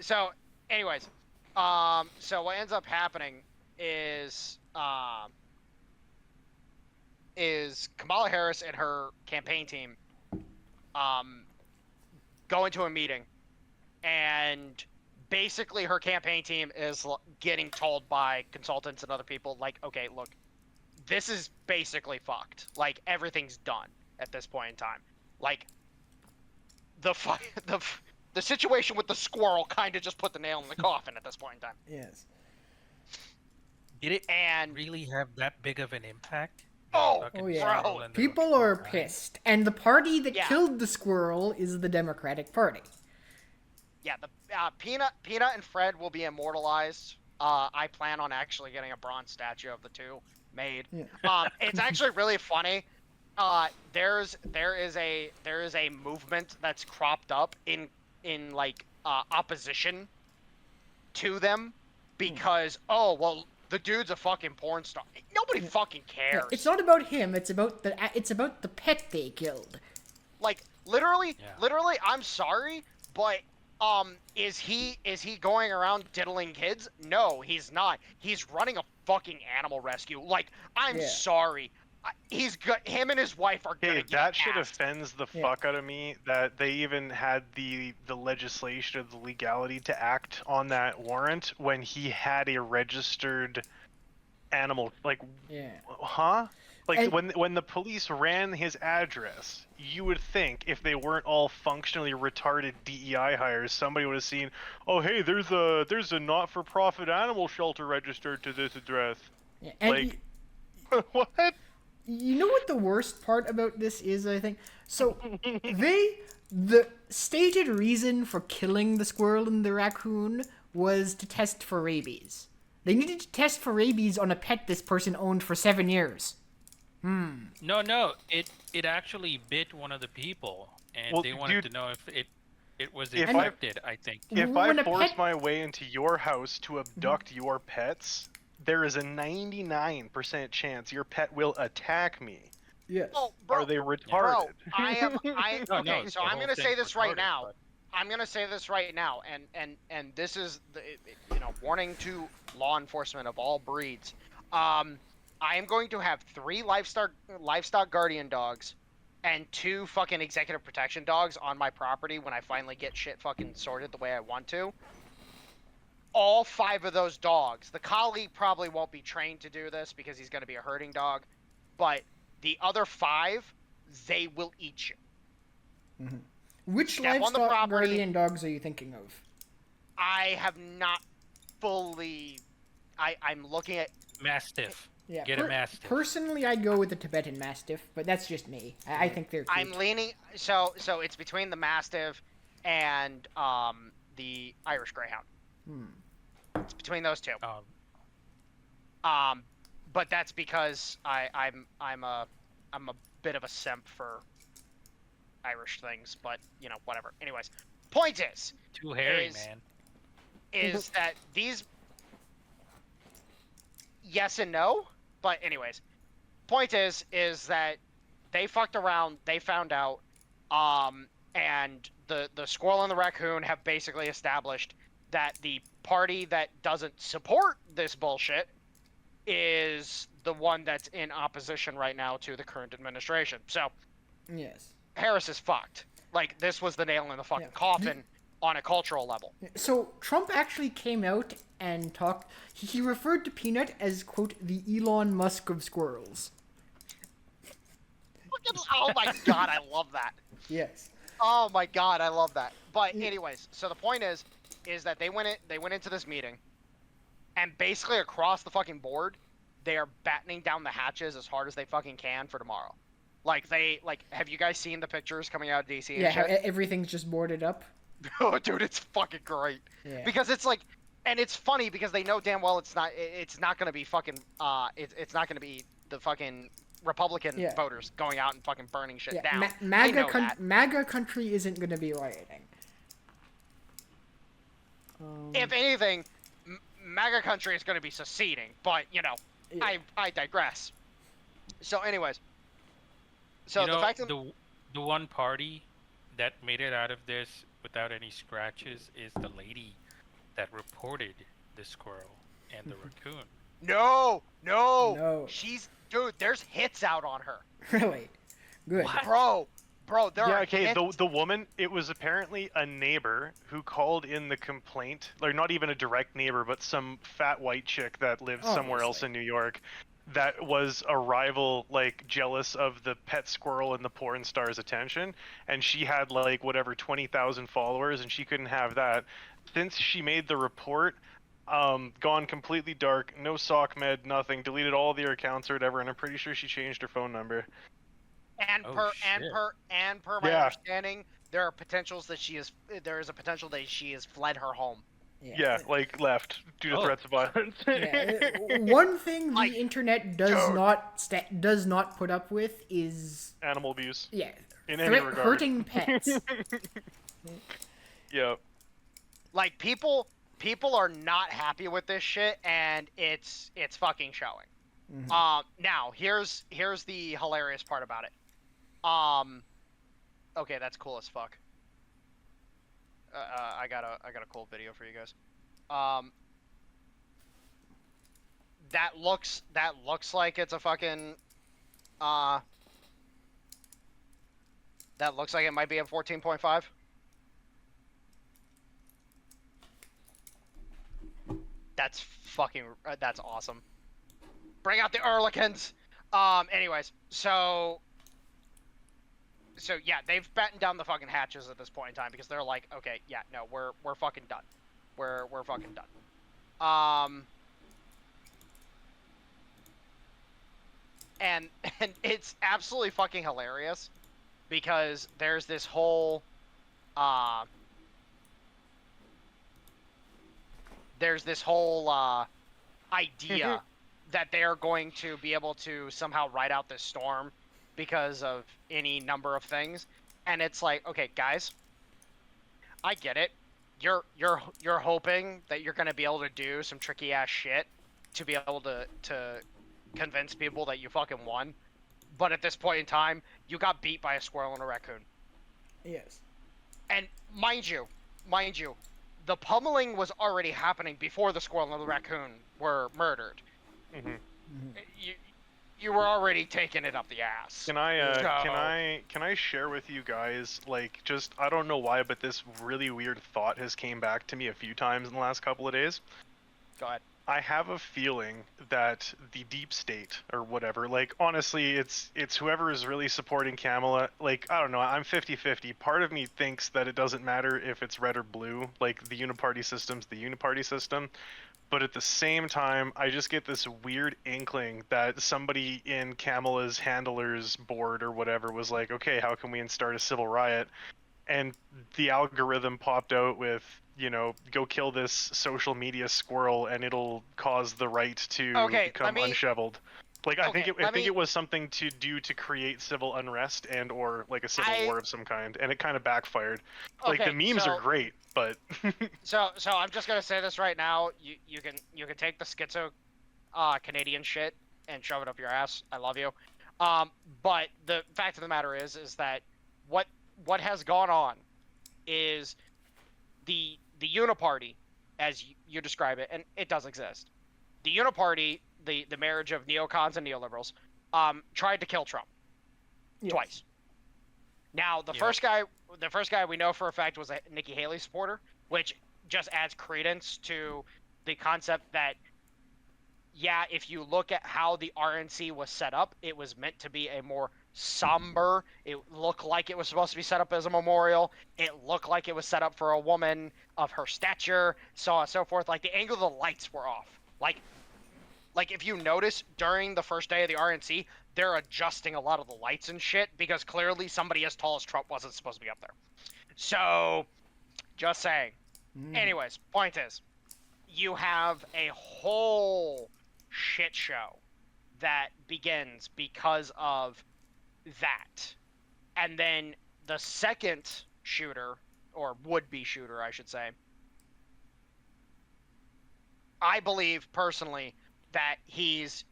So, anyways, so what ends up happening is Kamala Harris and her campaign team um go into a meeting, and basically her campaign team is getting told by consultants and other people, like, okay, look, this is basically fucked. Like, everything's done at this point in time. Like, the situation with the squirrel kind of just put the nail in the coffin at this point in time. Yes. Did it And really have that big of an impact? Oh, Fucking Oh yeah. squirrel and the People are raccoon, right? pissed, and the party that Yeah. killed the squirrel is the Democratic Party. yeah, the Peanut and Fred will be immortalized. I plan on actually getting a bronze statue of the two made. Yeah. It's actually really funny. There is a movement that's cropped up in like opposition to them because the dude's a fucking porn star. Nobody fucking cares. It's not about him. It's about the pet they killed. Like, literally, Yeah. I'm sorry, but is he going around diddling kids? No, he's not. He's running a fucking animal rescue. Like, I'm Yeah. sorry. Him and his wife are gonna Hey, get that shit assed. offends the Yeah. fuck out of me that they even had the legislation of the legality to act on that warrant when he had a registered animal. Like, Yeah. huh? Like, And- when the police ran his address, you would think if they weren't all functionally retarded DEI hires, somebody would have seen, oh hey, there's a not-for-profit animal shelter registered to this address. Yeah. And Like, what? you know what the worst part about this is, I think? So, the stated reason for killing the squirrel and the raccoon was to test for rabies. They needed to test for rabies on a pet this person owned for 7 years. No, it actually bit one of the people, and Well, they wanted dude, to know if it was if I- infected, I think. If When I a force pet- my way into your house to abduct your pets, there is a 99% chance your pet will attack me. Yes. Oh, bro, Are they bro, retarded? No, okay, no, so the I'm whole gonna say thing's this right retarded, now. but- I'm gonna say this right now, and this is the warning to law enforcement of all breeds. I am going to have 3 livestock guardian dogs and 2 fucking executive protection dogs on my property when I finally get shit fucking sorted the way I want to. All 5 of those dogs, the collie probably won't be trained to do this because he's going to be a herding dog, but the other 5, they will eat you. Which Step on the livestock property. guardian dogs are you thinking of? I have not fully. I'm looking at. Mastiff. Yeah, Get a mastiff. Personally, I'd go with the Tibetan Mastiff, but that's just me. I think they're cute. I'm leaning. So it's between the Mastiff and the Irish Greyhound. It's between those 2. But that's because I'm a bit of a simp for Irish things, but whatever. Anyways, point is Too hairy, is- man. is that these yes and no, but anyways, point is that they fucked around, they found out, and the squirrel and the raccoon have basically established that the party that doesn't support this bullshit is the one that's in opposition right now to the current administration. So Yes. Harris is fucked. Like, this was the nail in the fucking Yeah. coffin on a cultural level. So Trump actually came out and talked. He referred to Peanut as, quote, the Elon Musk of squirrels. Oh my god, I love that. Yes. Oh my god, I love that. But anyways, so the point is that they went into this meeting, and basically across the fucking board, they are battening down the hatches as hard as they fucking can for tomorrow. Like, have you guys seen the pictures coming out of DC and Yeah, how shit? everything's just boarded up. Oh, dude, it's fucking great. Yeah. Because it's like, and it's funny because they know damn well it's not gonna be fucking it's not gonna be the fucking Republican Yeah. voters going out and fucking burning shit Yeah, down. They MAGA, know that. MAGA country isn't going to be rioting. If anything, MAGA country is going to be seceding, but Yeah. I digress. So, anyways, so the fact that the one party that made it out of this without any scratches is the lady that reported the squirrel and the raccoon. No, no, No. dude. There's hits out on her, Really? Good. What? bro. There Yeah, are okay, hits. the woman, it was apparently a neighbor who called in the complaint, like not even a direct neighbor, but some fat white chick that lived somewhere else Obviously. in New York that was a rival, like jealous of the pet squirrel and the porn star's attention, and she had like whatever 20,000 followers and she couldn't have that. Since she made the report, gone completely dark, no sock med, nothing, deleted all their accounts or whatever, and I'm pretty sure she changed her phone number. And Oh, shit. per my Yeah. understanding, there is a potential that she has fled her home. Yeah, like left due to Oh. threats of violence. One thing the Like, internet does dude. does not put up with is Animal abuse in any regard. hurting pets. Yeah. Like people are not happy with this shit, and it's fucking showing. Now here's the hilarious part about it. Okay, that's cool as fuck. I got a cool video for you guys. That looks like it's a fucking that looks like it might be a 14.5. That's fucking that's awesome. Bring out the Ehrlichens. Anyways, so yeah, they've battened down the fucking hatches at this point in time because they're like, okay, yeah, no, we're fucking done. We're fucking done. And it's absolutely fucking hilarious because there's this whole idea that they're going to be able to somehow ride out this storm because of any number of things, and it's like, okay, guys, I get it. You're hoping that you're gonna be able to do some tricky ass shit to be able to convince people that you fucking won, but at this point in time, you got beat by a squirrel and a raccoon. Yes. And mind you, the pummeling was already happening before the squirrel and the raccoon were murdered. You were already taking it up the ass. Can I share with you guys, like, just, I don't know why, but this really weird thought has came back to me a few times in the last couple of days. Go ahead. I have a feeling that the deep state or whatever, like, honestly, it's whoever is really supporting Kamala. Like, I don't know, I'm 50-50. Part of me thinks that it doesn't matter if it's red or blue, like the uniparty system's the uniparty system. But at the same time, I just get this weird inkling that somebody in Kamala's handlers board or whatever was like, okay, how can we start a civil riot? And the algorithm popped out with, you know, go kill this social media squirrel and it'll cause the right to become unshoveled. Like, I think it was something to do to create civil unrest and or like a civil war of some kind, and it kind of backfired. Like, the memes are great, but so I'm just gonna say this right now. You can take the schizo Canadian shit and shove it up your ass. I love you. But the fact of the matter is that what has gone on is the uniparty, as you describe it, and it does exist. The uniparty, the marriage of neocons and neoliberals, tried to kill Trump twice. Now, the first guy we know for a fact was a Nikki Haley supporter, which just adds credence to the concept that, yeah, if you look at how the RNC was set up, it was meant to be a more somber. It looked like it was supposed to be set up as a memorial. It looked like it was set up for a woman of her stature, so on and so forth. Like, the angle of the lights were off. Like if you notice during the first day of the RNC, they're adjusting a lot of the lights and shit because clearly somebody as tall as Trump wasn't supposed to be up there. So, just saying. Anyways, point is, you have a whole shit show that begins because of that. And then the second shooter, or would-be shooter, I should say, I believe personally that he's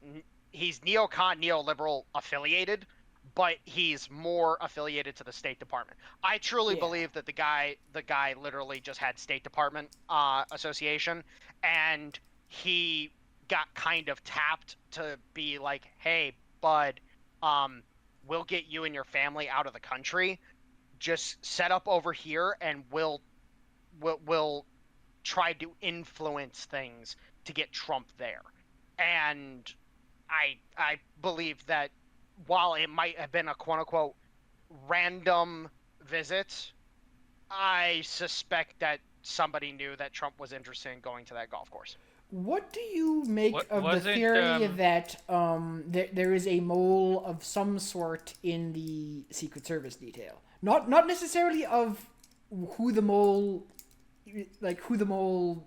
neocon, neoliberal affiliated, but he's more affiliated to the State Department. I truly Yeah. believe that the guy literally just had State Department association, and he got kind of tapped to be like, "Hey, bud, we'll get you and your family out of the country. Just set up over here, and we'll try to influence things to get Trump there." And I believe that while it might have been a quote unquote random visit, I suspect that somebody knew that Trump was interested in going to that golf course. What do you make What of the wasn't, theory that there is a mole of some sort in the Secret Service detail? Not necessarily of who the mole, like who the mole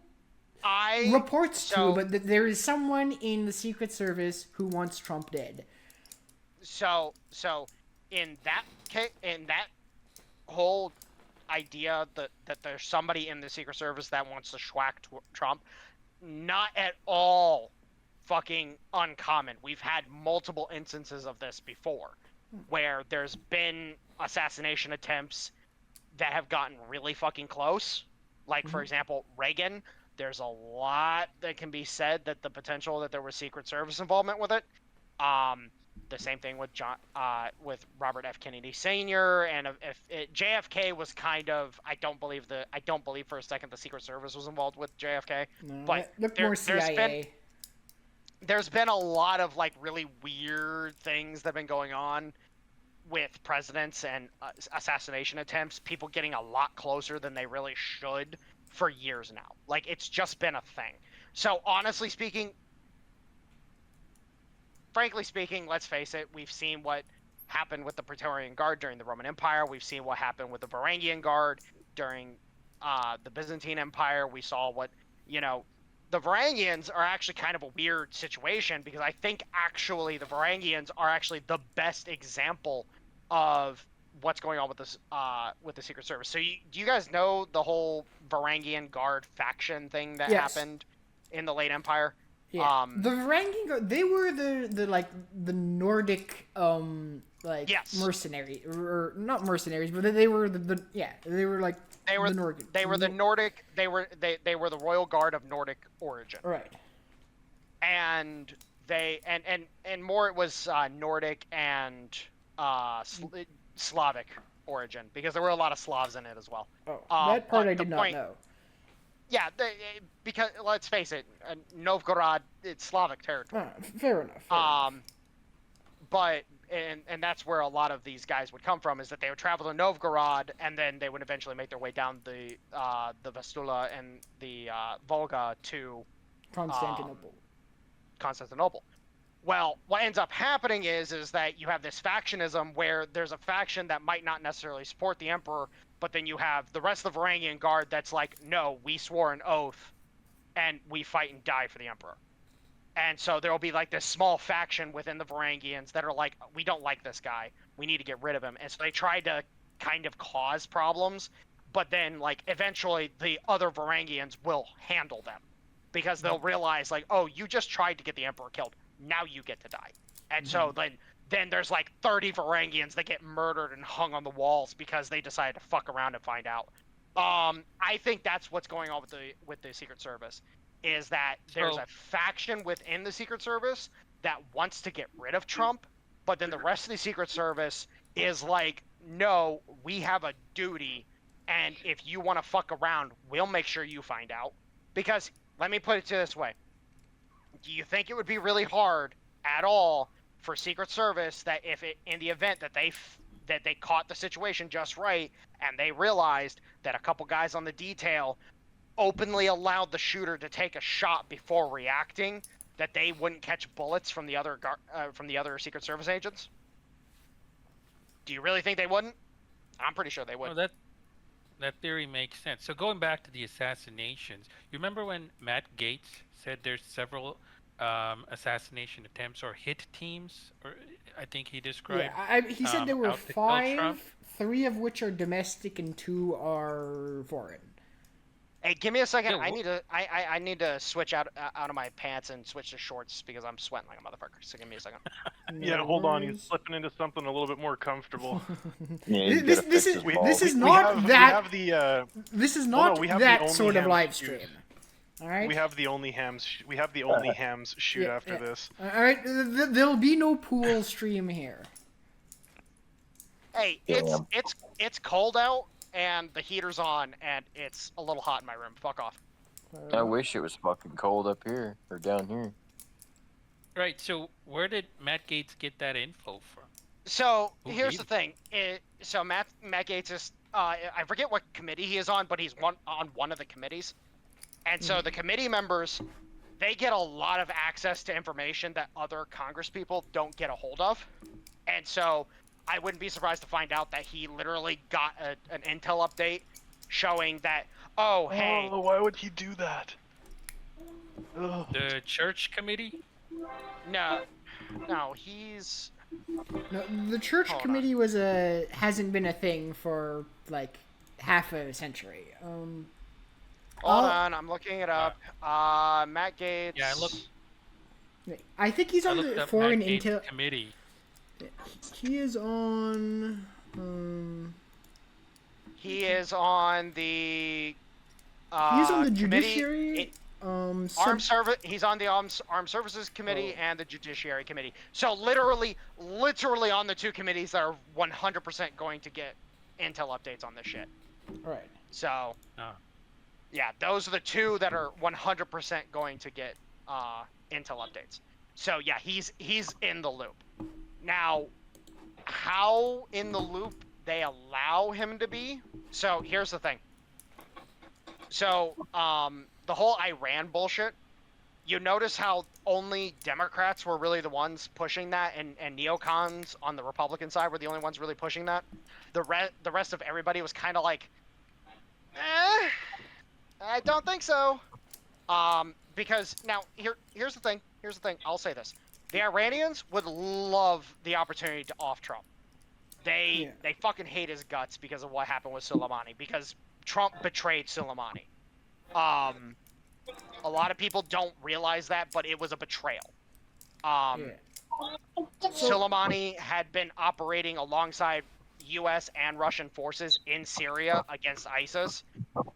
I reports so to, but that there is someone in the Secret Service who wants Trump dead. so in that whole idea that there's somebody in the Secret Service that wants to schwack Trump, not at all fucking uncommon. We've had multiple instances of this before where there's been assassination attempts that have gotten really fucking close. Like, for example, Reagan. There's a lot that can be said that the potential that there was Secret Service involvement with it. The same thing with with Robert F. Kennedy Sr. And JFK was kind of, I don't believe for a second the Secret Service was involved with JFK. No, But look more CIA. There's been a lot of like really weird things that have been going on with presidents and assassination attempts. People getting a lot closer than they really should for years now. Like, it's just been a thing. So frankly speaking, let's face it, we've seen what happened with the Praetorian Guard during the Roman Empire. We've seen what happened with the Varangian Guard during the Byzantine Empire. We saw what, the Varangians are actually kind of a weird situation, because I think actually the Varangians are actually the best example of what's going on with this with the Secret Service. So do you guys know the whole Varangian Guard faction thing that Yes. happened in the late Empire? Yeah. The Varangian, they were the Nordic Yes. mercenary, or not mercenaries, but they were they were like They were the Nordic. they were the Nordic. They were the Royal Guard of Nordic origin. Right. And they and more it was Nordic and Slavic origin, because there were a lot of Slavs in it as well. Oh, that part but I the did not point- know. Yeah, because let's face it, Novgorod, it's Slavic territory. Fair enough. But and that's where a lot of these guys would come from, is that they would travel to Novgorod, and then they would eventually make their way down the Vistula and the Volga to Constantinople. Well, what ends up happening is that you have this factionism where there's a faction that might not necessarily support the emperor, but then you have the rest of the Varangian Guard that's like, no, we swore an oath, and we fight and die for the emperor. And so there will be like this small faction within the Varangians that are like, we don't like this guy, we need to get rid of him. And so they try to kind of cause problems, but then like eventually the other Varangians will handle them, because they'll realize like, oh, you just tried to get the emperor killed, now you get to die. And so then there's like 30 Varangians that get murdered and hung on the walls because they decided to fuck around and find out. I think that's what's going on with the Secret Service, is that there's a faction within the Secret Service that wants to get rid of Trump, but then the rest of the Secret Service is like, no, we have a duty, and if you want to fuck around, we'll make sure you find out. Because, let me put it this way. Do you think it would be really hard at all for Secret Service that in the event that they caught the situation just right, and they realized that a couple guys on the detail openly allowed the shooter to take a shot before reacting, that they wouldn't catch bullets from the other Secret Service agents? Do you really think they wouldn't? I'm pretty sure they would. Well, that theory makes sense. So going back to the assassinations, you remember when Matt Gaetz said there's several assassination attempts or hit teams, or I think he described. Yeah, he said there were out to kill Trump? 5, 3 of which are domestic and 2 are foreign. Hey, give me a second. Yeah, I need to switch out of my pants and switch to shorts because I'm sweating like a motherfucker. So give me a second. Yeah, No hold on. He's worries. slipping into something a little bit more comfortable. Yeah, he's This, gotta this fix is his We- balls. this is we not have, that. We have the. This is Well, no, not we have the that only sort of ham live shoot. stream. All right. We have the only hams. We have the only hams shoot Yeah, after yeah. this. All right. There'll be no pool stream here. Hey, Damn. it's cold out and the heater's on and it's a little hot in my room. Fuck off. I wish it was fucking cold up here or down here. Right. So where did Matt Gates get that info from? So Who here's gave the thing. So Matt Gaetz is I forget what committee he is on, but he's on one of the committees. And so the committee members, they get a lot of access to information that other Congress people don't get a hold of. And so I wouldn't be surprised to find out that he literally got an intel update showing that, oh, hey, Oh, why would he do that? Ugh. The church committee? no, he's... No, the church Hold committee hasn't been a thing for like half a century. Hold I'll- on, I'm looking it up. Matt Gaetz... Yeah, I looked. I think he's I on looked the up foreign Matt Gates' intel. committee. He is on. He is on the... He's on the committee- judiciary. He's on the Armed Services Committee and the Judiciary Committee. So literally on the two committees that are 100% going to get intel updates on this shit. Right. So, Oh. yeah, those are the two that are 100% going to get intel updates. So yeah, he's in the loop. Now, how in the loop they allow him to be? So here's the thing. So, the whole Iran bullshit, you notice how only Democrats were really the ones pushing that, and neocons on the Republican side were the only ones really pushing that. The rest of everybody was kind of like, I don't think so. Because now here's the thing. I'll say this: the Iranians would love the opportunity to off Trump. They fucking hate his guts because of what happened with Soleimani, because Trump betrayed Soleimani. A lot of people don't realize that, but it was a betrayal. Soleimani had been operating alongside U.S. and Russian forces in Syria against ISIS,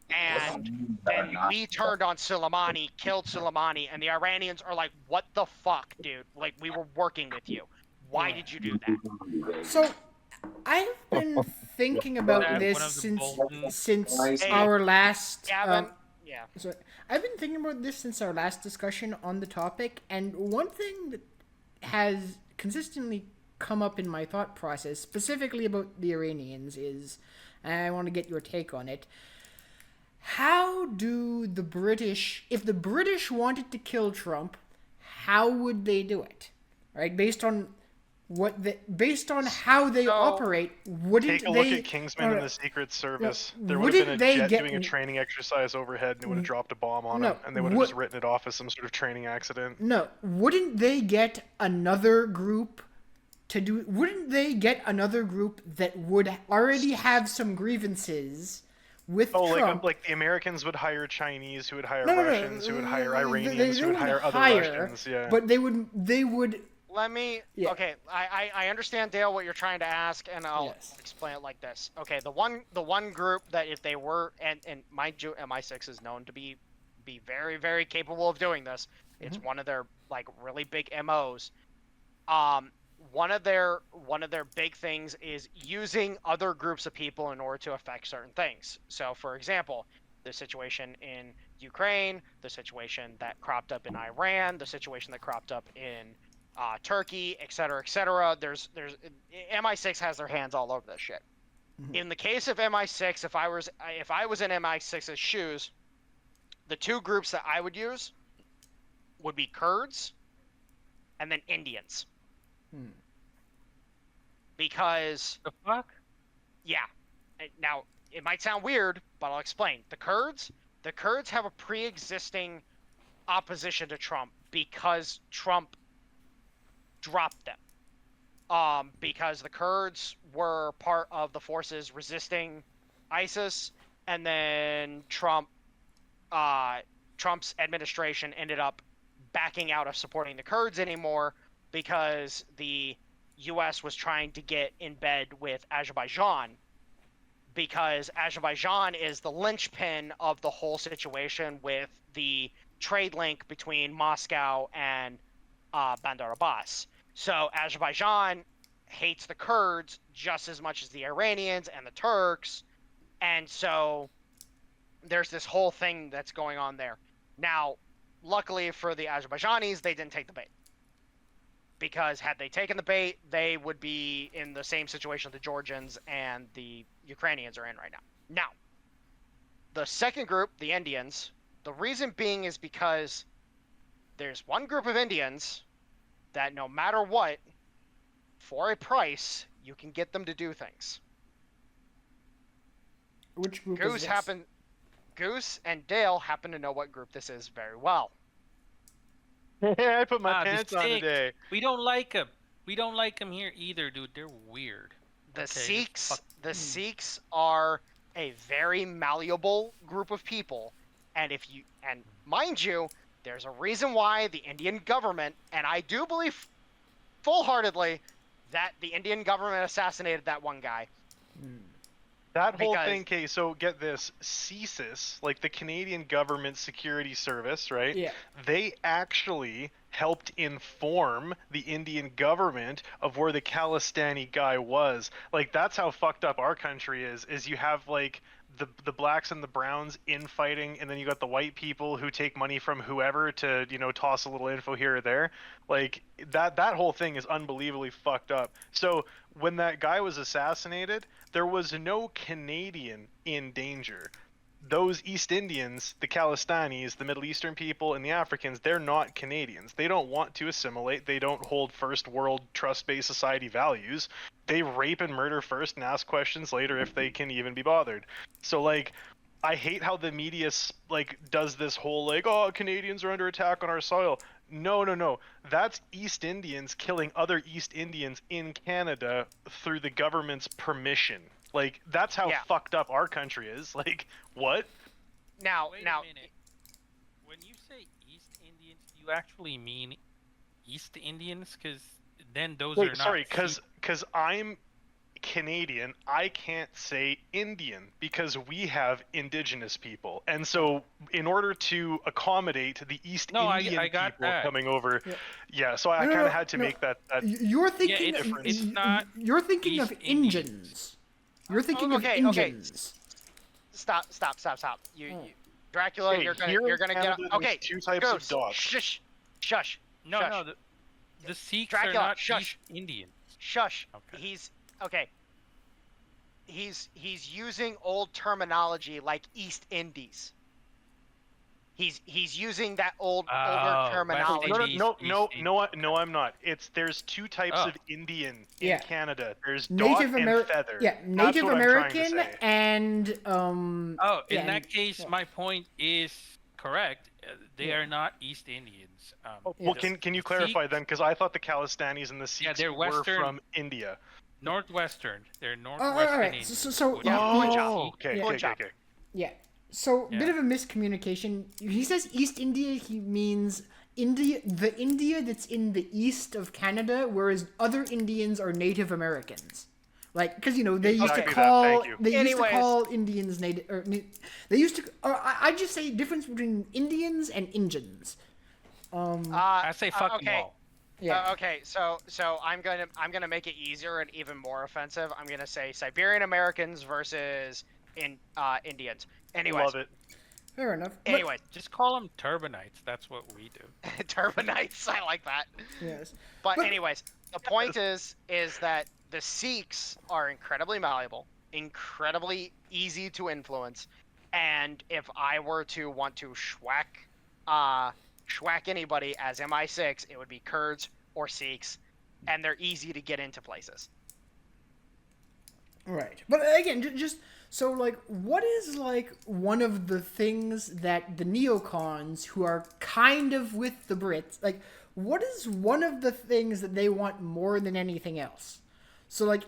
and then we turned on Soleimani, killed Soleimani, and the Iranians are like, "What the fuck, dude? Like, we were working with you. Why did you do that?" So, I've been thinking about That this one of the since Hey, our last. Gavin, yeah. So I've been thinking about this since our last discussion on the topic, and one thing that has consistently come up in my thought process, specifically about the Iranians, is, and I want to get your take on it. How do the British, if the British wanted to kill Trump, how would they do it? Right, based on how they operate, wouldn't Take a they? look at Kingsman and the Secret Service. no, There would have been a wouldn't they jet get- doing a training exercise overhead, and it would have dropped a bomb on No, him, and they would have would- just written it off as some sort of training accident. No, wouldn't they get another group to do? Wouldn't they get another group that would already have some grievances with Oh, Trump? like the Americans would hire Chinese, who would hire No, no, no, Russians, who would hire they Iranians, who would wouldn't hire other hire, Russians. Yeah. But they would. Let me. Yeah. Okay, I understand, Dale, what you're trying to ask, and I'll Yes. explain it like this. Okay, the one group that if they were, and mind you, MI6 is known to be very, very capable of doing this. It's one of their like really big MOs. One of their big things is using other groups of people in order to affect certain things. So, for example, the situation in Ukraine, the situation that cropped up in Iran, the situation that cropped up in Turkey, et cetera, et cetera. There's MI6 has their hands all over this shit. In the case of MI6, if I was in MI6's shoes, the two groups that I would use would be Kurds and then Indians. Because The fuck? yeah, now it might sound weird, but I'll explain. The Kurds have a pre-existing opposition to Trump because Trump dropped them. Because the Kurds were part of the forces resisting ISIS, and then Trump Trump's administration ended up backing out of supporting the Kurds anymore because the U.S. was trying to get in bed with Azerbaijan, because Azerbaijan is the linchpin of the whole situation with the trade link between Moscow and Bandar Abbas. So Azerbaijan hates the Kurds just as much as the Iranians and the Turks, and so there's this whole thing that's going on there. Now, luckily for the Azerbaijanis, they didn't take the bait. Because had they taken the bait, they would be in the same situation the Georgians and the Ukrainians are in right now. Now, the second group, the Indians, the reason being is because there's one group of Indians that no matter what, for a price, you can get them to do things. Which group is this? Goose and Dale happen to know what group this is very well. I put my the pants on Sikhs. today. We don't like them. We don't like them here either, dude. They're weird. The Okay, Sikhs are a very malleable group of people, and mind you, there's a reason why the Indian government, and I do believe full-heartedly that the Indian government assassinated that one guy. That whole Because- thing, okay, so get this, CSIS, like the Canadian Government Security Service, right? Yeah. They actually helped inform the Indian government of where the Khalistani guy was. Like, that's how fucked up our country is you have, like, the blacks and the browns infighting, and then you got the white people who take money from whoever to, you know, toss a little info here or there. Like, that whole thing is unbelievably fucked up. So when that guy was assassinated, there was no Canadian in danger. Those East Indians, the Khalistanis, the Middle Eastern people, and the Africans, they're not Canadians. They don't want to assimilate. They don't hold first world trust-based society values. They rape and murder first and ask questions later if they can even be bothered. So, like, I hate how the media, like, does this whole, like, oh, Canadians are under attack on our soil. No. That's East Indians killing other East Indians in Canada through the government's permission. Like, that's how Yeah. fucked up our country is. Like, what? Now, Wait a minute. When you say East Indians, do you actually mean East Indians? Because then those are Wait, not. sorry, because I'm Canadian, I can't say Indian because we have indigenous people, and so in order to accommodate the East Indian I got people that. coming over, so I No, kind no, of had to no. make that. You're thinking. it's not You're thinking of East Indians. Indians. You're thinking okay, of okay. Indians. Stop. Dracula, Hey, you're here in gonna get Canada, there's okay. two types of Goose, dogs. Shush. No, Shush. no. The Sikhs Dracula, are not shush. East Indians. Shush. Okay. He's using old terminology like East Indies. He's using that older Oh, terminology. West Indies. No, I'm not. There's two types Oh. of Indian Yeah. in Canada. There's Native dot and feather. Yeah, That's Native what I'm trying to American say. and Oh, in yeah, that case, yeah. my point is correct. They are not East Indians. Well, the can you clarify Sikhs- then? Because I thought the Khalistanis and the Yeah, Sikhs they're were Western. from India. Northwestern. They're all Northwestern right. Indians. So which Yeah, is Punjab. Oh, okay, Yeah. okay, Punjab. okay. yeah. So Yeah. bit of a miscommunication. He says East India. He means India, the India that's in the east of Canada, whereas other Indians are Native Americans. Like, because you know they used to Exactly that, call thank you. they used to Anyways. call Indians native. They used to. Or I just say difference between Indians and Injans. I say fuck them okay. all. Yeah. Okay, so I'm gonna make it easier and even more offensive. I'm gonna say Siberian Americans versus Indians. Anyways, Love it. Fair enough. But- anyways, Just call them Turbanites. That's what we do. Turbanites. I like that. yes. But But- anyways, the point is that the Sikhs are incredibly malleable, incredibly easy to influence, and if I were to want to schwack anybody as MI6, it would be Kurds or Sikhs, and they're easy to get into places. Right. But again, just so like, what is like one of the things that the neocons who are kind of with the Brits, like, what is one of the things that they want more than anything else? So like,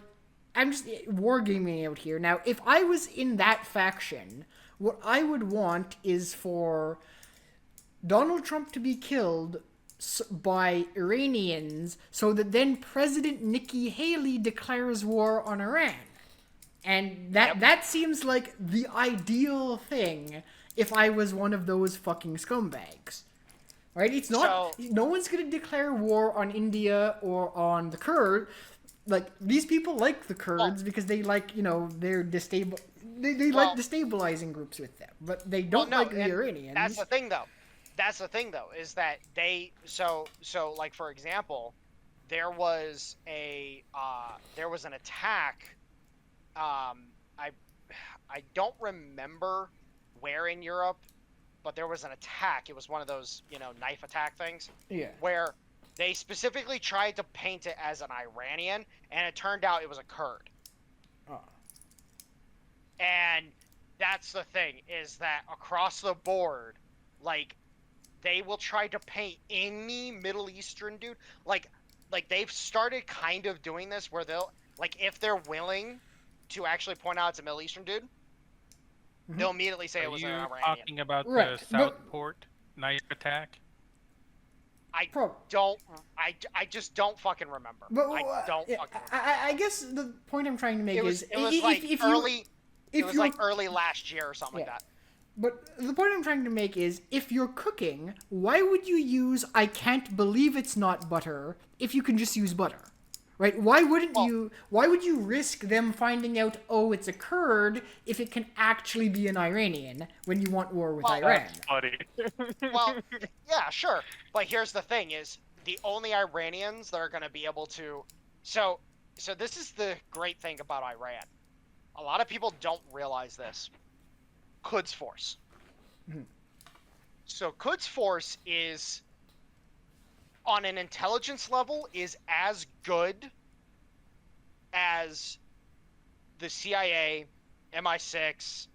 I'm just wargaming out here. Now, if I was in that faction, What I would want is for Donald Trump to be killed by Iranians so that then President Nikki Haley declares war on Iran. And that seems like the ideal thing if I was one of those fucking scumbags. Right? It's not... no one's going to declare war on India or on the Kurds. Like, these people like the Kurds because they like, they're They like destabilizing groups with them, but they don't like the Iranians. That's the thing, though. Is that they so like, for example, there was an attack. I don't remember where in Europe, but there was an attack. It was one of those knife attack things. Yeah. Where they specifically tried to paint it as an Iranian, and it turned out it was a Kurd. Oh. And that's the thing, is that across the board, like, they will try to paint any Middle Eastern dude. Like they've started kind of doing this where they'll, like, if they're willing to actually point out it's a Middle Eastern dude, they'll immediately say it was an Iranian. Are you talking about Right, the Southport knife attack? I just don't fucking remember. But, I don't fucking remember. I guess the point I'm trying to make It was is... like early last year or something like that. But the point I'm trying to make is, if you're cooking, why would you use "I can't believe it's not butter" if you can just use butter, right? Why wouldn't you? Why would you risk them finding out, oh, it's a Kurd, if it can actually be an Iranian when you want war with Iran? That's funny. Well, yeah, sure. But here's the thing: is the only Iranians that are going to be able to. So this is the great thing about Iran. A lot of people don't realize this. Quds Force. So Quds Force is, on an intelligence level, is as good as the CIA, MI6,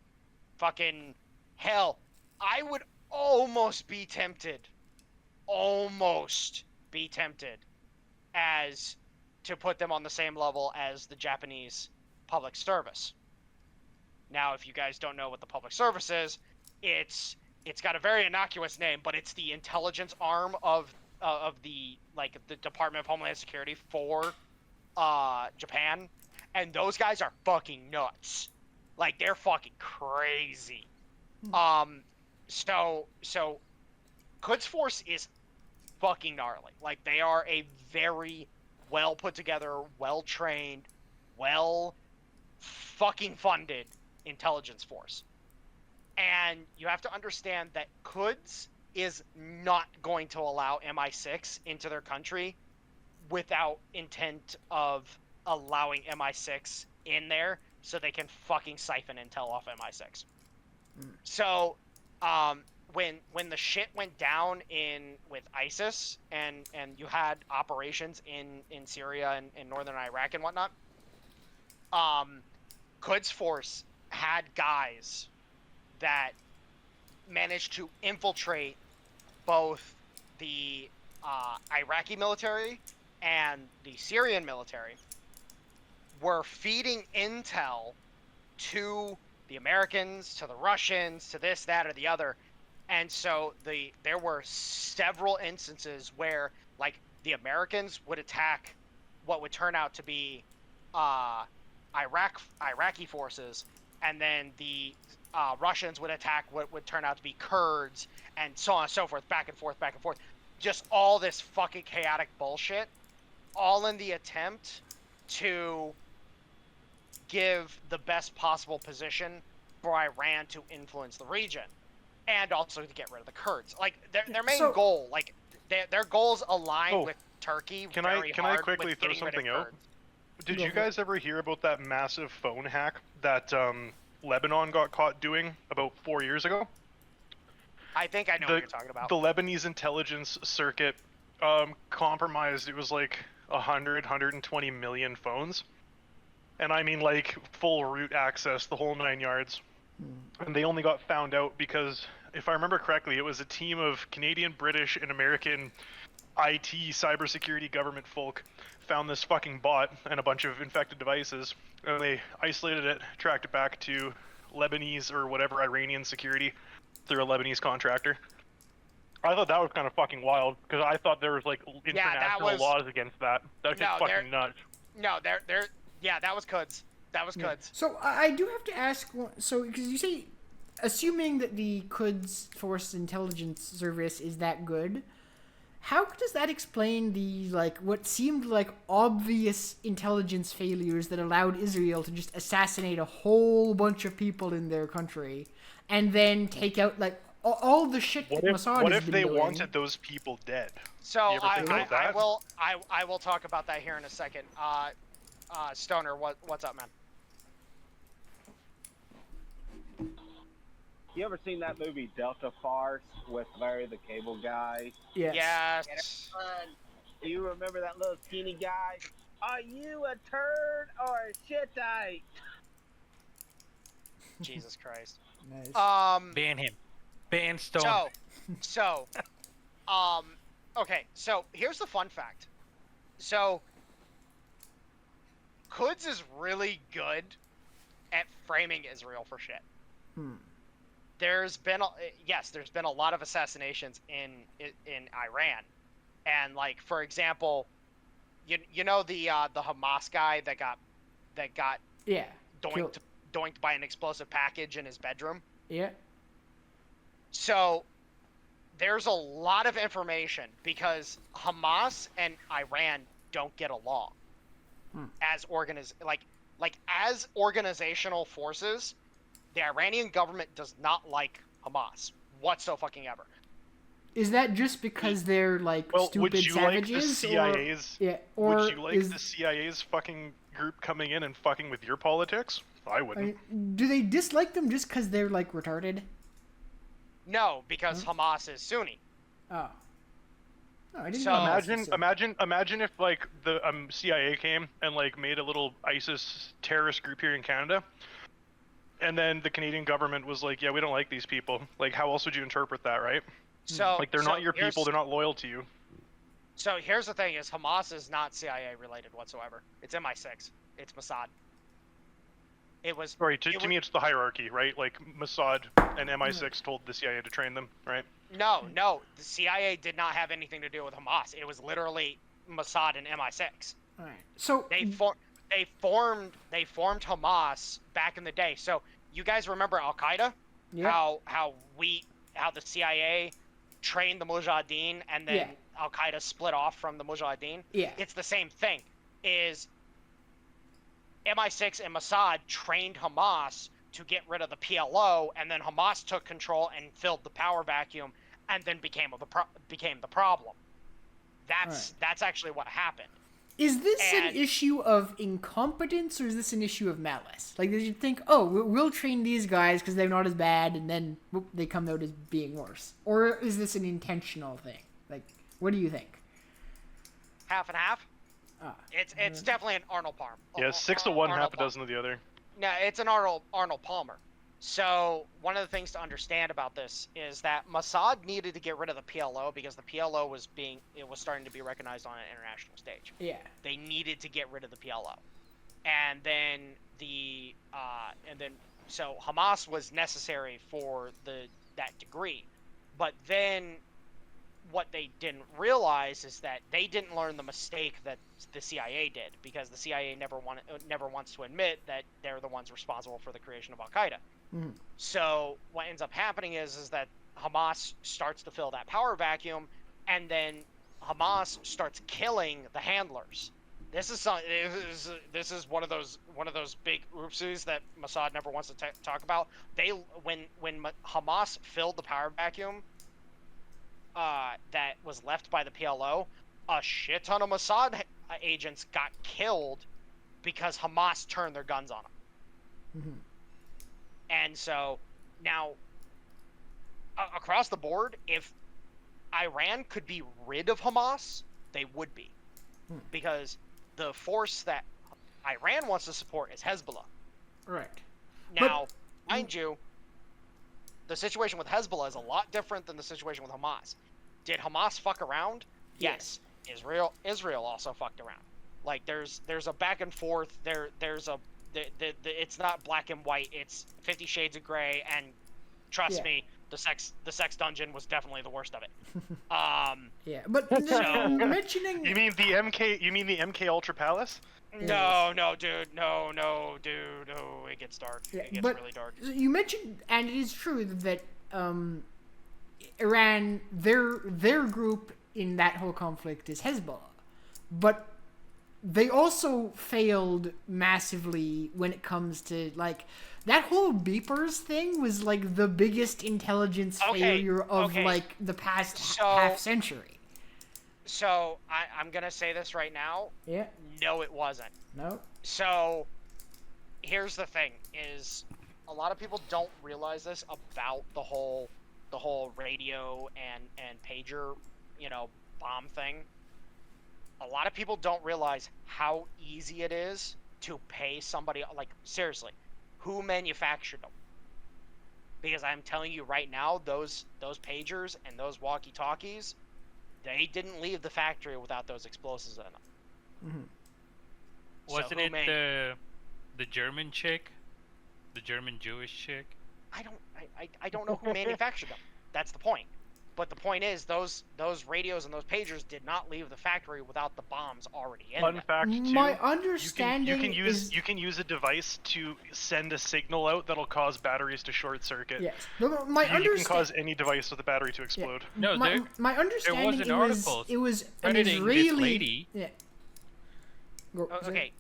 fucking hell. I would almost be tempted as to put them on the same level as the Japanese public service. Now, if you guys don't know what the public service is, it's got a very innocuous name, but it's the intelligence arm of the Department of Homeland Security for Japan, and those guys are fucking nuts. Like, they're fucking crazy. So Quds Force is fucking gnarly. Like, they are a very well put together, well trained, well fucking funded intelligence force. And you have to understand that Quds is not going to allow MI6 into their country without intent of allowing MI6 in there so they can fucking siphon intel off MI6. So when the shit went down with ISIS and you had operations in Syria and northern Iraq and whatnot, Quds Force had guys that managed to infiltrate both the Iraqi military and the Syrian military, were feeding intel to the Americans, to the Russians, to this, that, or the other. And so there were several instances where, like, the Americans would attack what would turn out to be Iraqi forces, and then the Russians would attack what would turn out to be Kurds, and so on and so forth, back and forth. Just all this fucking chaotic bullshit, all in the attempt to give the best possible position for Iran to influence the region, and also to get rid of the Kurds. Like, their main goal, like, their goals align with Turkey. Can I quickly throw something out? Did you guys ever hear about that massive phone hack that Lebanon got caught doing about 4 years ago? I think I know what you're talking about. The Lebanese intelligence circuit compromised, it was like 120 million phones. And I mean, like, full root access, the whole 9 yards. And they only got found out because, if I remember correctly, it was a team of Canadian, British, and American IT, cybersecurity, government folk found this fucking bot and a bunch of infected devices, and they isolated it, tracked it back to Lebanese or whatever Iranian security through a Lebanese contractor. I thought that was kind of fucking wild because I thought there was like international laws against that. That's just fucking nuts. No, yeah, that was Cuds. That was Cuds. So I do have to ask. So because you say, assuming that the Quds Force Intelligence Service is that good, how does that explain the what seemed like obvious intelligence failures that allowed Israel to just assassinate a whole bunch of people in their country, and then take out all the shit that Mossad What has if been they doing? wanted those people dead? So You ever think about that? I will talk about that here in a second. Stoner, what's up, man? You ever seen that movie Delta Farce with Larry the Cable Guy? Yes. Yes. Do you remember that little skinny guy? Are you a turd or a shitite? Jesus Christ. Nice. Ban him. Ban Stone. Okay, so here's the fun fact. So, Quds is really good at framing Israel for shit. There's been a lot of assassinations in Iran, and for example, you know the Hamas guy that got doinked by an explosive package in his bedroom. Yeah. So there's a lot of information because Hamas and Iran don't get along as as organizational forces. The Iranian government does not like Hamas whatsoever. Is that just because they're stupid would you savages? like the CIA's? Or would you like the CIA's fucking group coming in and fucking with your politics? I wouldn't. Do they dislike them just because they're retarded? No, because Hamas is Sunni. Oh. No, I didn't So- know that was Imagine if the CIA came and made a little ISIS terrorist group here in Canada. And then the Canadian government was like, yeah, we don't like these people. How else would you interpret that, right? So They're not your people. They're not loyal to you. So here's the thing: is Hamas is not CIA related whatsoever. It's MI6. It's Mossad. It was. Sorry, to me, it's the hierarchy, right? Mossad and MI6 told the CIA to train them, right? No. The CIA did not have anything to do with Hamas. It was literally Mossad and MI6. All right. So They formed Hamas back in the day. So you guys remember Al Qaeda? Yeah. How the CIA trained the Mujahideen and then Al Qaeda split off from the Mujahideen? Yeah. It's the same thing. Is MI6 and Mossad trained Hamas to get rid of the PLO, and then Hamas took control and filled the power vacuum, and then became the problem. That's actually what happened. Is this an issue of incompetence, or is this an issue of malice? Did you think, oh, we'll train these guys because they're not as bad, and then whoop, they come out as being worse? Or is this an intentional thing? What do you think? Half and half. It's definitely an Arnold Palmer. Yeah, 6 to 1, Arnold half a dozen of the other. No, it's an Arnold Palmer. So one of the things to understand about this is that Mossad needed to get rid of the PLO because the PLO was starting to be recognized on an international stage. Yeah. They needed to get rid of the PLO, and then so Hamas was necessary for that degree, but then what they didn't realize is that they didn't learn the mistake that the CIA did, because the CIA never wants to admit that they're the ones responsible for the creation of Al Qaeda. Mm-hmm. So what ends up happening is that Hamas starts to fill that power vacuum, and then Hamas starts killing the handlers. This is one of those big oopsies that Mossad never wants to talk about. When Hamas filled the power vacuum that was left by the PLO, a shit ton of Mossad agents got killed because Hamas turned their guns on them. Mm-hmm. And so now, across the board, if Iran could be rid of Hamas, they would be. Because the force that Iran wants to support is Hezbollah. Right. Now, mind you, the situation with Hezbollah is a lot different than the situation with Hamas. Did Hamas fuck around? Yes. Israel also fucked around. There's a back and forth. There's it's not black and white. It's 50 Shades of Grey, and trust Yeah. me, the sex dungeon was definitely the worst of it. Yeah, but So- mentioning You mean the MK? You mean the MK Ultra Palace? No, dude, no, it gets dark. Yeah, It gets but really dark. you mentioned, and it is true that Iran, their group in that whole conflict is Hezbollah, but they also failed massively when it comes to like that whole beepers thing was like the biggest intelligence Okay, failure of okay. like the past So- half century. So I'm gonna say this right now. Yeah. No, it wasn't. No. So here's the thing: is a lot of people don't realize this about the whole radio and pager, bomb thing. A lot of people don't realize how easy it is to pay somebody. Like, seriously, who manufactured them? Because I'm telling you right now, those pagers and those walkie-talkies, they didn't leave the factory without those explosives in them. Mm-hmm. So Wasn't who it made- the German chick, the German Jewish chick? I don't know who manufactured them. That's the point. But the point is, those radios and those pagers did not leave the factory without the bombs already in Fun them. fact too. My understanding you can use a device to send a signal out that'll cause batteries to short circuit. yes. But my You can understanding. cause any device with a battery to explode. No, my, there- my understanding an it was article it was an crediting this Israeli. lady. Yeah. Go, Oh, sorry. okay,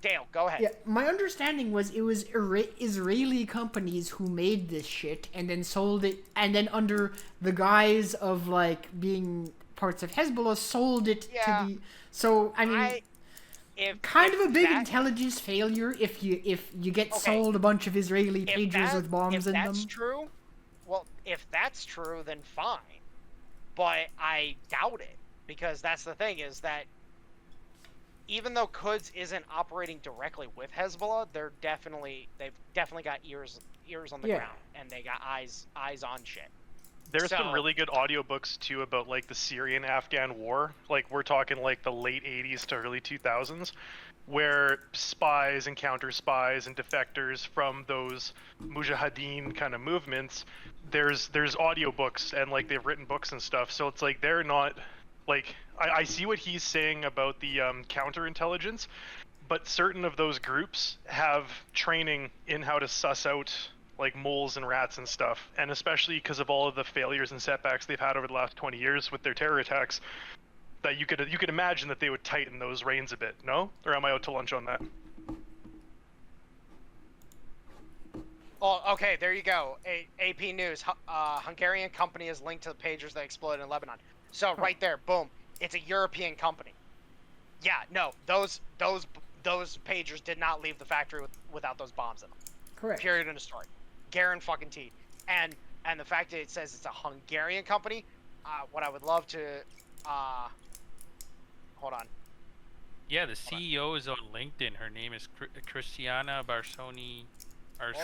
Dale, go ahead. Yeah, my understanding was it was Israeli companies who made this shit and then sold it, and then under the guise of like being parts of Hezbollah, sold it Yeah. to the. So I mean, kind of a big intelligence failure if you get Okay. sold a bunch of Israeli pagers with bombs in them. If that's true, well, if that's true, then fine. But I doubt it, because that's the thing, is that even though Quds isn't operating directly with Hezbollah, they've definitely got ears on the Yeah. ground, and they got eyes on shit. There's some So- really good audiobooks too about like the Syrian-Afghan war. Like we're talking like the late 80s to early 2000s, where spies and counter spies and defectors from those mujahideen kind of movements, there's audiobooks and like they've written books and stuff. So it's like they're not like I see what he's saying about the counterintelligence, but certain of those groups have training in how to suss out like moles and rats and stuff, and especially because of all of the failures and setbacks they've had over the last 20 years with their terror attacks, that you could imagine that they would tighten those reins a bit. No, or am I out to lunch on that? Oh, okay, there you go. AP News. Hungarian company is linked to the pagers that exploded in Lebanon. So right there, boom. It's a European company. Yeah, no, those pagers did not leave the factory without those bombs in them. Correct. Period in the story. Guaranteed. And the fact that it says it's a Hungarian company, what I would love to, hold on. Yeah, the CEO is on LinkedIn. Her name is Christiana Barsoni.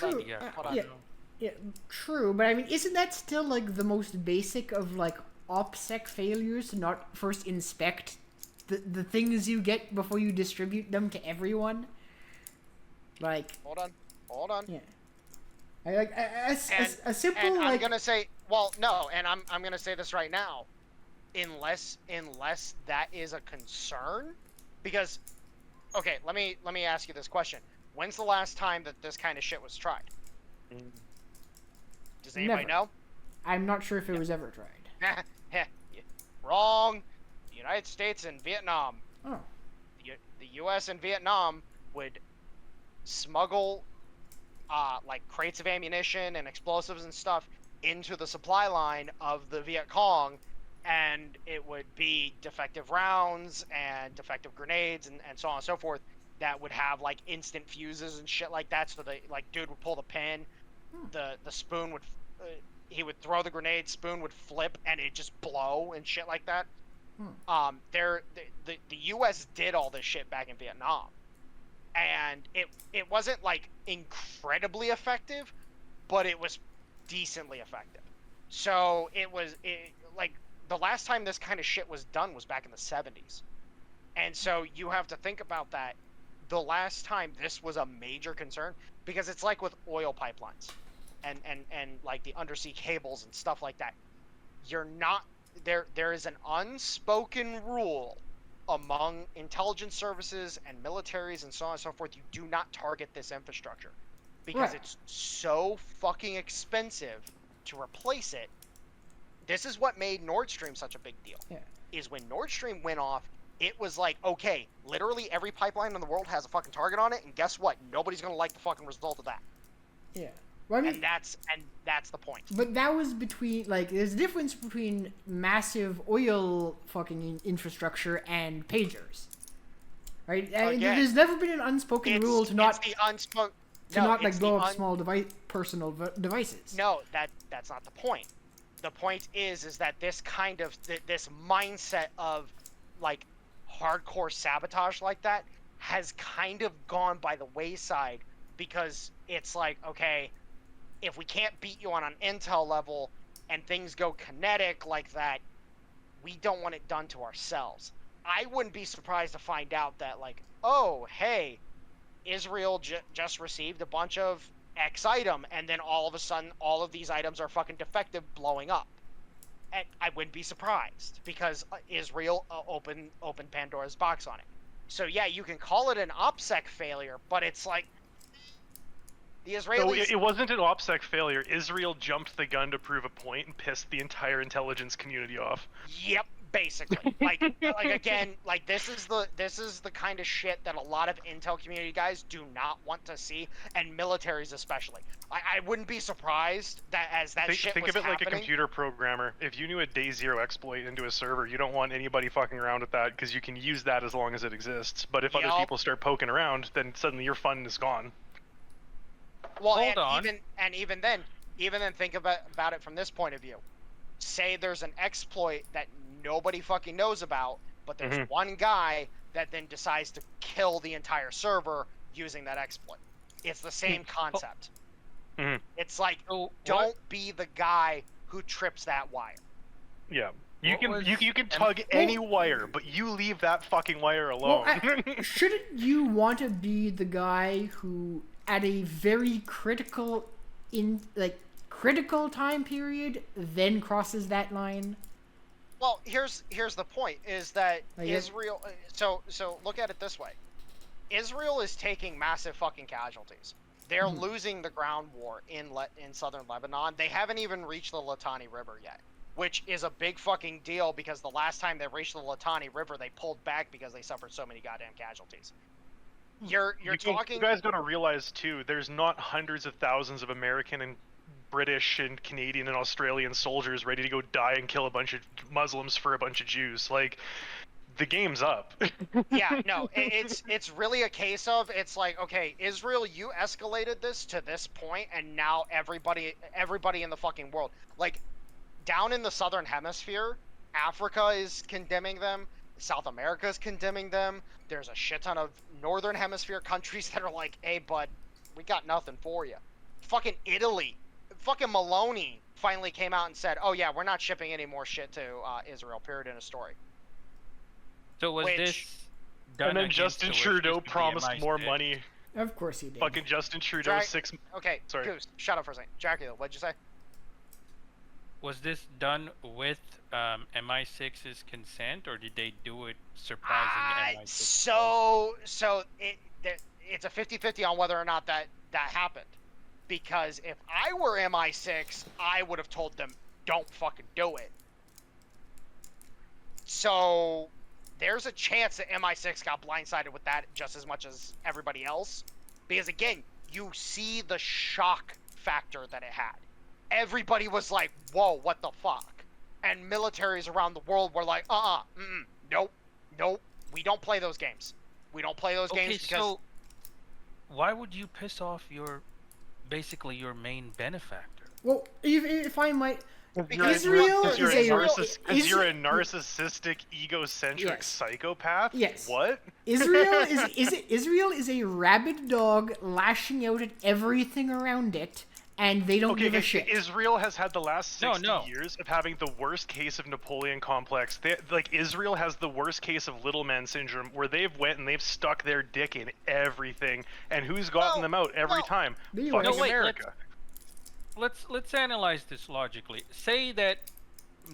True. Yeah. Hold on. Yeah, yeah, true. But I mean, isn't that still like the most basic of like OPSEC failures to not first inspect the things you get before you distribute them to everyone? Like, Hold on. yeah. I like a simple And I'm like gonna say, well, no, and I'm gonna say this right now, unless that is a concern, because, okay, let me ask you this question: when's the last time that this kind of shit was tried? Does anybody Never. I'm not sure if it was ever tried. know? Wrong. The United States and Vietnam. Oh. The U.S. and Vietnam would smuggle like crates of ammunition and explosives and stuff into the supply line of the Viet Cong, and it would be defective rounds and defective grenades and so on and so forth that would have like instant fuses and shit like that. So the dude would pull the pin, the spoon would he would throw the grenade, spoon would flip, and it'd just blow and shit like that. The U.S. did all this shit back in Vietnam, and it wasn't like incredibly effective, but it was decently effective. So it like the last time this kind of shit was done was back in the 70s, and so you have to think about that. the last time this was a major concern, because it's like with oil pipelines and like the undersea cables and stuff like that. You're not there is an unspoken rule among intelligence services and militaries and so on and so forth. You do not target this infrastructure because Right. it's so fucking expensive to replace it. This is what made Nord Stream such a big deal. Yeah. Is when Nord Stream went off, it was like, okay, literally every pipeline in the world has a fucking target on it, and guess what? Nobody's gonna like the fucking result of that. Yeah. Well, I mean, And that's the point. but that was between, like, there's a difference between massive oil fucking infrastructure and pagers, right? And Again, there's never been an unspoken rule to not It's the unspoken. like blow up small personal devices. No, that's not the point. The point is that this kind of this mindset of like hardcore sabotage like that has kind of gone by the wayside, because it's like, okay, if we can't beat you on an intel level and things go kinetic like that, we don't want it done to ourselves. I wouldn't be surprised to find out that, like, oh, hey, Israel just received a bunch of X item, and then all of a sudden all of these items are fucking defective, blowing up. And I wouldn't be surprised, because Israel opened Pandora's box on it. So yeah, you can call it an OPSEC failure, but it's like the Israelis. So it wasn't an OPSEC failure. Israel jumped the gun to prove a point and pissed the entire intelligence community off. Yep, basically. Like again, like this is the kind of shit that a lot of intel community guys do not want to see, and militaries especially. I wouldn't be surprised that as that shit Think was of it like a happening. computer programmer. If you knew a day zero exploit into a server, you don't want anybody fucking around with that, because you can use that as long as it exists. But if other Yup. people start poking around, then suddenly your fun is gone. Well, Hold on. even then, think about it from this point of view. Say there's an exploit that nobody fucking knows about, but there's Mhm. one guy that then decides to kill the entire server using that exploit. It's the same concept. Mhm. It's like, So don't be the guy who trips that wire. Yeah. You What can was- you can tug any wire, but you leave that fucking wire Well, alone. shouldn't you want to be the guy who, at a very critical time period, then crosses that line? Well, here's the point: is that Like, Israel. So look at it this way: Israel is taking massive fucking casualties. They're Mhm. losing the ground war in southern Lebanon. They haven't even reached the Litani River yet, which is a big fucking deal, because the last time they reached the Litani River, they pulled back because they suffered so many goddamn casualties. You're talking. You guys gotta realize too, there's not hundreds of thousands of American and British and Canadian and Australian soldiers ready to go die and kill a bunch of Muslims for a bunch of Jews. Like, the game's up. Yeah, no, it's really a case of, it's like, okay, Israel, you escalated this to this point, and now everybody in the fucking world, like, down in the southern hemisphere, Africa is condemning them, South America is condemning them. There's a shit ton of northern hemisphere countries that are like, hey, bud, we got nothing for you. Fucking Italy, fucking Maloney finally came out and said, oh yeah, we're not shipping any more shit to Israel, period, in a story. So was Which- this done And then against Justin the wishes Trudeau of the promised more MI6? money. Of course he did. Fucking Justin Trudeau Jack- 6. Okay, Sorry. Goose, shut up for a second. Jackie, what'd you say? Was this done with MI6's consent, or did they do it surprising MI6? So it's a 50-50 on whether or not that happened. Because if I were MI6, I would have told them, don't fucking do it. So there's a chance that MI6 got blindsided with that just as much as everybody else. Because again, you see the shock factor that it had. Everybody was like, whoa, what the fuck? And militaries around the world were like, nope, we don't play those games. We don't play those games because... so why would you piss off basically your main benefactor? Well, if I might, Because Israel Because you're, is a a narciss- you're a narcissistic, egocentric Yes. psychopath? Yes. What? Israel Israel is a rabid dog lashing out at everything around it, and they don't give a Okay, shit. Israel has had the last 60 No. years of having the worst case of Napoleon complex. Like, Israel has the worst case of little man syndrome, where they've went and they've stuck their dick in everything, and who's gotten them out every time? The US. Fucking No, wait, America. Let's analyze this logically. Say that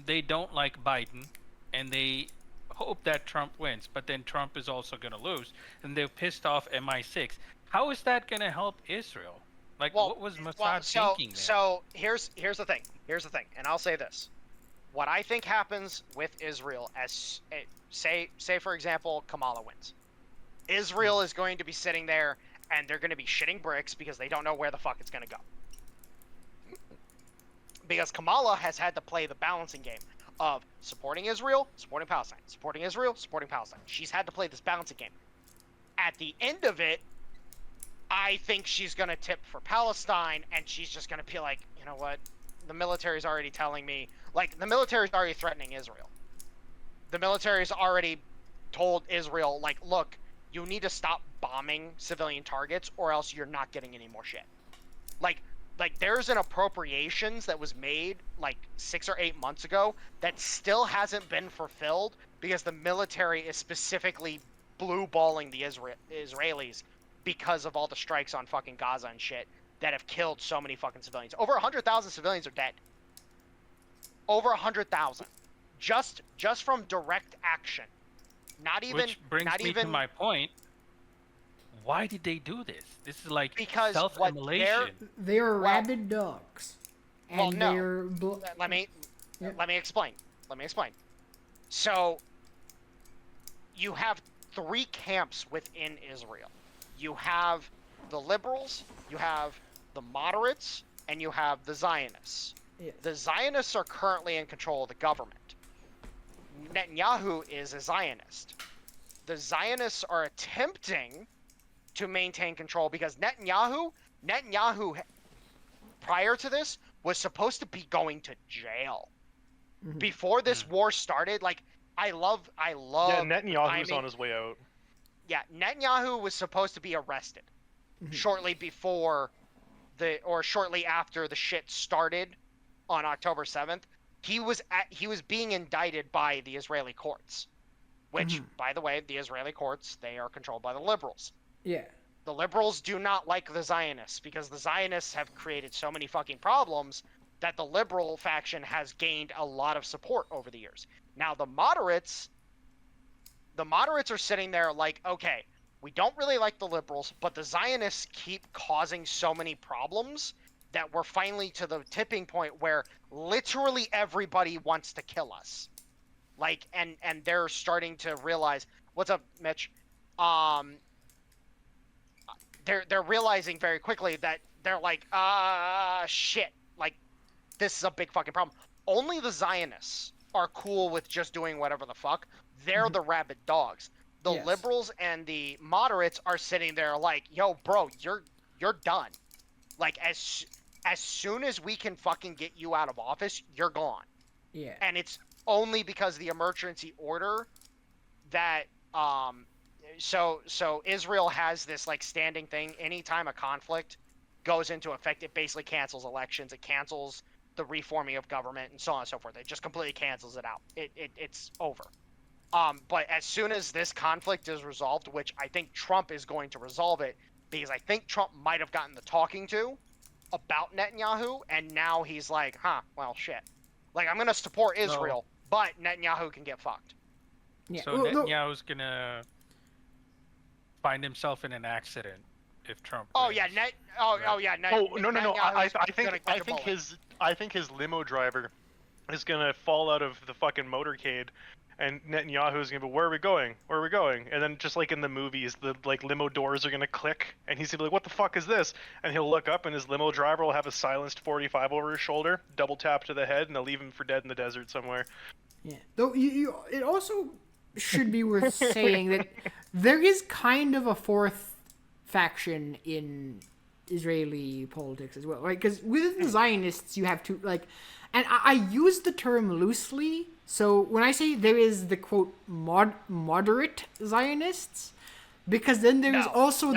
they don't like Biden, and they hope that Trump wins, but then Trump is also going to lose, and they're pissed off MI6. How is that going to help Israel? Like, what was Mossad thinking there? So here's the thing. Here's the thing, and I'll say this: what I think happens with Israel, as say for example, Kamala wins, Israel is going to be sitting there and they're going to be shitting bricks because they don't know where the fuck it's going to go. Because Kamala has had to play the balancing game of supporting Israel, supporting Palestine, supporting Israel, supporting Palestine. She's had to play this balancing game. At the end of it, I think she's going to tip for Palestine, and she's just going to be like, you know what? The military's already telling me, like, the military's already threatening Israel. The military's already told Israel, like, look, you need to stop bombing civilian targets or else you're not getting any more shit. Like there's an appropriations that was made like 6 or 8 months ago that still hasn't been fulfilled because the military is specifically blue balling the Israelis because of all the strikes on fucking Gaza and shit that have killed so many fucking civilians. Over 100,000 civilians are dead. Over 100,000. Just from direct action. Not even. Which brings not me even, to my point. Why did they do this? This is like because self-immolation. They are rabid dogs. And Well, no. they're Let me explain. Let me explain. So, you have 3 camps within Israel. You have the liberals, you have the moderates, and you have the Zionists. Yes. The Zionists are currently in control of the government. Netanyahu is a Zionist. The Zionists are attempting to maintain control because Netanyahu, prior to this, was supposed to be going to jail. Mhm. Before this war started, like, I love. Yeah, Netanyahu's on his way out. Yeah, Netanyahu was supposed to be arrested shortly before shortly after the shit started on October 7th. He was being indicted by the Israeli courts, which, by the way, the Israeli courts, they are controlled by the liberals. Yeah. The liberals do not like the Zionists because the Zionists have created so many fucking problems that the liberal faction has gained a lot of support over the years. Now the moderates are sitting there like, okay, we don't really like the liberals, but the Zionists keep causing so many problems that we're finally to the tipping point where literally everybody wants to kill us. Like, and they're starting to realize, what's up, Mitch? They're realizing very quickly that they're like, shit, like, this is a big fucking problem. Only the Zionists are cool with just doing whatever the fuck. They're the rabid dogs. The Yes. liberals and the moderates are sitting there like, yo, bro, you're done. Like, as soon as we can fucking get you out of office, you're gone. Yeah. And it's only because of the emergency order that so Israel has this like standing thing. Anytime a conflict goes into effect, it basically cancels elections, it cancels the reforming of government, and so on and so forth. It just completely cancels it out. It's over. But as soon as this conflict is resolved, which I think Trump is going to resolve it, because I think Trump might have gotten the talking to about Netanyahu, and now he's like, well, shit. Like, I'm going to support Israel, but Netanyahu can get fucked. Yeah. So Netanyahu's gonna find himself in an accident if Trump. Oh wins. yeah, No. Netanyahu's I gonna think catch a bullet. I think his limo driver is gonna fall out of the fucking motorcade, and Netanyahu's gonna be, where are we going? Where are we going? And then just like in the movies, the like limo doors are gonna click, and he's gonna be like, what the fuck is this? And he'll look up, and his limo driver will have a silenced 45 over his shoulder, double tap to the head, and they'll leave him for dead in the desert somewhere. Yeah. Though it also should be worth saying that there is kind of a fourth faction in Israeli politics as well, right? Because within the Zionists, you have two, like, and I use the term loosely. So when I say there is the quote moderate Zionists, because then there is also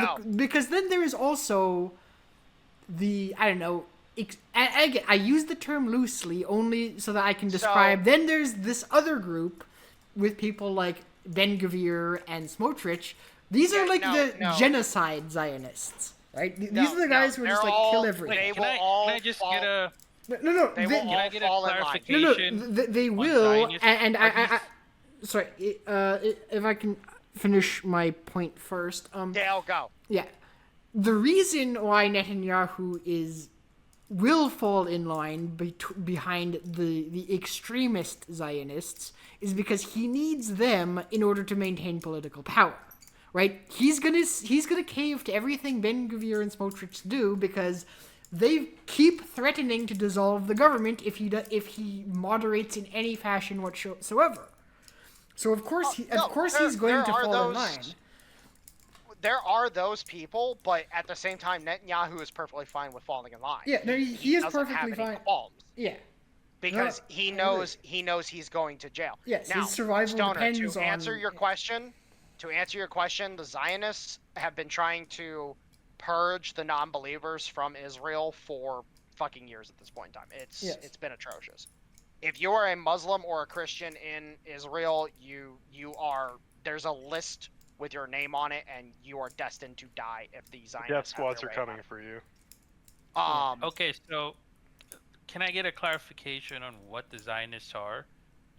the I don't know, and again, I use the term loosely only so that I can describe. Then there's this other group with people like Ben Gvir and Smotrich. These are like the genocide Zionists, right? These are the guys who are just like kill everything. Can I just get a No. They will can I all get a fall in line. clarification? They on will, Zionist and I parties? sorry, if I can finish my point first. Dale, go. Yeah, the reason why Netanyahu will fall in line behind the extremist Zionists is because he needs them in order to maintain political power. Right? He's gonna cave to everything Ben Gvir and Smotrich do because they keep threatening to dissolve the government if he moderates in any fashion whatsoever. So of course he's going to fall in line. There are those people, but at the same time, Netanyahu is perfectly fine with falling in line. Yeah, no, he is doesn't perfectly have any fine. qualms Yeah. because No, he I knows he's going to jail. Yes, now, his survival Stoner, depends to on. answer your question, the Zionists have been trying to purge the non-believers from Israel for fucking years at this point in time. It's been atrocious. If you are a Muslim or a Christian in Israel, you are there's a list with your name on it, and you are destined to die if the Zionists. Death squads have are their way coming for you. about it. Okay, so can I get a clarification on what the Zionists are?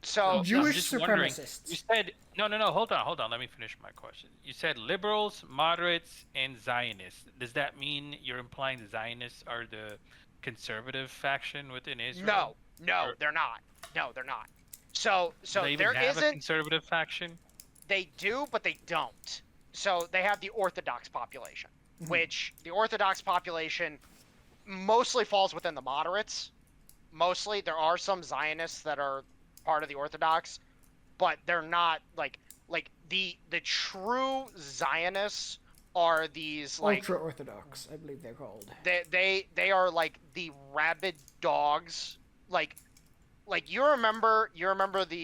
So I'm Jewish just wondering, supremacists. You said no. Hold on. Let me finish my question. You said liberals, moderates, and Zionists. Does that mean you're implying the Zionists are the conservative faction within Israel? No, Or- they're not. No, they're not. So Do they even there have a isn't. conservative faction? They do, but they don't. So they have the Orthodox population, Mhm. which the Orthodox population mostly falls within the moderates. Mostly, there are some Zionists that are part of the Orthodox, but they're not like the true Zionists are these like Ultra Orthodox, I believe they're called. they are like the rabid dogs, like you remember the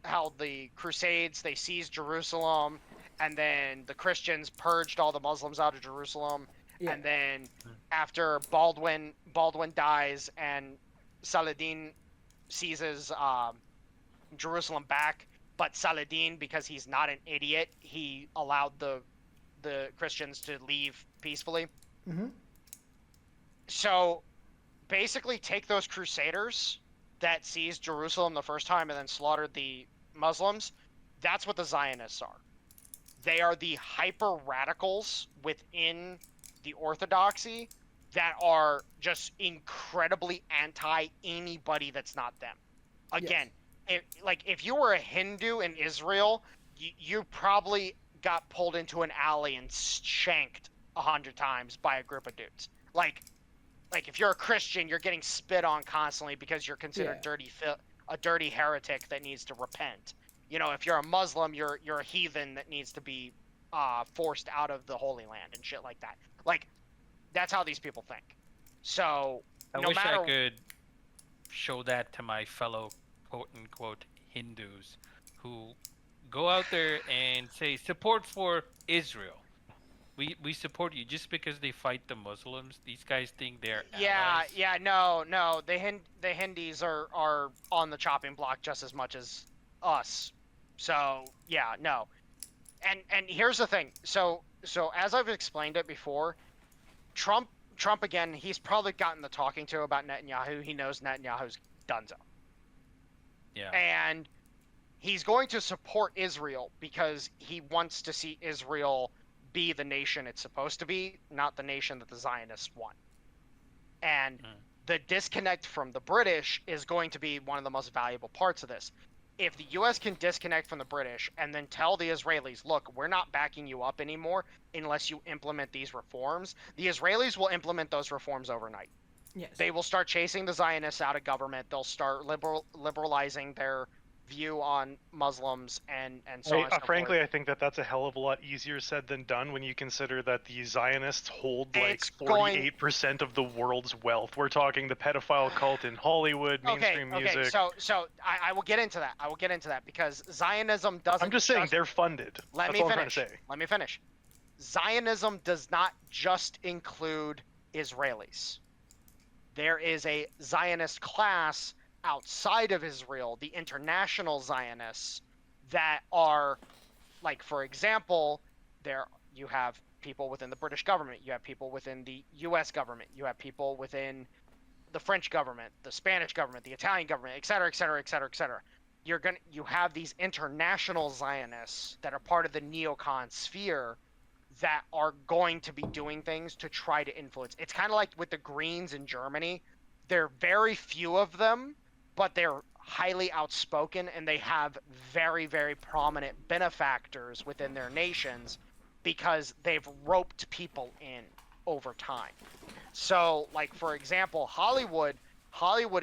how the Crusades, they seized Jerusalem, and then the Christians purged all the Muslims out of Jerusalem, Yeah. and then after Baldwin dies and Saladin seizes Jerusalem back, but Saladin, because he's not an idiot, he allowed the Christians to leave peacefully. Mhm. So basically take those Crusaders that seized Jerusalem the first time and then slaughtered the Muslims. That's what the Zionists are. They are the hyper radicals within the Orthodoxy that are just incredibly anti anybody that's not them. Again, if you were a Hindu in Israel, you probably got pulled into an alley and shanked 100 times by a group of dudes. Like if you're a Christian, you're getting spit on constantly because you're considered a dirty heretic that needs to repent. You know, if you're a Muslim, you're a heathen that needs to be forced out of the Holy Land and shit like that. Like, that's how these people think. So, I no wish matter I could show that to my fellow quote-unquote Hindus who go out there and say support for Israel. We support you just because they fight the Muslims. These guys think they're allies. No. The Hindis are on the chopping block just as much as us. So, yeah, no. And here's the thing. So as I've explained it before, Trump again, he's probably gotten the talking to about Netanyahu. He knows Netanyahu's donezo. Yeah. And he's going to support Israel because he wants to see Israel be the nation it's supposed to be, not the nation that the Zionists want. And the disconnect from the British is going to be one of the most valuable parts of this. If the U.S. can disconnect from the British and then tell the Israelis, look, we're not backing you up anymore unless you implement these reforms, the Israelis will implement those reforms overnight. Yes. They will start chasing the Zionists out of government. They'll start liberalizing their view on Muslims and so on and so Frankly, forth. I think that's a hell of a lot easier said than done when you consider that the Zionists hold like It's going- 48% of the world's wealth. We're talking the pedophile cult in Hollywood, mainstream music. Okay, so I will get into that. I will get into that because Zionism doesn't. I'm just saying they're funded. Let That's me all finish. I'm trying to say. Let me finish. Zionism does not just include Israelis. There is a Zionist class outside of Israel, the international Zionists, that are, like, for example, there you have people within the British government, you have people within the US government, you have people within the French government, the Spanish government, the Italian government, et cetera, et cetera, et cetera, et cetera. You have these international Zionists that are part of the neocon sphere that are going to be doing things to try to influence. It's kind of like with the Greens in Germany. There are very few of them, but they're highly outspoken and they have very, very prominent benefactors within their nations because they've roped people in over time. So, like, for example, Hollywood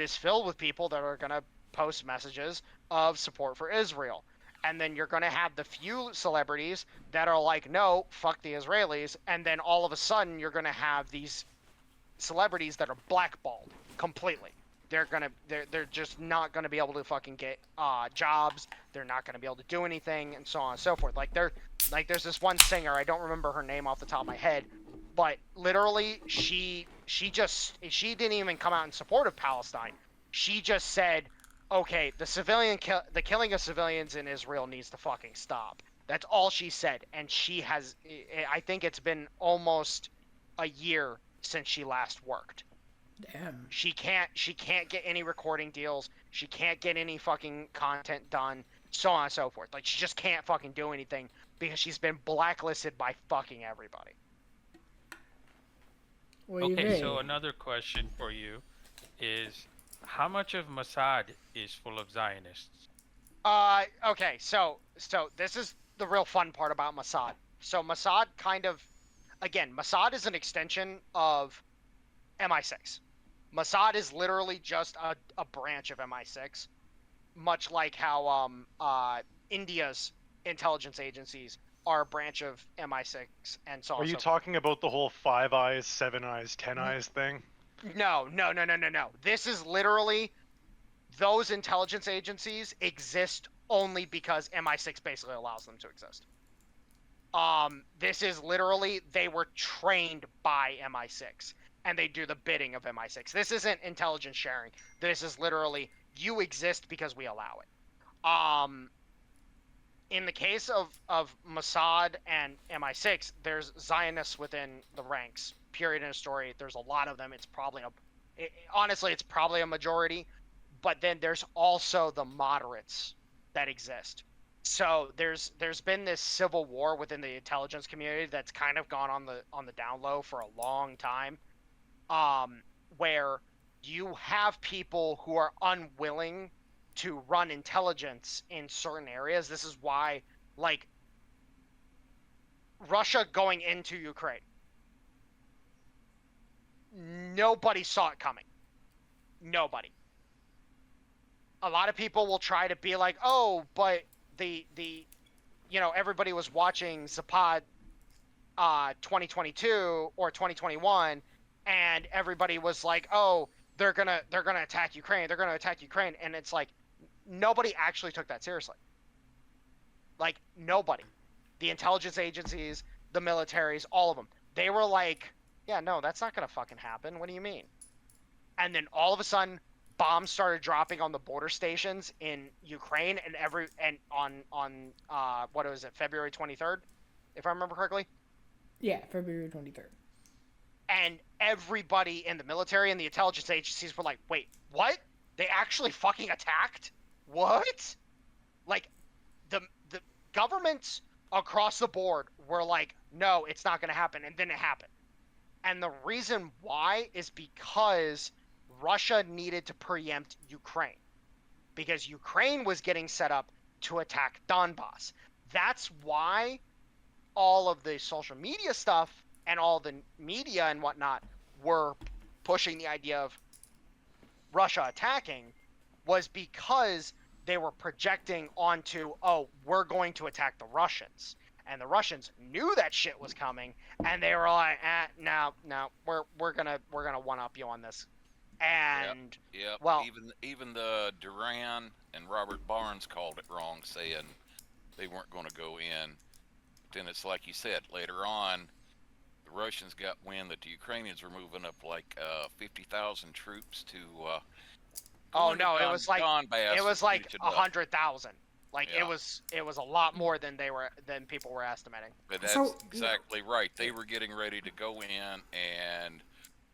is filled with people that are going to post messages of support for Israel. And then you're going to have the few celebrities that are like, no, fuck the Israelis. And then all of a sudden, you're going to have these celebrities that are blackballed completely. They're just not going to be able to fucking get jobs. They're not going to be able to do anything, and so on and so forth. Like, there's this one singer, I don't remember her name off the top of my head, but literally she didn't even come out in support of Palestine. She just said, okay, the killing of civilians in Israel needs to fucking stop. That's all she said, and I think it's been almost a year since she last worked. Damn. She can't get any recording deals. She can't get any fucking content done, so on and so forth. Like, she just can't fucking do anything because she's been blacklisted by fucking everybody. Okay, so another question for you is, how much of Mossad is full of Zionists? Okay, so this is the real fun part about Mossad. So Mossad Mossad is an extension of MI6. Mossad is literally just a branch of MI6, much like how India's intelligence agencies are a branch of MI6 and so on. Are you talking about the whole 5 eyes, 7 eyes, 10 eyes thing? No. This is literally, those intelligence agencies exist only because MI6 basically allows them to exist. This is literally, they were trained by MI6 and they do the bidding of MI6. This isn't intelligence sharing. This is literally, you exist because we allow it. In the case of Mossad and MI6, there's Zionists within the ranks. Period in a story. There's a lot of them. It's probably honestly, it's probably a majority. But then there's also the moderates that exist. So there's been this civil war within the intelligence community that's kind of gone on the down low for a long time, where you have people who are unwilling to run intelligence in certain areas. This is why, like, Russia going into Ukraine, nobody saw it coming. Nobody. A lot of people will try to be like, oh, but everybody was watching Zapad 2022 or 2021, and everybody was like, oh, they're gonna attack Ukraine. They're gonna attack Ukraine, and it's like, nobody actually took that seriously. Like, nobody. The intelligence agencies, the militaries, all of them. They were like, yeah, no, that's not gonna fucking happen. What do you mean? And then all of a sudden, bombs started dropping on the border stations in Ukraine, and on what was it, February 23rd, if I remember correctly? Yeah, February 23rd. And everybody in the military and the intelligence agencies were like, wait, what? They actually fucking attacked? What? Like, the governments across the board were like, no, it's not going to happen, and then it happened. And the reason why is because Russia needed to preempt Ukraine, because Ukraine was getting set up to attack Donbass. That's why all of the social media stuff and all the media and whatnot were pushing the idea of Russia attacking, was because they were projecting onto, oh, we're going to attack the Russians. And the Russians knew that shit was coming, and they were like, no, we're gonna one up you on this. And yep. Well, even the Duran and Robert Barnes called it wrong, saying they weren't going to go in. But then it's like you said, later on, the the Russians got wind that the Ukrainians were moving up like 50,000 troops to. Oh going to no, it was like Donbass it was to like finish it up. 100,000. Like Yeah. it was a lot more than people were estimating. But that's So- exactly right. They were getting ready to go in and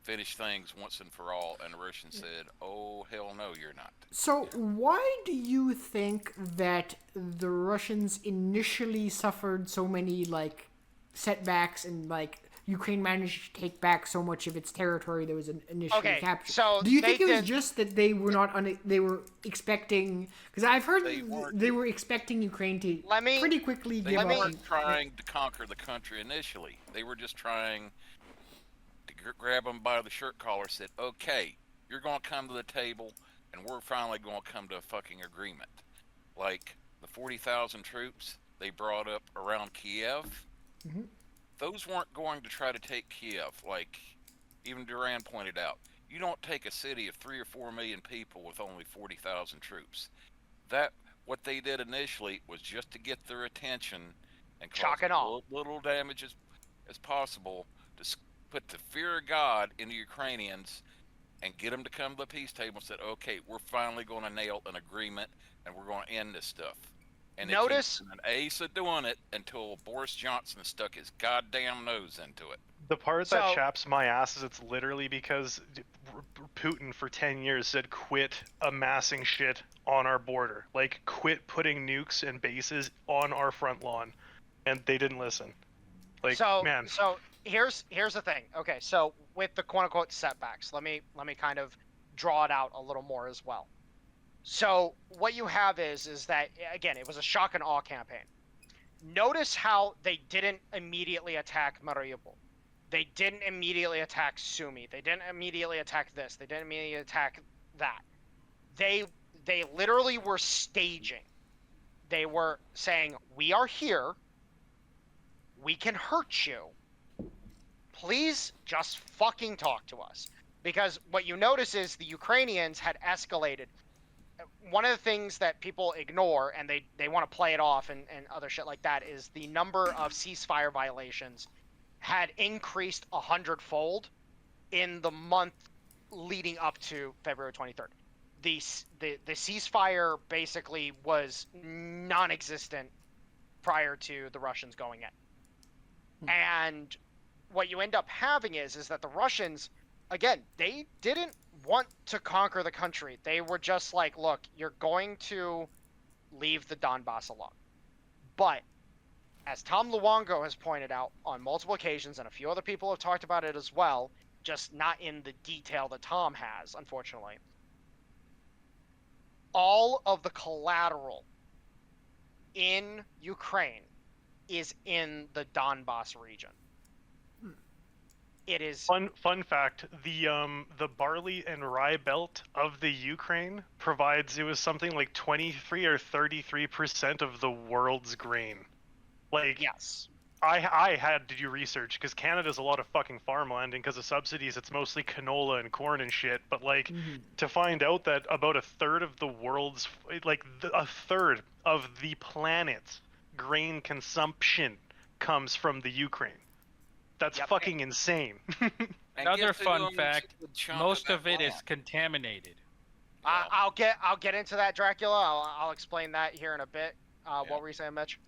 finish things once and for all, and the Russians said, "Oh hell no, you're not." So why do you think that the Russians initially suffered so many like setbacks and like Ukraine managed to take back so much of its territory that was initially Okay, captured? so do you they think it was did- just that they were not they were expecting? Because I've heard They weren't- they were expecting Ukraine to Let me- pretty quickly They give up. weren't trying to conquer the country initially. They were just trying to grab them by the shirt collar. Said, "Okay, you're going to come to the table, and we're finally going to come to a fucking agreement." Like the 40,000 troops they brought up around Kiev. Those weren't going to try to take Kiev. Like even Duran pointed out, you don't take a city of 3 or 4 million people with only 40,000 troops. That what they did initially was just to get their attention and cause Shock and awe. little damage as possible to put the fear of God into Ukrainians and get them to come to the peace table and said, "Okay, we're finally going to nail an agreement and we're going to end this stuff." And Notice- they keep an ace of doing it until Boris Johnson stuck his goddamn nose into it. The part So- that chaps my ass is it's literally because Putin for 10 years said quit amassing shit on our border. Like, quit putting nukes and bases on our front lawn. And they didn't listen. Like, so man. so here's the thing. Okay, so with the quote unquote setbacks, let me kind of draw it out a little more as well. So what you have is that again, it was a shock and awe campaign. Notice how they didn't immediately attack Mariupol. They didn't immediately attack Sumy. They didn't immediately attack this. They didn't immediately attack that. They literally were staging. They were saying, "We are here. We can hurt you. Please just fucking talk to us." Because what you notice is the Ukrainians had escalated. One of the things that people ignore, and they want to play it off and other shit like that, is the number of ceasefire violations had increased 100-fold in the month leading up to February 23rd. The ceasefire basically was non-existent prior to the Russians going in. And what you end up having is that the Russians, again, they didn't want to conquer the country. They were just like, look, you're going to leave the Donbass alone. But as Tom Luongo has pointed out on multiple occasions, and a few other people have talked about it as well, just not in the detail that Tom has, unfortunately, all of the collateral in Ukraine is in the Donbass region. It is Fun fact: the barley and rye belt of the Ukraine provides, it was something like 23 or 33% of the world's grain. Like, yes. I had to do research because Canada's a lot of fucking farmland, and because of subsidies, it's mostly canola and corn and shit. But like, to find out that about a third of the world's, a third of the planet's grain consumption comes from the Ukraine. That's Yep. fucking insane. And Another guess who fun owns a fact, good chunk most of of that it is land? contaminated. Yeah. I'll get into that, Dracula. I'll explain that here in a bit. Yeah. What were you saying, Mitch?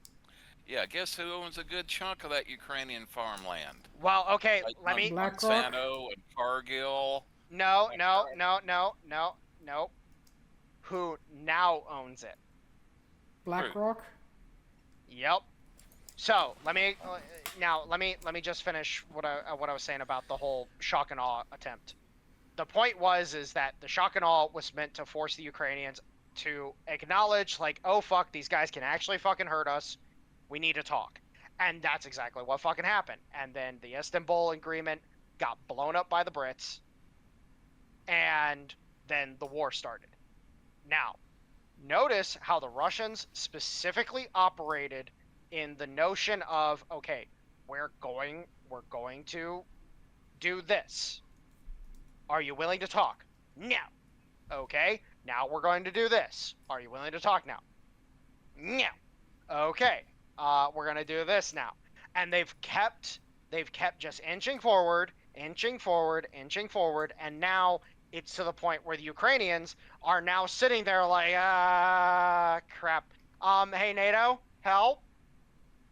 Yeah, guess who owns a good chunk of that Ukrainian farmland? Well, okay, Like let me. BlackRock? Monsanto and Cargill. No. Who now owns it? BlackRock. Yep. So let me just finish what I was saying about the whole shock and awe attempt. The point is that the shock and awe was meant to force the Ukrainians to acknowledge, like, oh fuck, these guys can actually fucking hurt us. We need to talk. And that's exactly what fucking happened. And then the Istanbul Agreement got blown up by the Brits, and then the war started. Now, notice how the Russians specifically operated in the notion of, okay, we're going to do this. Are you willing to talk? No. Okay, now we're going to do this. Are you willing to talk now? No. Okay, we're going to do this now. And they've kept they've kept just inching forward, inching forward, inching forward, and now it's to the point where the Ukrainians are now sitting there like, crap. Hey NATO, help.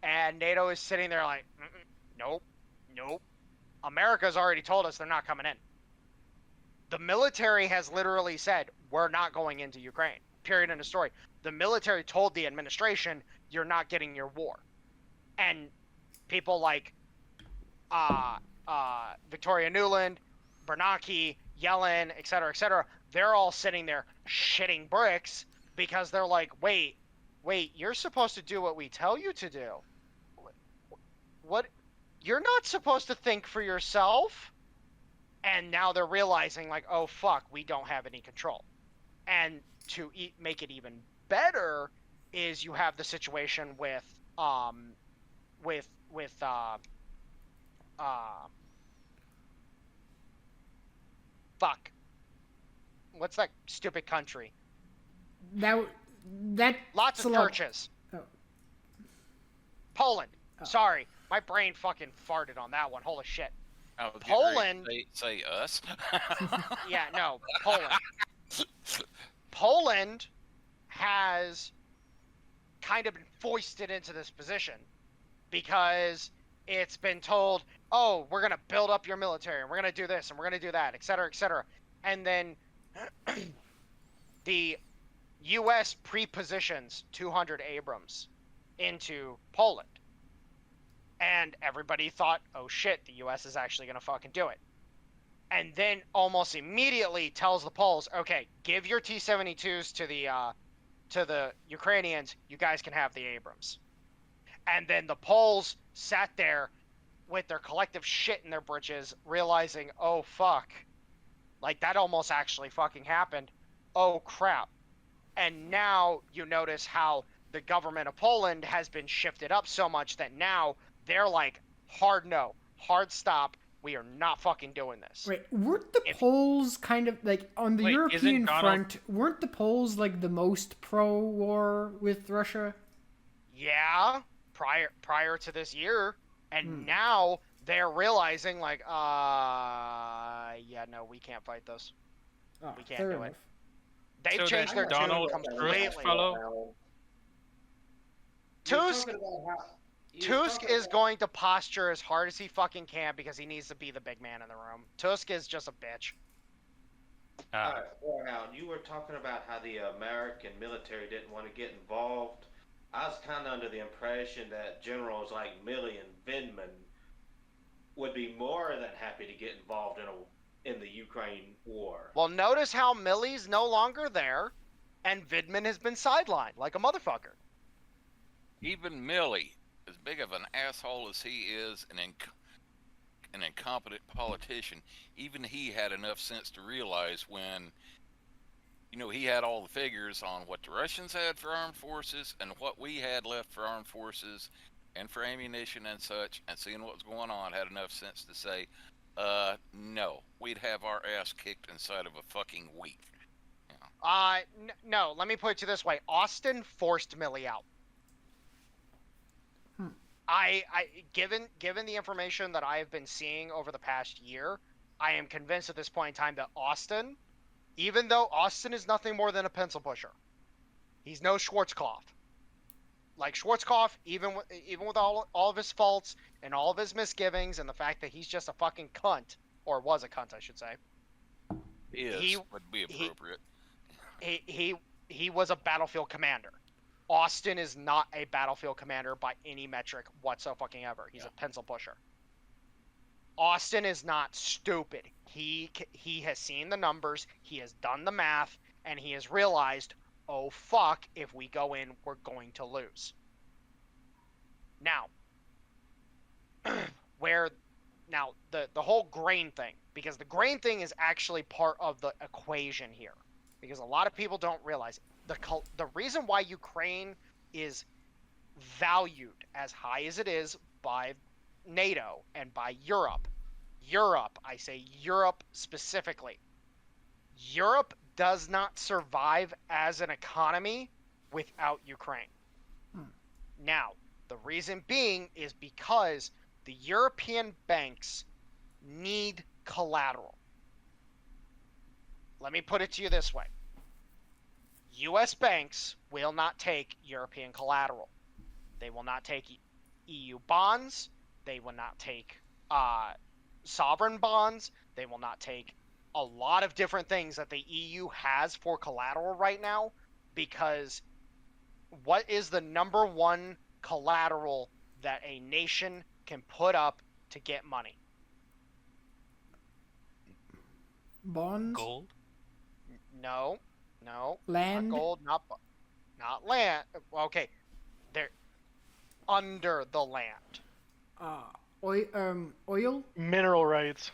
And NATO is sitting there like, nope, nope. America's already told us they're not coming in. The military has literally said, we're not going into Ukraine. Period, end of story. The military told the administration, you're not getting your war. And people like Victoria Nuland, Bernanke, Yellen, et cetera, they're all sitting there shitting bricks because they're like, wait, you're supposed to do what we tell you to do. What? You're not supposed to think for yourself. And now they're realizing like, oh fuck, we don't have any control. And to make it even better is you have the situation with fuck. What's that stupid country? That Lots of churches. Oh. Poland. Oh. Sorry, my brain fucking farted on that one. Holy shit. I was getting Poland. ready to say us. Yeah, no, Poland. Poland has kind of been foisted into this position because it's been told, oh, we're going to build up your military and we're going to do this and we're going to do that, et cetera, et cetera. And then the U.S. pre-positions 200 Abrams into Poland. And everybody thought, oh shit, the U.S. is actually going to fucking do it. And then almost immediately tells the Poles, okay, give your T-72s to the Ukrainians, you guys can have the Abrams. And then the Poles sat there with their collective shit in their britches, realizing, oh fuck, like that almost actually fucking happened. Oh crap. And now you notice how the government of Poland has been shifted up so much that now they're like, hard no, hard stop, we are not fucking doing this. Right. Weren't the Poles kind of like on the Wait, European isn't Donald- front? Weren't the Poles like the most pro-war with Russia? Yeah, prior to this year, and now they're realizing like, yeah, no, we can't fight this. Oh, We can't fair do enough. it. They've So changed their that tune Donald completely. fellow? Tusk is going to posture as hard as he fucking can because he needs to be the big man in the room. Tusk is just a bitch. Alright, well, now, you were talking about how the American military didn't want to get involved. I was kind of under the impression that generals like Milley and Vindman would be more than happy to get involved in the Ukraine war. Well, notice how Milley's no longer there, and Vidman has been sidelined like a motherfucker. Even Milley, as big of an asshole as he is, an incompetent politician, even he had enough sense to realize when, he had all the figures on what the Russians had for armed forces and what we had left for armed forces and for ammunition and such, and seeing what was going on, had enough sense to say, no, we'd have our ass kicked inside of a fucking week. No, let me put it to you this way. Austin forced Milley out. Given the information that I have been seeing over the past year, I am convinced at this point in time that Austin, even though Austin is nothing more than a pencil pusher, he's no Schwarzkopf. Like Schwarzkopf, even with all of his faults and all of his misgivings and the fact that he's just a fucking cunt, or was a cunt, I should say. Would be appropriate. He was a battlefield commander. Austin is not a battlefield commander by any metric whatsoever. He's a pencil pusher. Austin is not stupid. He has seen the numbers, he has done the math, and he has realized, oh fuck, if we go in, we're going to lose. Now, the whole grain thing, because the grain thing is actually part of the equation here, because a lot of people don't realize it. The reason why Ukraine is valued as high as it is by NATO and by Europe, I say Europe specifically, Europe does not survive as an economy without Ukraine. Now, the reason being is because the European banks need collateral. Let me put it to you this way. U.S. banks will not take European collateral. They will not take EU bonds. They will not take sovereign bonds. They will not take a lot of different things that the EU has for collateral right now, because what is the number one collateral that a nation can put up to get money? Bonds? Gold. No, Land? not gold, not land. Okay, they're under the land. Oil? Mineral rights.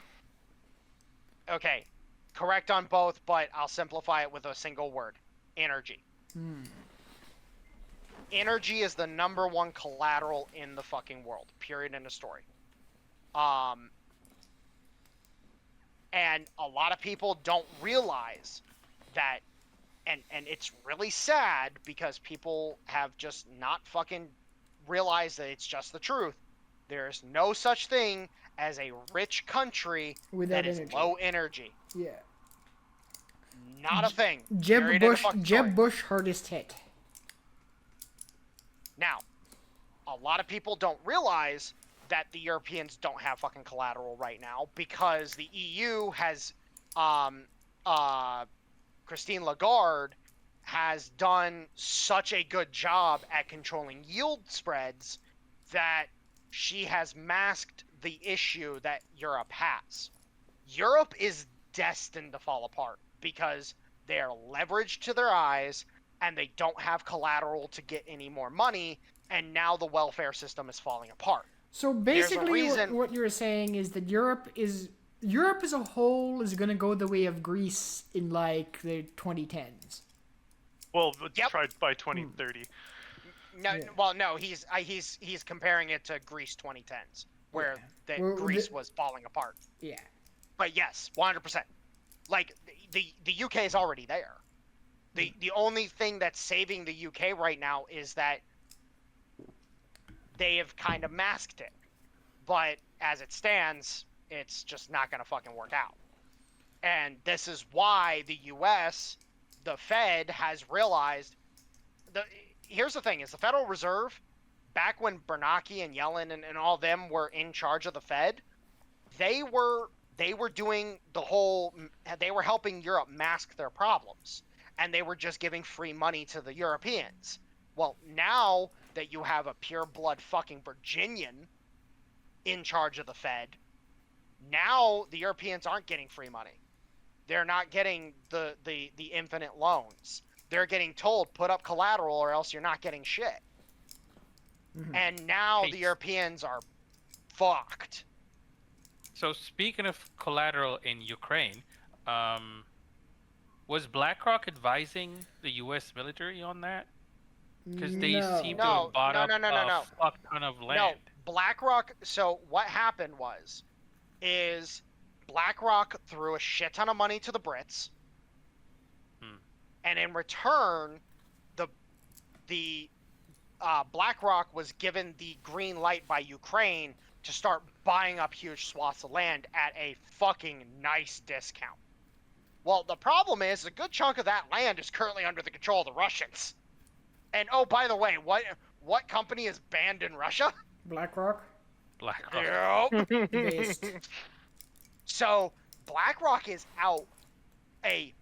Okay, correct on both, but I'll simplify it with a single word: energy. Energy is the number one collateral in the fucking world. Period. End of story. And a lot of people don't realize that, and it's really sad because people have just not fucking realized that it's just the truth. There's no such thing as a rich country Without that is energy. low energy. Yeah. Not a thing. Jeb Period. End of Bush, fucking story. Jeb Bush hardest hit. Now, a lot of people don't realize that the Europeans don't have fucking collateral right now because the EU has, Christine Lagarde has done such a good job at controlling yield spreads that she has masked the issue that Europe has. Europe is destined to fall apart because they are leveraged to their eyes and they don't have collateral to get any more money, and now the welfare system is falling apart. So basically, reason- what you're saying is that Europe as a whole is going to go the way of Greece in like the 2010s. Well, Yep. tried by 2030. No, Yeah. well, no, he's comparing it to Greece 2010s, where Greece was falling apart. Yeah. But yes, 100%. Like the UK is already there. The only thing that's saving the UK right now is that they have kind of masked it. But as it stands, it's just not going to fucking work out. And this is why the US, the Fed, has realized here's the thing, is the Federal Reserve, back when Bernanke and Yellen and all them were in charge of the Fed, they were doing they were helping Europe mask their problems, and they were just giving free money to the Europeans. Well, now that you have a pure blood fucking Virginian in charge of the Fed, now the Europeans aren't getting free money. They're not getting the infinite loans. They're getting told, put up collateral or else you're not getting shit. Mhm. And now Hey, the Europeans are fucked. So speaking of collateral in Ukraine, was BlackRock advising the U.S. military on that? Because they seem to No, have bought up no. a fuck ton of land. No, BlackRock. So what happened is BlackRock threw a shit ton of money to the Brits, and in return, the BlackRock was given the green light by Ukraine to start buying up huge swaths of land at a fucking nice discount. Well, the problem is a good chunk of that land is currently under the control of the Russians. And oh, by the way, what company is banned in Russia? BlackRock. BlackRock. Yep. Based. So BlackRock is out a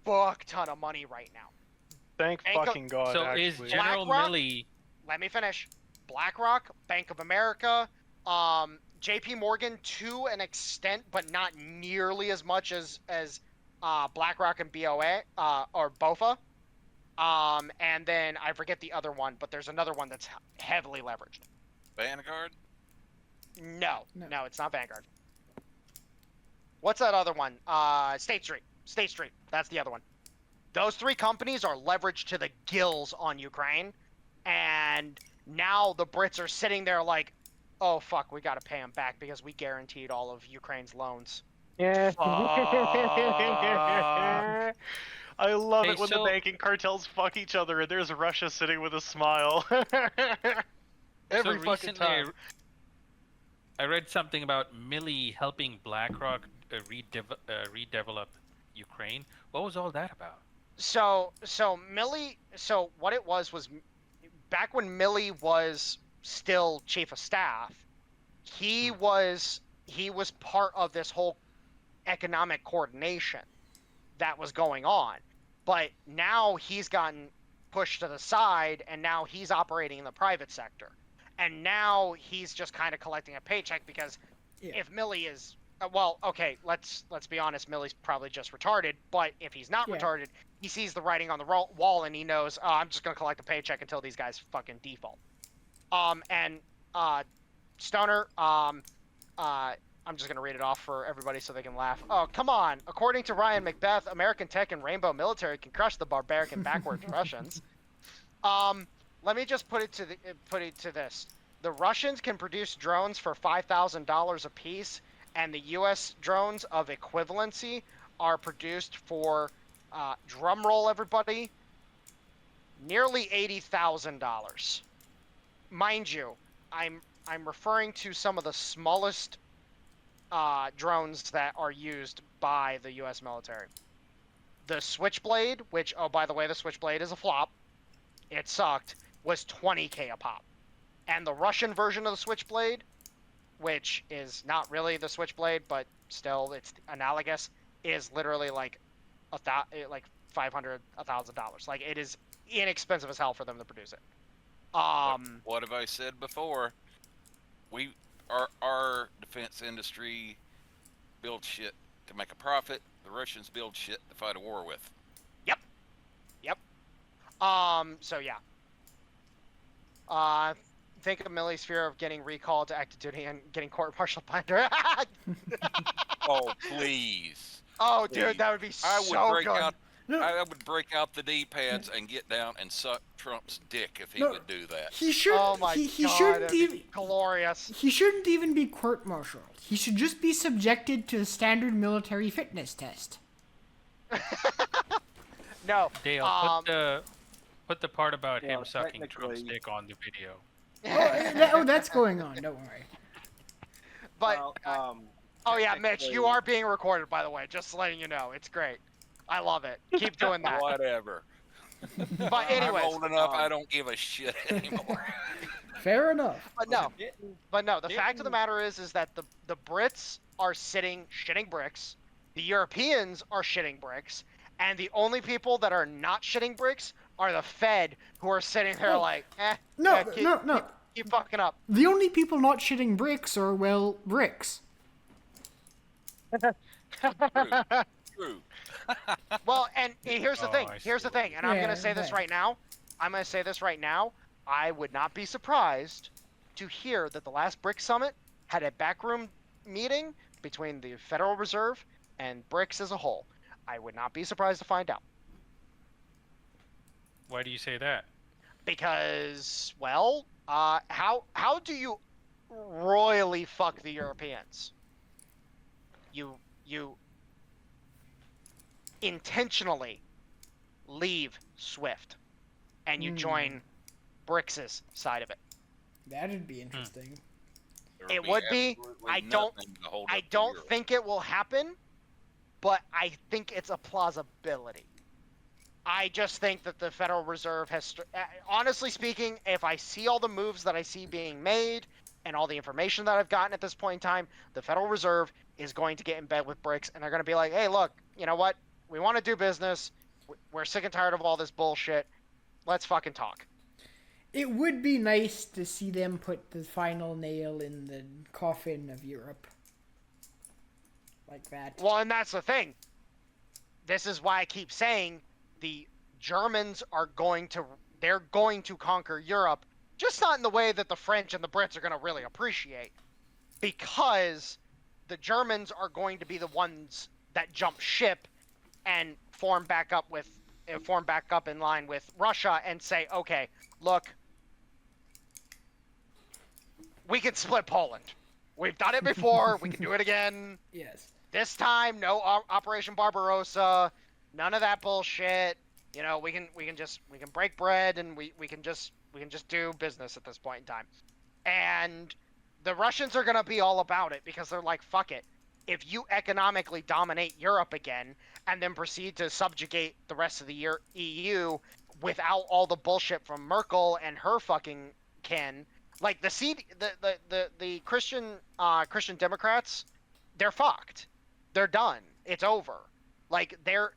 fuck ton of money right now. Thank Bank of- fucking God, So actually. is General BlackRock? Milley? Let me finish. BlackRock, Bank of America, JP Morgan to an extent, but not nearly as much as BlackRock and BOA or BOFA. And then I forget the other one, but there's another one that's heavily leveraged. Vanguard? No, No. it's not Vanguard. What's that other one? State Street. State Street. That's the other one. Those three companies are leveraged to the gills on Ukraine, and now the Brits are sitting there like, oh fuck, we gotta pay them back because we guaranteed all of Ukraine's loans. Yeah. Fuck. I love Hey, it when so- the banking cartels fuck each other and there's Russia sitting with a smile. Every so fucking time. I read something about Milley helping BlackRock redevelop Ukraine. What was all that about? So what it was back when Milley was still chief of staff, he was part of this whole economic coordination that was going on. But now he's gotten pushed to the side, and now he's operating in the private sector. And now he's just kind of collecting a paycheck because if Milley is well, okay, let's be honest, Milley's probably just retarded, but if he's not retarded, he sees the writing on the wall and he knows, oh, I'm just going to collect a paycheck until these guys fucking default. Stoner, I'm just going to read it off for everybody so they can laugh. Oh, come on. According to Ryan Macbeth, American tech and Rainbow military can crush the barbaric and backward Russians. Let me just put it to this. The Russians can produce drones for $5,000 a piece, and the U.S. drones of equivalency are produced for, drum roll everybody, nearly $80,000. Mind you, I'm referring to some of the smallest drones that are used by the U.S. military. The Switchblade, which, oh, by the way, the Switchblade is a flop. It sucked, was $20K a pop. And the Russian version of the Switchblade, which is not really the Switchblade, but still it's analogous, is literally like $500, $1,000. Like, it is inexpensive as hell for them to produce it. What have I said before? Our defense industry builds shit to make a profit. The Russians build shit to fight a war with. Yep. So yeah. Think of Milley's fear of getting recalled to active duty and getting court-martialed by her. Oh, please. Oh, Please. dude, that would be I would so break good. out. I would break out the D-pads and get down and suck Trump's dick if he would do that. He should. Oh my he God, shouldn't that'd be even. glorious. He shouldn't even be court-martialed. He should just be subjected to a standard military fitness test. No. Dale, put the part about him sucking Trump's technically- dick on the video. That's going on. Don't worry. But Well, oh yeah, Mitch, technically- you are being recorded, by the way. Just letting you know, it's great. I love it. Keep doing that. Whatever. But I'm anyways, old enough. I don't give a shit anymore. Fair enough. but no. The fact of the matter is that the Brits are shitting bricks. The Europeans are shitting bricks, and the only people that are not shitting bricks are the Fed, who are sitting there like, No. keep fucking up. The only people not shitting bricks are, well, bricks. True. Well, and here's the thing. I Here's the see. thing, and I'm Yeah, gonna say this right. right now. I'm gonna say this right now. I would not be surprised to hear that the last BRICS summit had a backroom meeting between the Federal Reserve and BRICS as a whole. I would not be surprised to find out. Why do you say that? Because, well, how do you royally fuck the Europeans? You intentionally leave SWIFT and you join BRICS' side of it. That'd be interesting. There It would be. absolutely I don't- nothing to hold I up the don't euro. think it will happen, but I think it's a plausibility. I just think that the Federal Reserve has, honestly speaking, if I see all the moves that I see being made and all the information that I've gotten at this point in time, the Federal Reserve is going to get in bed with BRICS, and they're going to be like, hey, look, you know what? We want to do business. We're sick and tired of all this bullshit. Let's fucking talk. It would be nice to see them put the final nail in the coffin of Europe. Like that. Well, and that's the thing. This is why I keep saying the Germans are going to conquer Europe, just not in the way that the French and the Brits are going to really appreciate, because the Germans are going to be the ones that jump ship and form back up in line with Russia and say, okay, look, we can split Poland. We've done it before. We can do it again. Yes. This time, no Operation Barbarossa, none of that bullshit. You know, we can break bread and we can just do business at this point in time. And the Russians are gonna be all about it because they're like, fuck it. If you economically dominate Europe again and then proceed to subjugate the rest of the EU without all the bullshit from Merkel and her fucking kin, like the Christian Democrats, they're fucked. They're done. It's over. Like they're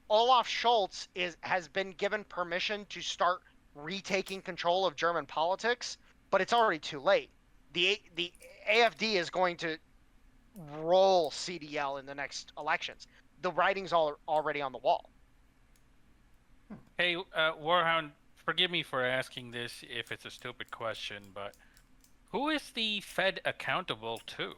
Olaf Scholz has been given permission to start retaking control of German politics, but it's already too late. The AfD is going to roll CDL in the next elections. The writing's already on the wall. Hey, Warhound, forgive me for asking this if it's a stupid question, but who is the Fed accountable to?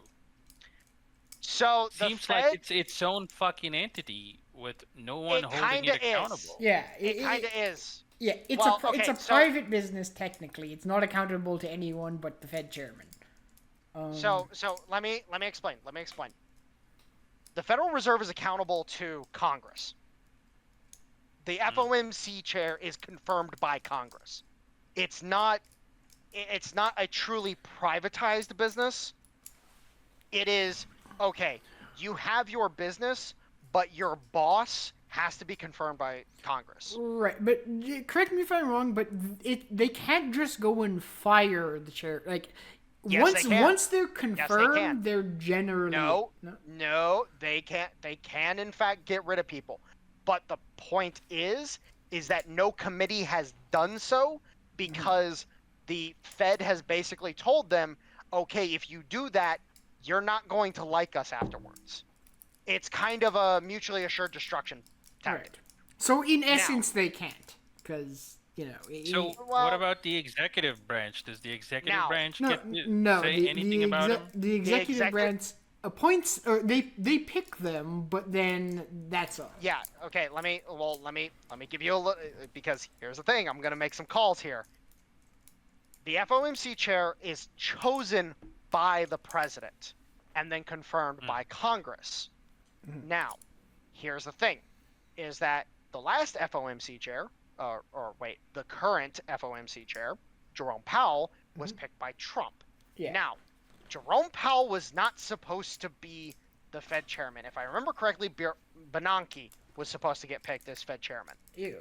So the Seems Fed, like it's its own fucking entity with no one holding it accountable. Yeah, it kind of is. Yeah, it's Well, it's a okay, so- private business technically. It's not accountable to anyone but the Fed chairman. So let me explain. The Federal Reserve is accountable to Congress. The FOMC chair is confirmed by Congress. It's not a truly privatized business. It is, okay, you have your business, but your boss has to be confirmed by Congress. Right, but correct me if I'm wrong, but they can't just go and fire the chair. Like Yes, they can. once they're confirmed, can. they're generally No, they can't. They can in fact get rid of people, but the point is that no committee has done so because the Fed has basically told them, okay, if you do that, you're not going to like us afterwards. It's kind of a mutually assured destruction tactic. Right. So in essence, they can't because So what about the executive branch? Does the executive Now- branch no, get to no, say anything about him? the executive branch appoints or they pick them, but then that's all. Yeah. Okay. Let me give you a little, because here's the thing. I'm gonna make some calls here. The FOMC chair is chosen by the president and then confirmed by Congress. Now, here's the thing, is that the last FOMC chair, the current FOMC chair, Jerome Powell, was picked by Trump. Yeah. Now, Jerome Powell was not supposed to be the Fed chairman. If I remember correctly, Bernanke was supposed to get picked as Fed chairman. Ew.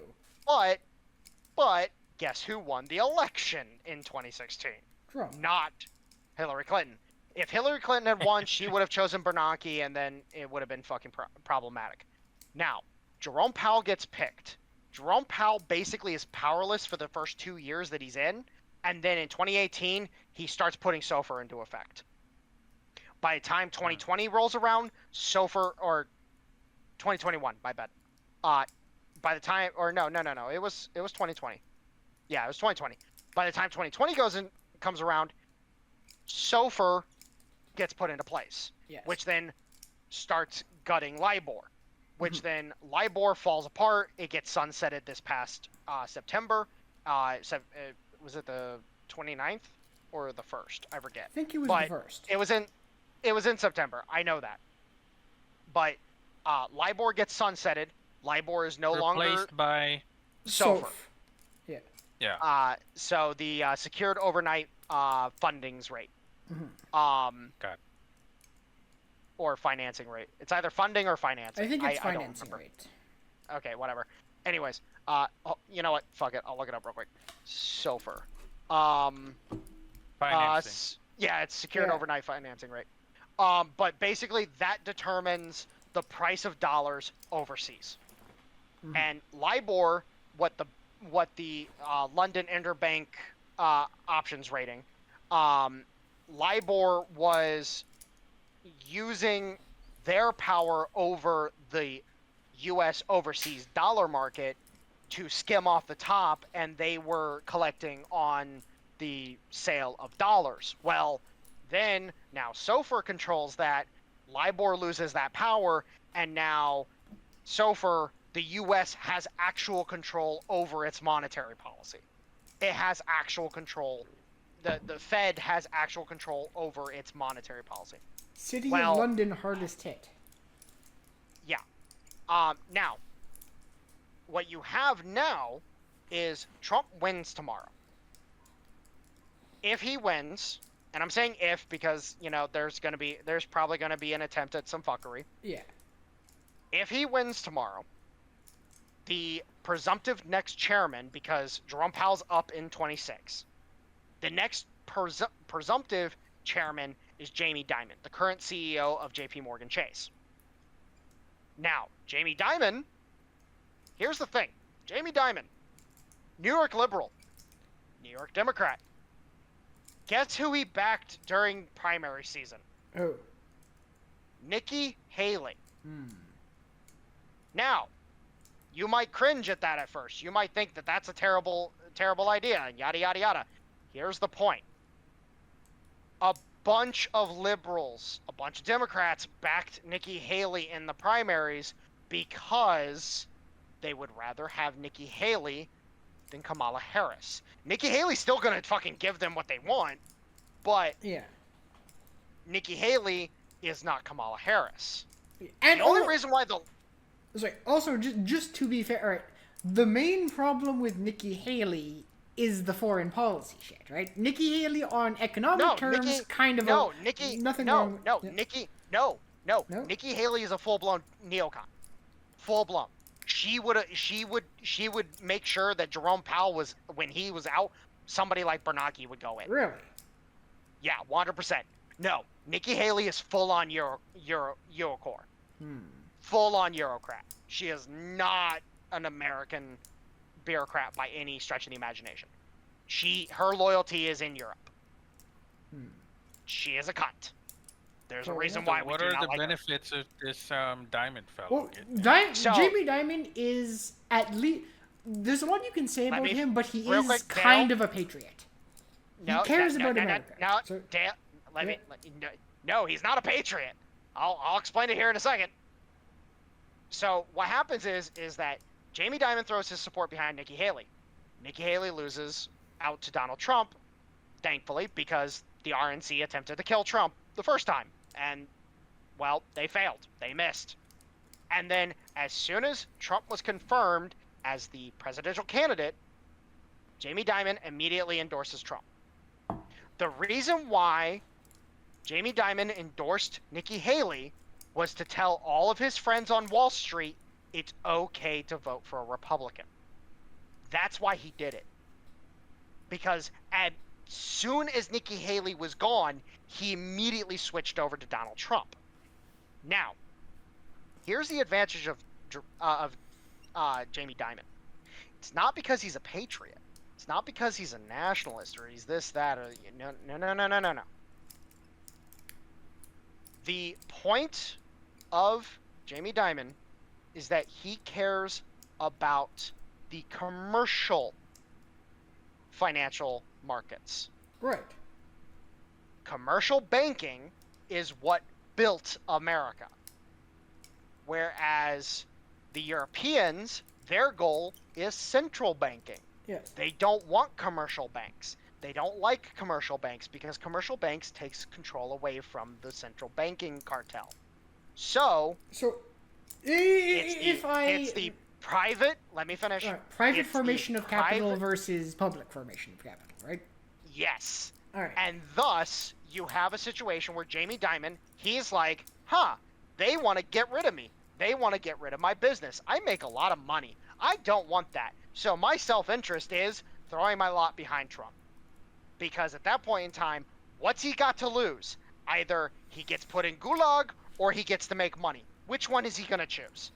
But guess who won the election in 2016? Trump. Not Hillary Clinton. If Hillary Clinton had won, she would have chosen Bernanke, and then it would have been fucking problematic. Now, Jerome Powell gets picked. Jerome Powell basically is powerless for the first 2 years that he's in, and then in 2018, he starts putting SOFR into effect. By the time 2020 rolls around, SOFR, or 2021, my bad. By the time, or no, it was 2020. Yeah, it was 2020. By the time 2020 comes around, SOFR gets put into place, Yes. which then starts gutting LIBOR, which then LIBOR falls apart. It gets sunsetted this past September. Was it the 29th or the 1st? I forget. I think it was But the first. It was in September. I know that. But LIBOR gets sunsetted. LIBOR is no longer Replaced by SOFR. Yeah. yeah. So the secured overnight fundings rate. Got it. Or financing rate. It's either funding or financing. I think it's I don't financing remember. rate. Okay, whatever. Anyways, you know what? Fuck it. I'll look it up real quick. SOFR. Financing. Yeah, it's secured Yeah. overnight financing rate. But basically that determines the price of dollars overseas. And LIBOR, what the London Interbank options rating, LIBOR was using their power over the U.S. overseas dollar market to skim off the top, and they were collecting on the sale of dollars. Well, then now SOFR controls that, LIBOR loses that power, and now SOFR, the U.S. has actual control over its monetary policy. It has actual control. The Fed has actual control over its monetary policy. City Well- of London hardest hit. Yeah. Now, what you have now is Trump wins tomorrow. If he wins, and I'm saying if because, there's probably gonna be an attempt at some fuckery. Yeah. If he wins tomorrow, the presumptive next chairman, because Jerome Powell's up in 26, the next presumptive chairman is Jamie Dimon, the current CEO of JP Morgan Chase. Now, Jamie Dimon, here's the thing. Jamie Dimon, New York liberal, New York Democrat. Guess who he backed during primary season? Oh. Nikki Haley. Hmm. Now, you might cringe at that at first. You might think that that's a terrible idea, and yada, yada, yada. Here's the point. A bunch of liberals, a bunch of Democrats backed Nikki Haley in the primaries because they would rather have Nikki Haley than Kamala Harris. Nikki Haley's still going to fucking give them what they want, but Yeah. Nikki Haley is not Kamala Harris. And The only reason why Sorry. Also, just to be fair, all right, the main problem with Nikki Haley is the foreign policy shit, right? Nikki Haley on economic terms, kind of nothing wrong. Yeah. Nikki Haley is a full-blown neocon. Full-blown. She would make sure that Jerome Powell was, when he was out, somebody like Bernanke would go in. Really? Yeah, 100%. No, Nikki Haley is full-on Eurocore. Full-on Eurocrat. She is not an American bureaucrat by any stretch of the imagination. Her loyalty is in Europe. She is a cunt. There's a reason why we What do are not the like her. benefits of this Diamond fellow? Well, So- Jamie Dimon is at least. There's a lot you can say about him, but he real is quick, kind Dale. of a patriot. No, cares no, about no, America. No, So- Dale, no, he's not a patriot. I'll explain it here in a second. So what happens is that Jamie Dimon throws his support behind Nikki Haley. Nikki Haley loses out to Donald Trump, thankfully, because the RNC attempted to kill Trump the first time. And, well, they failed. They missed. And then as soon as Trump was confirmed as the presidential candidate, Jamie Dimon immediately endorses Trump. The reason why Jamie Dimon endorsed Nikki Haley was to tell all of his friends on Wall Street it's okay to vote for a Republican. That's why he did it. Because as soon as Nikki Haley was gone, he immediately switched over to Donald Trump. Now, here's the advantage of Jamie Dimon. It's not because he's a patriot. It's not because he's a nationalist or he's this, that, or no. The point of Jamie Dimon is that he cares about the commercial financial markets. Right. Commercial banking is what built America. Whereas the Europeans, their goal is central banking. Yes. They don't want commercial banks. They don't like commercial banks because commercial banks takes control away from the central banking cartel. So it's the private. Let me finish. Private It's the formation of capital private- versus public formation of capital, right? Yes. All right. And thus, you have a situation where Jamie Dimon, he's like, they want to get rid of me. They want to get rid of my business. I make a lot of money. I don't want that. So my self-interest is throwing my lot behind Trump. Because at that point in time, what's he got to lose? Either he gets put in gulag or he gets to make money. Which one is he going to choose?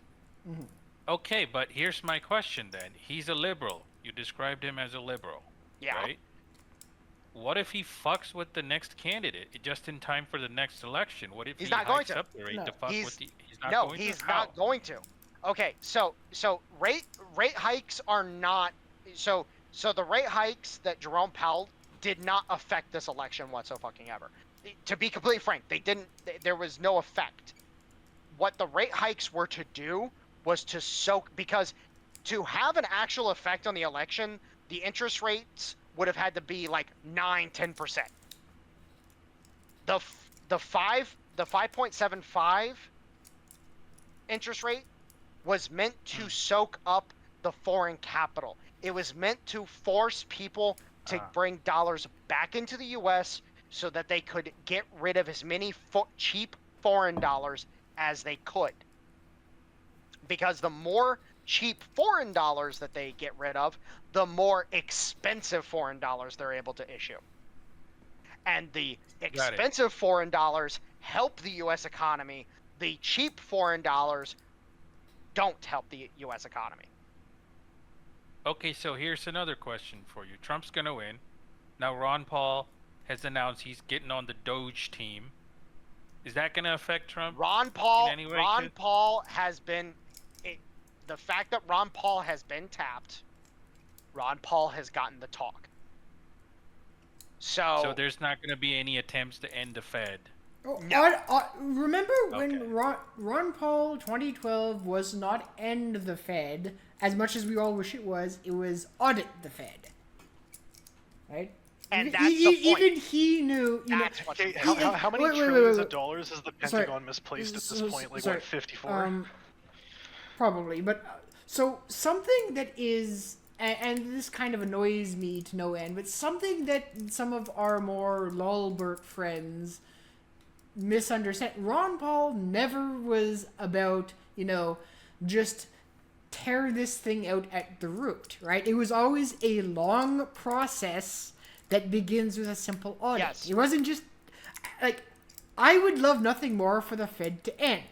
Okay, but here's my question then. He's a liberal. You described him as a liberal. Yeah. Right? What if he fucks with the next candidate just in time for the next election? What if He's he not going hikes to. up the rate No. to fuck He's- with the... He's not No, going to? he's How? not going to. Okay, so rate hikes are not so the rate hikes that Jerome Powell did not affect this election whatsoever. To be completely frank, they didn't. There was no effect. What the rate hikes were to do was to soak, because to have an actual effect on the election, the interest rates would have had to be like 9-10%. The 5.75 interest rate was meant to soak up the foreign capital. It was meant to force people to bring dollars back into the U.S. so that they could get rid of as many cheap foreign dollars as they could. Because the more cheap foreign dollars that they get rid of, the more expensive foreign dollars they're able to issue. And the expensive foreign dollars help the U.S. economy. The cheap foreign dollars don't help the U.S. economy. Okay, so here's another question for you. Trump's going to win. Now Ron Paul has announced he's getting on the Doge team. Is that going to affect Trump? Ron Paul has been... the fact that Ron Paul has been tapped, Ron Paul has gotten the talk. So there's not going to be any attempts to end the Fed. No. Remember when Ron Paul 2012 was not end the Fed, as much as we all wish it was audit the Fed. Right? And that's the point. Even he knew. Okay, how many trillions of dollars has the Pentagon misplaced at this point? Like, what, 54? Probably. But so something that is, and this kind of annoys me to no end, but something that some of our more Lulbert friends misunderstand. Ron Paul never was about, just tear this thing out at the root, right? It was always a long process that begins with a simple audit. Yes. It wasn't just, like, I would love nothing more for the Fed to end,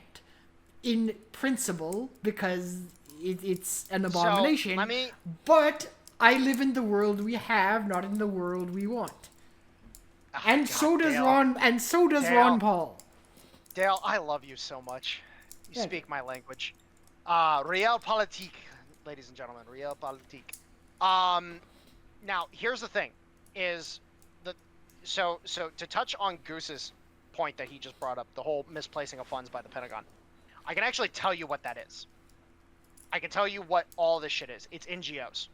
in principle, because it's an abomination, but I live in the world we have, not in the world we want. And so does Ron Paul. Dale, I love you so much. You speak my language. Realpolitik, ladies and gentlemen, realpolitik. Now here's the thing, is so to touch on Goose's point that he just brought up, the whole misplacing of funds by the Pentagon. I can actually tell you what that is. I can tell you what all this shit is. It's NGOs.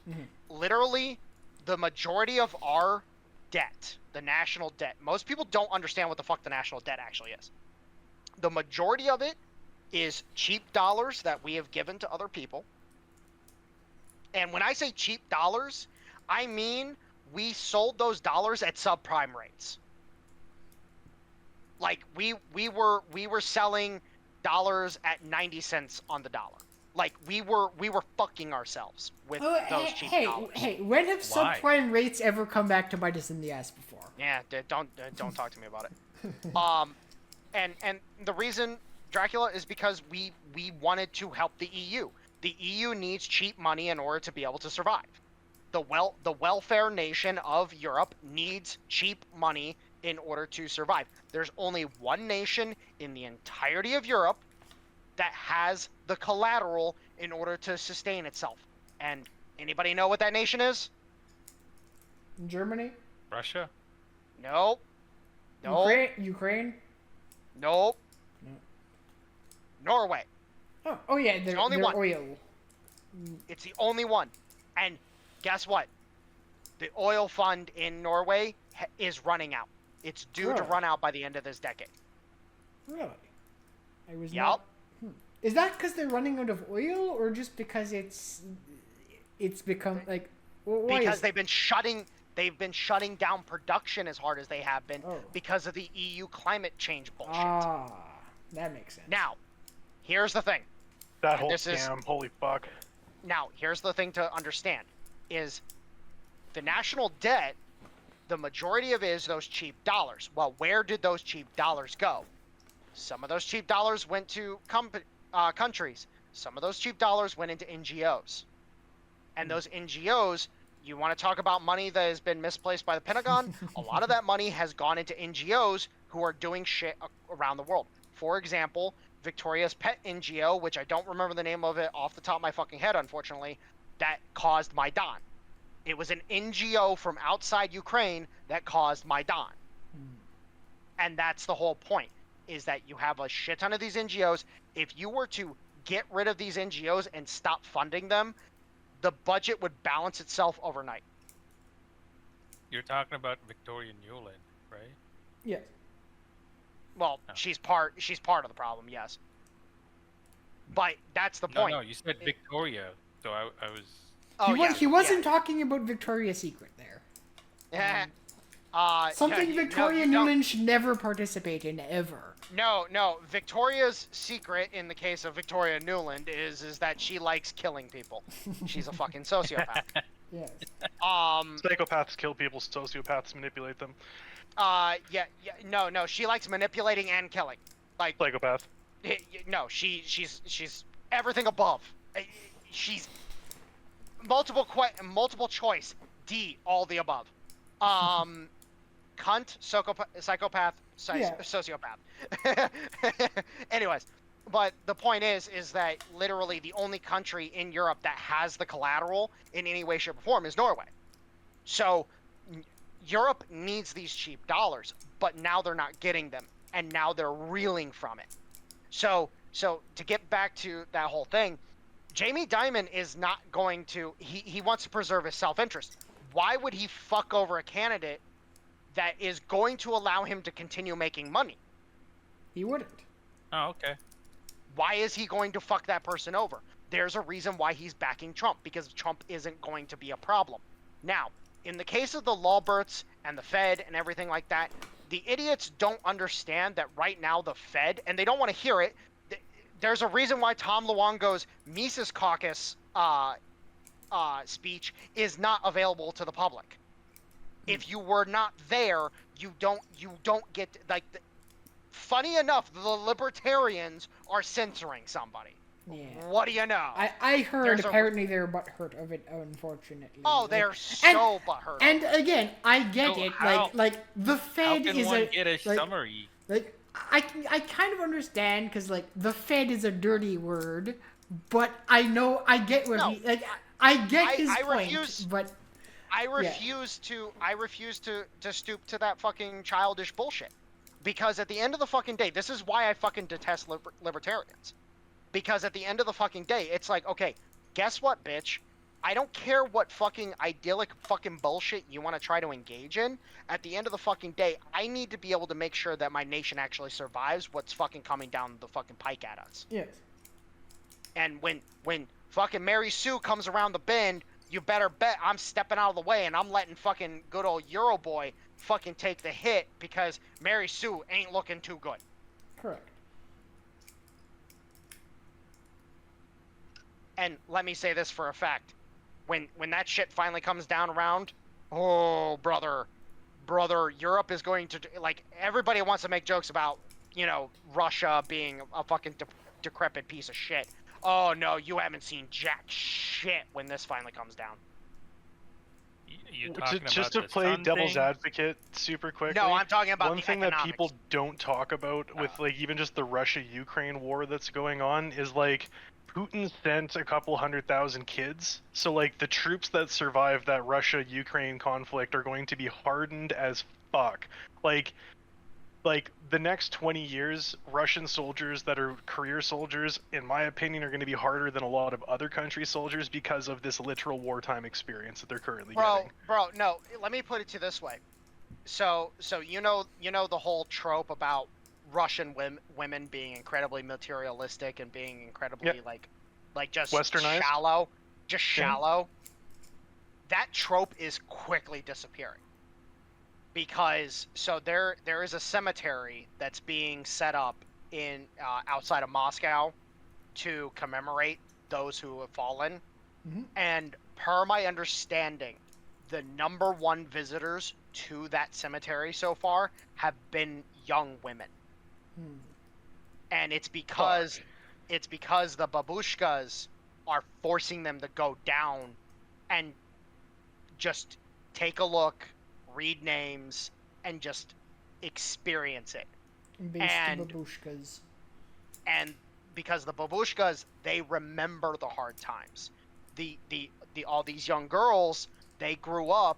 Mm-hmm. Literally, the majority of our debt, the national debt, most people don't understand what the fuck the national debt actually is. The majority of it is cheap dollars that we have given to other people. And when I say cheap dollars, I mean we sold those dollars at subprime rates. Like we were selling dollars at 90 cents on the dollar. Like we were fucking ourselves with those cheap dollars. Hey, when have subprime rates ever come back to bite us in the ass before? Yeah, don't talk to me about it. And the reason, Dracula, is because we wanted to help the EU. The EU needs cheap money in order to be able to survive. The welfare nation of Europe needs cheap money in order to survive. There's only one nation in the entirety of Europe that has the collateral in order to sustain itself. And anybody know what that nation is? Germany? Russia? Nope. Ukraine? Nope. No. Norway. Oh yeah, they're the only one. Oil. It's the only one. And guess what? The oil fund in Norway is running out. It's due to run out by the end of this decade. Really? I was not... Is that because they're running out of oil, or just because it's become like? Because they've been shutting down production as hard as they have been because of the EU climate change bullshit. Ah, that makes sense. Now, here's the thing. That whole scam, holy fuck. Now, here's the thing to understand, is the national debt, the majority of it is those cheap dollars. Well, where did those cheap dollars go? Some of those cheap dollars went to countries. Some of those cheap dollars went into NGOs. And those NGOs, you want to talk about money that has been misplaced by the Pentagon? A lot of that money has gone into NGOs who are doing shit around the world. For example, Victoria's Pet NGO, which I don't remember the name of it off the top of my fucking head, unfortunately, that caused Maidan. It was an NGO from outside Ukraine that caused Maidan. And that's the whole point, is that you have a shit ton of these NGOs. If you were to get rid of these NGOs and stop funding them, the budget would balance itself overnight. You're talking about Victoria Nuland, right? Yes. Well, she's part of the problem, yes. But that's the point. No, you said Victoria, so I was... He wasn't talking about Victoria's Secret there. Something yeah, Victoria no, Nuland should never participate in, ever. No. Victoria's secret in the case of Victoria Nuland is that she likes killing people. She's a fucking sociopath. Yes. Psychopaths kill people, sociopaths manipulate them. No. She likes manipulating and killing. Like, Psychopath. no, she's everything above. She's multiple choice. D, all the above. Cunt, psychopath, Yeah. sociopath. Anyways, but the point is that literally the only country in Europe that has the collateral in any way, shape, or form is Norway. So Europe needs these cheap dollars, but now they're not getting them, and now they're reeling from it. So to get back to that whole thing, Jamie Dimon is not going to. He wants to preserve his self-interest. Why would he fuck over a candidate that is going to allow him to continue making money? He wouldn't. Oh, okay. Why is he going to fuck that person over? There's a reason why he's backing Trump, because Trump isn't going to be a problem. Now, in the case of the Lawberts and the Fed and everything like that, the idiots don't understand that right now the Fed, and they don't want to hear it, there's a reason why Tom Luongo's Mises Caucus speech is not available to the public. If you were not there, you don't get, like, funny enough, the libertarians are censoring somebody. Yeah. What do you know? I heard There's apparently they're butthurt of it, unfortunately. Oh, Like, they're so butthurt. And again, I get So it. how- Like the How Fed can is one a get a like, summary? like I kind of understand because like the Fed is a dirty word, but I get where No, he like I get his I point, refuse- but I refuse to stoop to that fucking childish bullshit. Because at the end of the fucking day, this is why I fucking detest libertarians. Because at the end of the fucking day, it's like, okay, guess what, bitch? I don't care what fucking idyllic fucking bullshit you want to try to engage in. At the end of the fucking day, I need to be able to make sure that my nation actually survives what's fucking coming down the fucking pike at us. yes. And when fucking Mary Sue comes around the bend, you better bet I'm stepping out of the way and I'm letting fucking good old Euro boy fucking take the hit, because Mary Sue ain't looking too good. Correct. And let me say this for a fact. When that shit finally comes down around, oh, brother, Europe is going to, like, everybody wants to make jokes about, you know, Russia being a fucking decrepit piece of shit. Oh, no, you haven't seen jack shit when this finally comes down. You talking about Just to the play sun devil's thing? advocate super quickly. No, I'm talking about one the thing that economics. people don't talk about with like even just the Russia-Ukraine war that's going on is like Putin sent a couple 100,000 kids. So like the troops that survive that Russia-Ukraine conflict are going to be hardened as fuck. Like the next 20 years, Russian soldiers that are career soldiers, in my opinion, are going to be harder than a lot of other country soldiers because of this literal wartime experience that they're currently getting. Bro, no. Let me put it to this way. So you know the whole trope about Russian women being incredibly materialistic and being incredibly like just Westernized? shallow. That trope is quickly disappearing. Because there is a cemetery that's being set up in outside of Moscow to commemorate those who have fallen. Mhm. And per my understanding, the number one visitors to that cemetery so far have been young women. Hmm. And it's because the babushkas are forcing them to go down and just take a look, read names, and just experience it. Based And- babushkas. And because the babushkas, they remember the hard times. The all these young girls, they grew up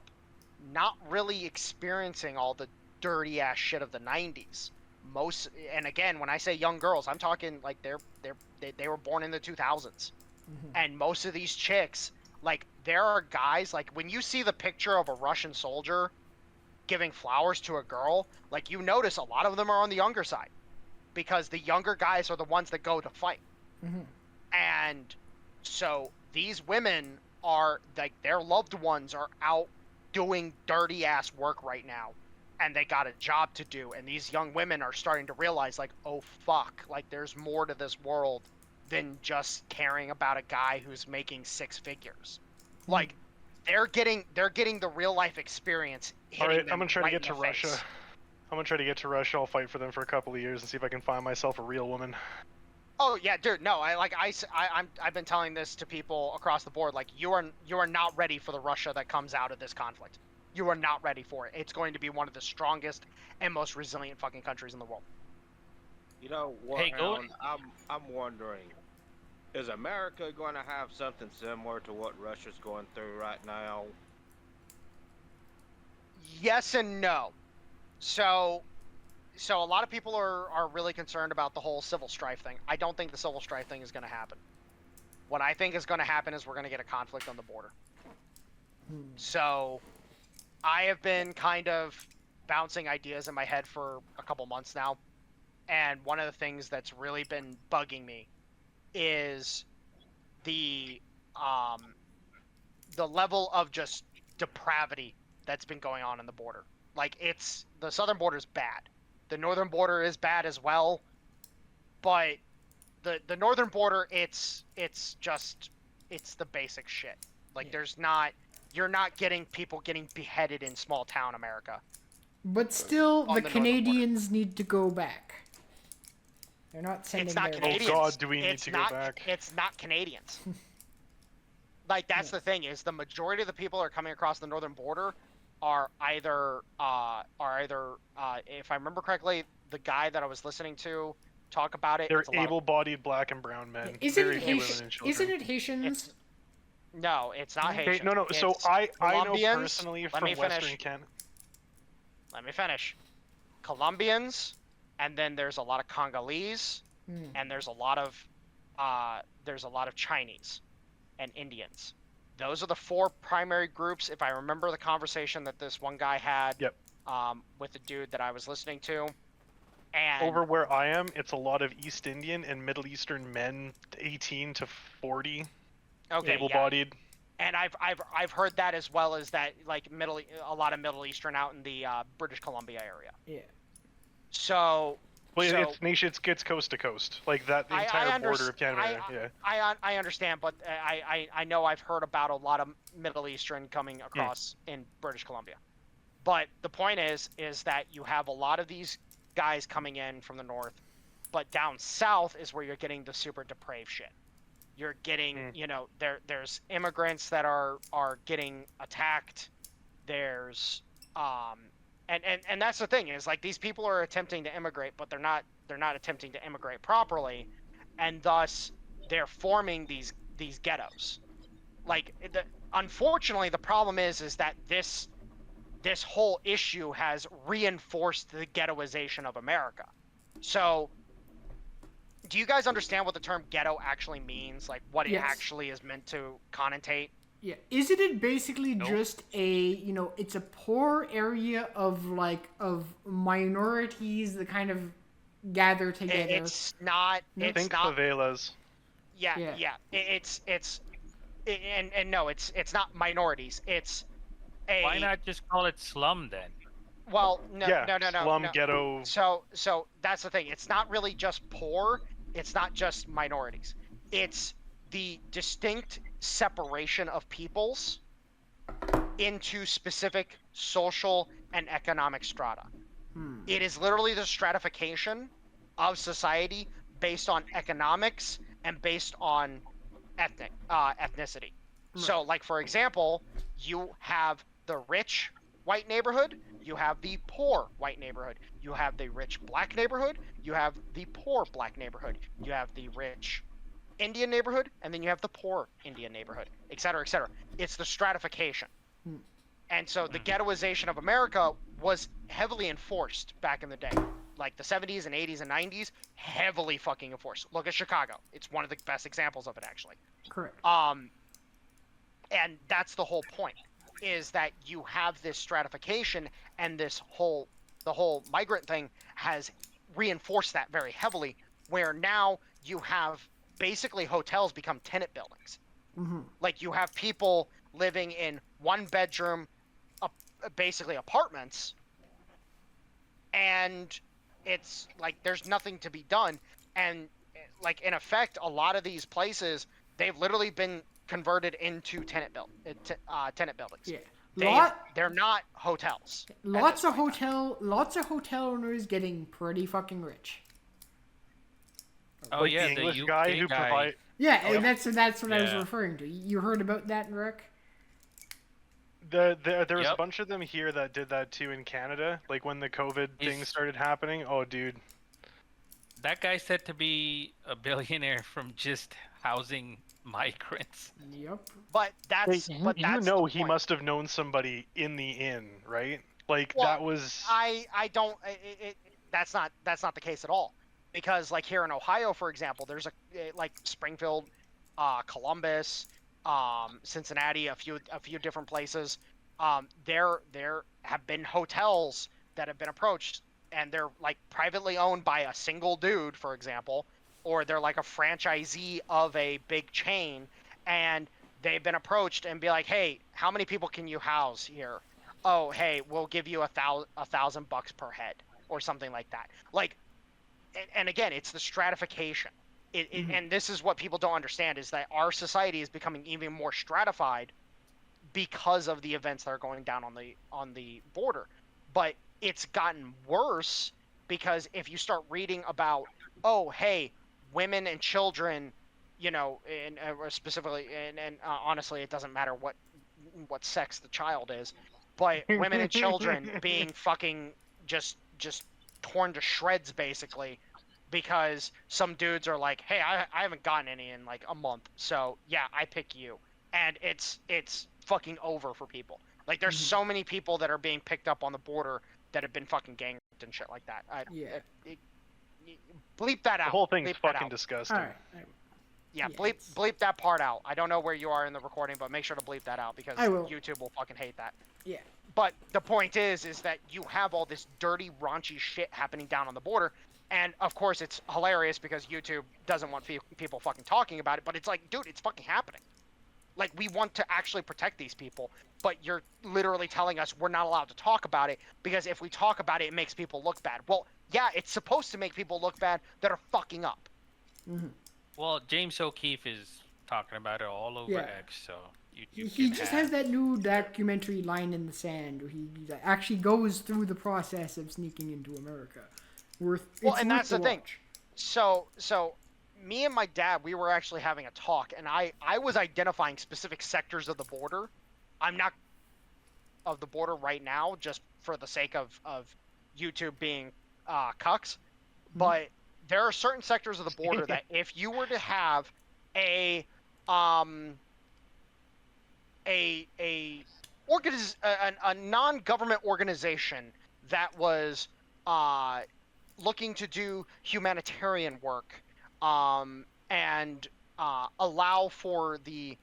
not really experiencing all the dirty ass shit of the 90s. And again, when I say young girls, I'm talking like they were born in the 2000s. Mhm. And most of these chicks, like, there are guys, like, when you see the picture of a Russian soldier giving flowers to a girl, like, you notice a lot of them are on the younger side, because the younger guys are the ones that go to fight. Mhm. And so these women are, like, their loved ones are out doing dirty ass work right now and they got a job to do, and these young women are starting to realize, like, oh fuck, like there's more to this world than just caring about a guy who's making six figures. Like, they're getting the real life experience. All right, hitting them I'm gonna try right to get in to the Russia. face. I'm gonna try to get to Russia. I'll fight for them for a couple of years and see if I can find myself a real woman. Oh yeah, dude. No, I've been telling this to people across the board. Like, you are not ready for the Russia that comes out of this conflict. You are not ready for it. It's going to be one of the strongest and most resilient fucking countries in the world. You know, Hey, go- Warhound, I'm wondering, is America going to have something similar to what Russia's going through right now? Yes and no. So a lot of people are really concerned about the whole civil strife thing. I don't think the civil strife thing is going to happen. What I think is going to happen is we're going to get a conflict on the border. So I have been kind of bouncing ideas in my head for a couple months now. And one of the things that's really been bugging me is the level of just depravity that's been going on in the border. Like, it's the southern border is bad. The northern border is bad as well, but the northern border, it's the basic shit. Like, you're not getting people getting beheaded in small town America. But still, On the the northern Canadians need to go back. They're not sending It's not their... Canadians. Oh God, do we need It's to not, go back? It's not Canadians. Like, that's the thing, is the majority of the people that are coming across the northern border are either if I remember correctly, the guy that I was listening to talk about it. They're it's a lot of- able-bodied black and brown men. Isn't very it, few Haitian, women and children. isn't it Haitians? No, it's not Okay, Haitian. no. So It's I know Colombians. personally Let from me finish. Western Canada. Let me finish. Colombians, and then there's a lot of Congolese, and there's a lot of Chinese and Indians. Those are the four primary groups. If I remember the conversation that this one guy had, Yep. with the dude that I was listening to, and Over where I am, it's a lot of East Indian and Middle Eastern men, 18 to 40, okay, yeah. able-bodied. And I've heard that, as well as that, like, a lot of Middle Eastern out in the British Columbia area. Yeah. So. Well, so, it's coast to coast, like that. The entire border of Canada. Yeah. I understand, but I know I've heard about a lot of Middle Eastern coming across in British Columbia. But the point is that you have a lot of these guys coming in from the north, but down south is where you're getting the super depraved shit. You're getting, there's immigrants that are getting attacked. There's and that's the thing, is like, these people are attempting to immigrate, but they're not attempting to immigrate properly, and thus they're forming these ghettos. Like, unfortunately, the problem is that this whole issue has reinforced the ghettoization of America. So, do you guys understand what the term ghetto actually means? Like, what it Yes. actually is meant to connotate? Yeah, isn't it basically just it's a poor area of minorities that kind of gather together? It's not. It's Think not. favelas. Yeah. And no, it's not minorities. It's a. Why not just call it slum then? Well, no, Yeah, no. slum, ghetto. So that's the thing. It's not really just poor. It's not just minorities. It's the distinct separation of peoples into specific social and economic strata. It is literally the stratification of society based on economics and based on ethnicity. So, like, for example, you have the rich white neighborhood, you have the poor white neighborhood, you have the rich black neighborhood, you have the poor black neighborhood, you have the rich Indian neighborhood, and then you have the poor Indian neighborhood, et cetera, et cetera. It's the stratification. And so the ghettoization of America was heavily enforced back in the day. Like the 70s and 80s and 90s, heavily fucking enforced. Look at Chicago. It's one of the best examples of it, actually. Correct. And that's the whole point, is that you have this stratification, and the whole migrant thing has reinforced that very heavily, where now you have basically hotels become tenant buildings. Like, you have people living in one bedroom, basically apartments, and it's like there's nothing to be done. And like in effect, a lot of these places they've literally been converted into tenant buildings. Yeah. They're not hotels. Lots of hotel owners getting pretty fucking rich. Oh Like yeah, the the English UK guy who provide. Yeah, and that's what I was Yeah. referring to. You heard about that, Rick? There was a Yep. bunch of them here that did that too in Canada. Like when the COVID thing Is- started happening. Oh, dude. That guy's said to be a billionaire from just housing migrants. Yep. But that's Hey, but you that's know the he point. must have known somebody in the inn, right? Like Well, that was. I don't that's not the case at all, because like here in Ohio, for example, there's like Springfield, Columbus, Cincinnati, a few different places. There have been hotels that have been approached, and they're like privately owned by a single dude, for example, or they're like a franchisee of a big chain, and they've been approached and be like, hey, how many people can you house here? Oh, hey, we'll give you $1,000 per head or something like that. Like, and again, it's the stratification. And this is what people don't understand, is that our society is becoming even more stratified because of the events that are going down on the border. But it's gotten worse because if you start reading about, oh, hey, women and children, you know, and specifically, and honestly, it doesn't matter what sex the child is, but women and children being fucking just torn to shreds basically, because some dudes are like, hey, I haven't gotten any in like a month, so yeah, I pick you. And it's fucking over for people. Like there's so many people that are being picked up on the border that have been fucking gang raped and shit like that. Bleep that out. The whole thing's Bleep that fucking out. disgusting. All right. Yeah, Yeah, bleep that part out. I don't know where you are in the recording, but make sure to bleep that out because I will. YouTube will fucking hate that. Yeah. But the point is that you have all this dirty, raunchy shit happening down on the border, and of course it's hilarious because YouTube doesn't want people fucking talking about it. But it's like, dude, it's fucking happening. Like, we want to actually protect these people, but you're literally telling us we're not allowed to talk about it because if we talk about it, it makes people look bad. Well, yeah, it's supposed to make people look bad that are fucking up. Well, James O'Keefe is talking about it all over Yeah. X, so you He can just have- has that new documentary, Line in the Sand, where he actually goes through the process of sneaking into America. And that's the thing. So me and my dad, we were actually having a talk, and I was identifying specific sectors of the border. I'm not of the border right now, just for the sake of YouTube being cucks. But there are certain sectors of the border that if you were to have a non-government organization that was looking to do humanitarian work, and allow for the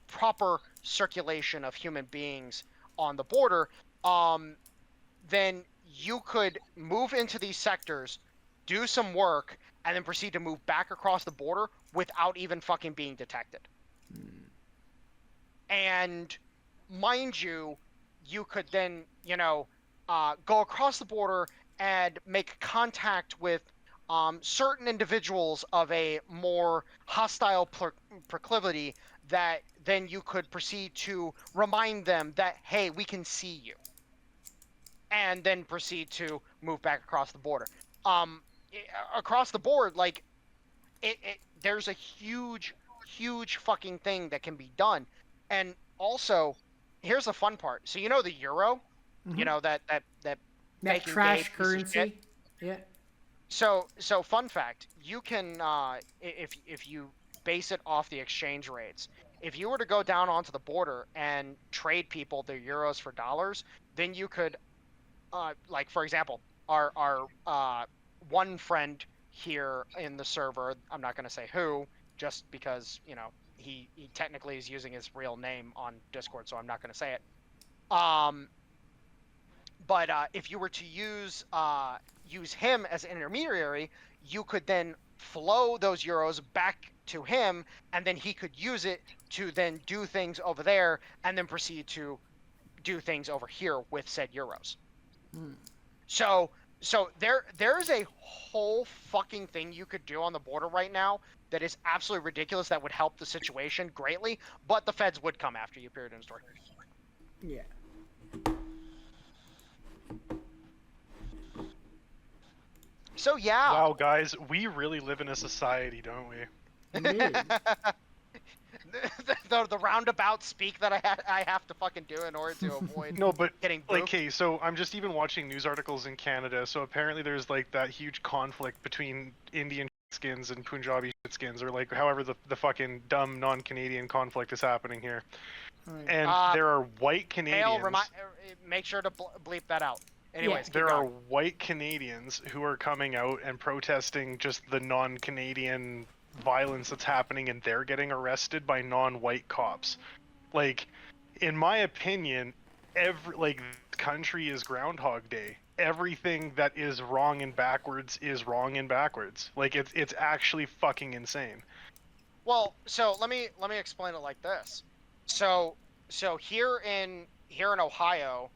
proper circulation of human beings on the border, then you could move into these sectors, do some work, and then proceed to move back across the border without even fucking being detected. And mind you, you could then, go across the border and make contact with certain individuals of a more hostile proclivity that then you could proceed to remind them that, hey, we can see you. And then proceed to move back across the border. Across the board, like, there's a huge fucking thing that can be done. And also, here's the fun part. So you know the euro? You know that That making trash gay piece of currency. shit? Yeah. So fun fact, you can if you base it off the exchange rates, if you were to go down onto the border and trade people their euros for dollars, then you could like, for example, our one friend here in the server, I'm not going to say who, just because, he technically is using his real name on Discord, so I'm not going to say it. But if you were to use him as an intermediary, you could then flow those euros back to him, and then he could use it to then do things over there, and then proceed to do things over here with said euros. Hmm. So there's a whole fucking thing you could do on the border right now that is absolutely ridiculous that would help the situation greatly, but the feds would come after you, period, end story. Yeah. So yeah. Wow, guys, we really live in a society, don't we? Indeed. the roundabout speak that I have to fucking do in order to avoid No, but getting like, booped. okay, so I'm just even watching news articles in Canada. So apparently there's like that huge conflict between Indian skins and Punjabi skins, or like however the fucking dumb non-Canadian conflict is happening here. Right. And there are white Canadians. Make sure to bleep that out. Anyways, keep There are going. white Canadians who are coming out and protesting just the non-Canadian violence that's happening, and they're getting arrested by non-white cops. Like, in my opinion, every country is Groundhog Day. Everything that is wrong and backwards is wrong and backwards. Like, it's actually fucking insane. Well, so let me explain it like this. So here in Ohio,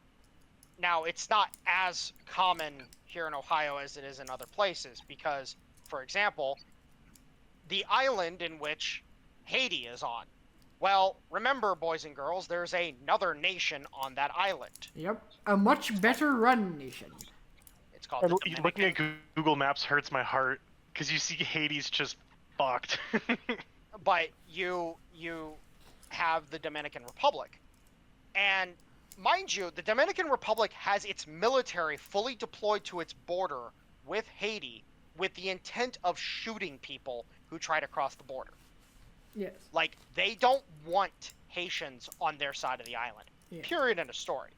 now it's not as common here in Ohio as it is in other places because, for example, the island in which Haiti is on. Well, remember, boys and girls, there's another nation on that island. Yep. A much better run nation. It's called the Looking Dominican. at Google Maps hurts my heart because you see Haiti's just fucked. But you have the Dominican Republic. And mind you, the Dominican Republic has its military fully deployed to its border with Haiti with the intent of shooting people who try to cross the border. Yes. Like, they don't want Haitians on their side of the island. Yeah. Period, end of story.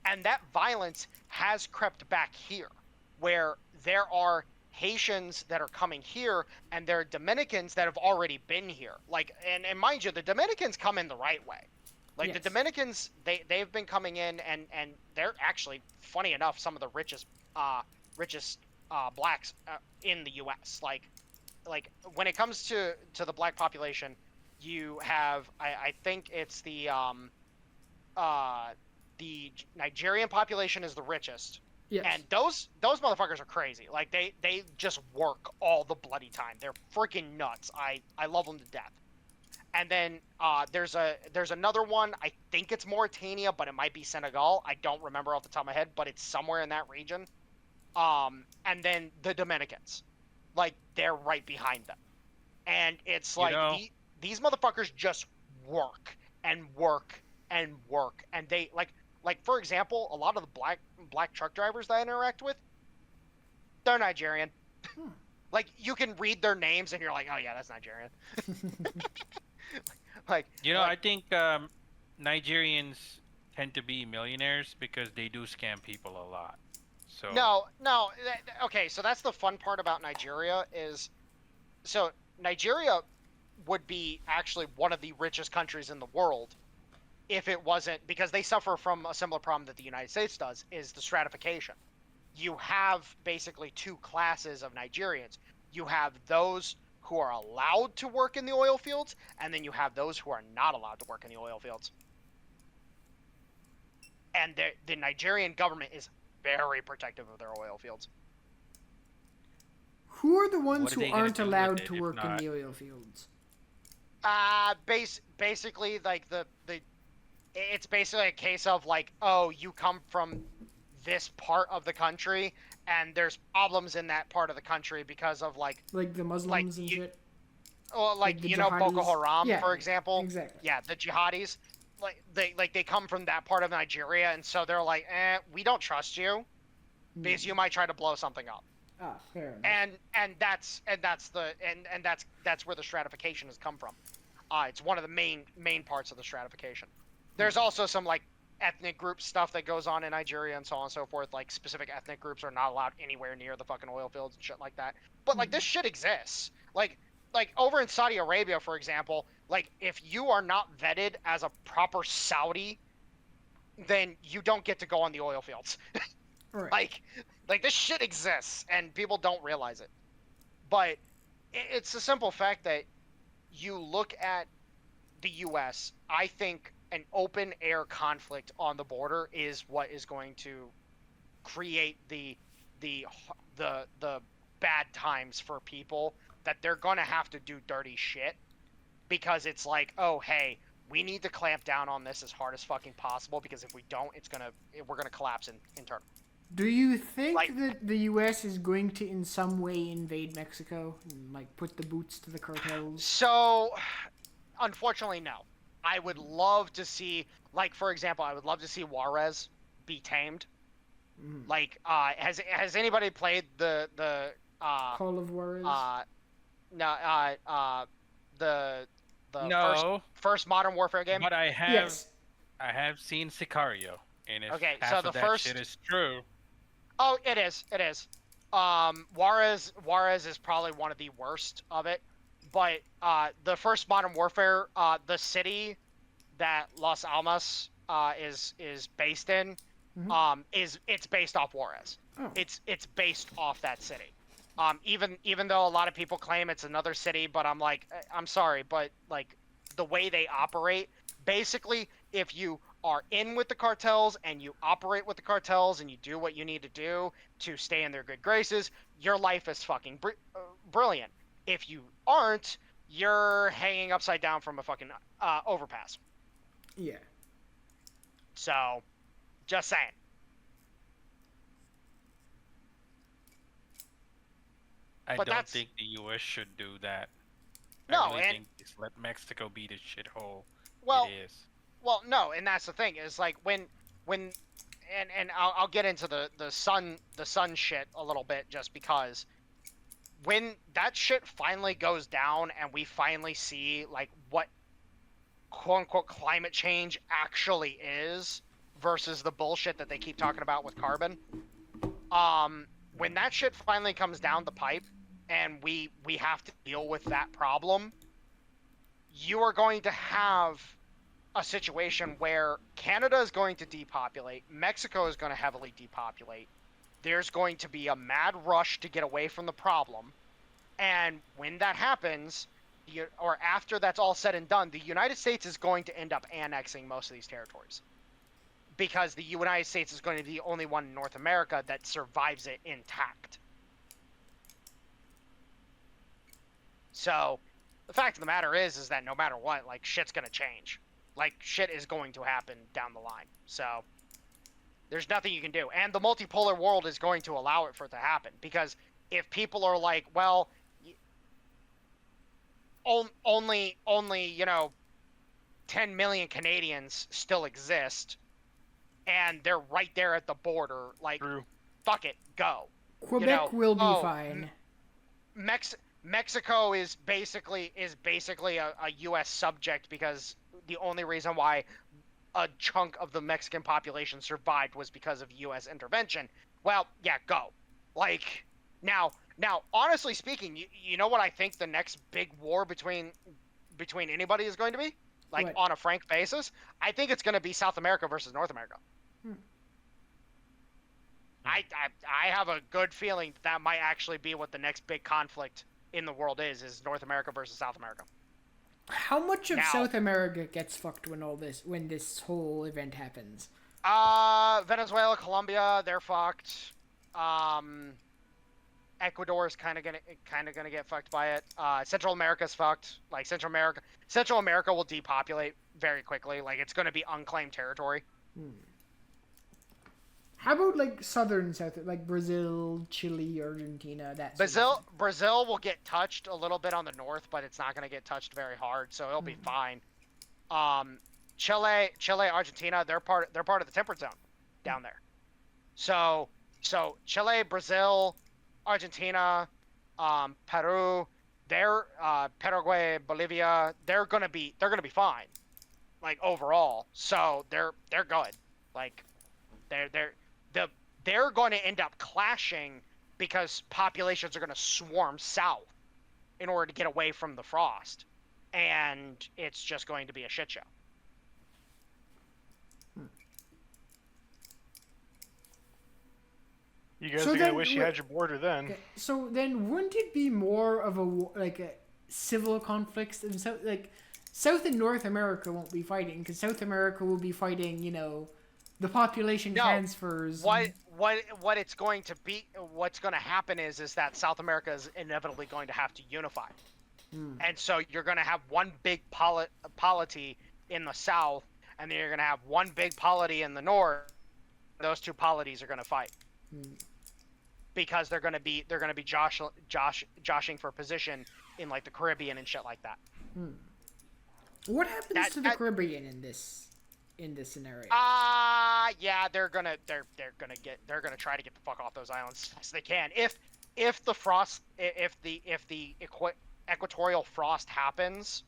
And that violence has crept back here, where there are Haitians that are coming here, and there are Dominicans that have already been here. Like, and mind you, the Dominicans come in the right way. Like, Yes. the Dominicans, they've been coming in, and they're actually, funny enough, some of the richest blacks in the U.S. Like when it comes to the black population, you have, I think it's the Nigerian population is the richest. Yes. And those motherfuckers are crazy. Like, they just work all the bloody time. They're freaking nuts. I love them to death. And then there's another one. I think it's Mauritania, but it might be Senegal. I don't remember off the top of my head, but it's somewhere in that region. And then the Dominicans, like, they're right behind them. And it's like, these motherfuckers just work and work and work. And they like for example, a lot of the black truck drivers that I interact with, they're Nigerian. Like, you can read their names and you're like, oh yeah, that's Nigerian. I think Nigerians tend to be millionaires because they do scam people a lot. So No. Okay, so that's the fun part about Nigeria is, so Nigeria would be actually one of the richest countries in the world if it wasn't, because they suffer from a similar problem that the United States does, is the stratification. You have basically two classes of Nigerians. You have those who are allowed to work in the oil fields, and then you have those who are not allowed to work in the oil fields. And the Nigerian government is very protective of their oil fields. Who are the ones What are who they gonna aren't do with allowed it to if work in not? the oil fields? Basically, like, it's basically a case of, like, oh, you come from this part of the country, and there's problems in that part of the country because of, like the Muslims and shit? well, like the you know, Boko jihadis? Haram, Yeah, for example. exactly. Yeah, the jihadis. Like they come from that part of Nigeria, and so they're like, we don't trust you because you might try to blow something up. Ah, fair enough. And that's where the stratification has come from. It's one of the main parts of the stratification. There's also some, like, ethnic group stuff that goes on in Nigeria and so on and so forth. Like, specific ethnic groups are not allowed anywhere near the fucking oil fields and shit like that. But, like, this shit exists. Like over in Saudi Arabia, for example, like, if you are not vetted as a proper Saudi, then you don't get to go on the oil fields. Right. Like this shit exists and people don't realize it. But it's the simple fact that you look at the US, I think an open air conflict on the border is what is going to create the bad times for people, that they're gonna have to do dirty shit, because it's like, oh hey, we need to clamp down on this as hard as fucking possible, because if we don't, we're gonna collapse in turn. Do you think Like- that the U.S. is going to, in some way, invade Mexico and like put the boots to the cartels? So, unfortunately, no. I would love to see, like, for example, I would love to see Juarez be tamed. Mhm. Like, has anybody played the Call of Juarez. the No, first Modern Warfare game? but I have Yes. I have seen Sicario, and if Okay, half so of the that first- shit is true, Oh, it is. It is. Juarez is probably one of the worst of it. But the first Modern Warfare, the city that Los Alamos is based in, it's based off Juarez. Oh. It's based off that city. Even though a lot of people claim it's another city, but I'm like, I'm sorry, but like the way they operate, basically, if you are in with the cartels and you operate with the cartels and you do what you need to do to stay in their good graces, your life is fucking brilliant. If you aren't, you're hanging upside down from a fucking overpass. Yeah. So, just saying. I But don't that's- think the U.S. should do that. No, I really and- think just let Mexico be the shithole Well, it is. Well, no, and that's the thing is like when and I'll get into the sun shit a little bit, just because when that shit finally goes down and we finally see like what quote unquote climate change actually is versus the bullshit that they keep talking about with carbon, when that shit finally comes down the pipe and we have to deal with that problem, you are going to have a situation where Canada is going to depopulate, Mexico is going to heavily depopulate, there's going to be a mad rush to get away from the problem, and when that happens, or after that's all said and done, the United States is going to end up annexing most of these territories, because the United States is going to be the only one in North America that survives it intact. So, the fact of the matter is that no matter what, like, shit's going to change. Like, shit is going to happen down the line. So, there's nothing you can do. And the multipolar world is going to allow it for it to happen. Because if people are like, well, only 10 million Canadians still exist, and they're right there at the border, like, True. fuck it, go. Quebec will be fine. Mexico is basically a U.S. subject, because the only reason why a chunk of the Mexican population survived was because of U.S. intervention. Well, yeah, go. Like, now, honestly speaking, you know what I think the next big war between anybody is going to be? Like, What? on a frank basis? I think it's going to be South America versus North America. I have a good feeling that might actually be what the next big conflict in the world is North America versus South America. How much of Now- South America gets fucked when this whole event happens? Venezuela, Colombia, they're fucked. Ecuador is kind of gonna get fucked by it. Central America's fucked. Like, Central America will depopulate very quickly. Like, it's gonna be unclaimed territory. How about like southern South, like Brazil, Chile, Argentina? That sort of thing? Brazil will get touched a little bit on the north, but it's not gonna get touched very hard, so it'll be fine. Chile, Argentina, they're part of the temperate zone down there. So Chile, Brazil, Argentina, Peru, Paraguay, Bolivia, they're gonna be fine, like, overall. So they're good. Like, they're going to end up clashing because populations are going to swarm south in order to get away from the frost, and it's just going to be a shit show. You guys So are gonna then wish you wh- had your border then. Okay, so then, wouldn't it be more of a civil conflicts and so like South and North America won't be fighting because South America will be fighting, the population No. transfers. What it's going to be, what's going to happen is that South America is inevitably going to have to unify, and so you're going to have one big polity in the South, and then you're going to have one big polity in the North. Those two polities are going to fight because they're going to be joshing for position in like the Caribbean and shit like that. What happens to the Caribbean in this scenario? Yeah, they're gonna try to get the fuck off those islands as fast as they can. If the equatorial frost happens,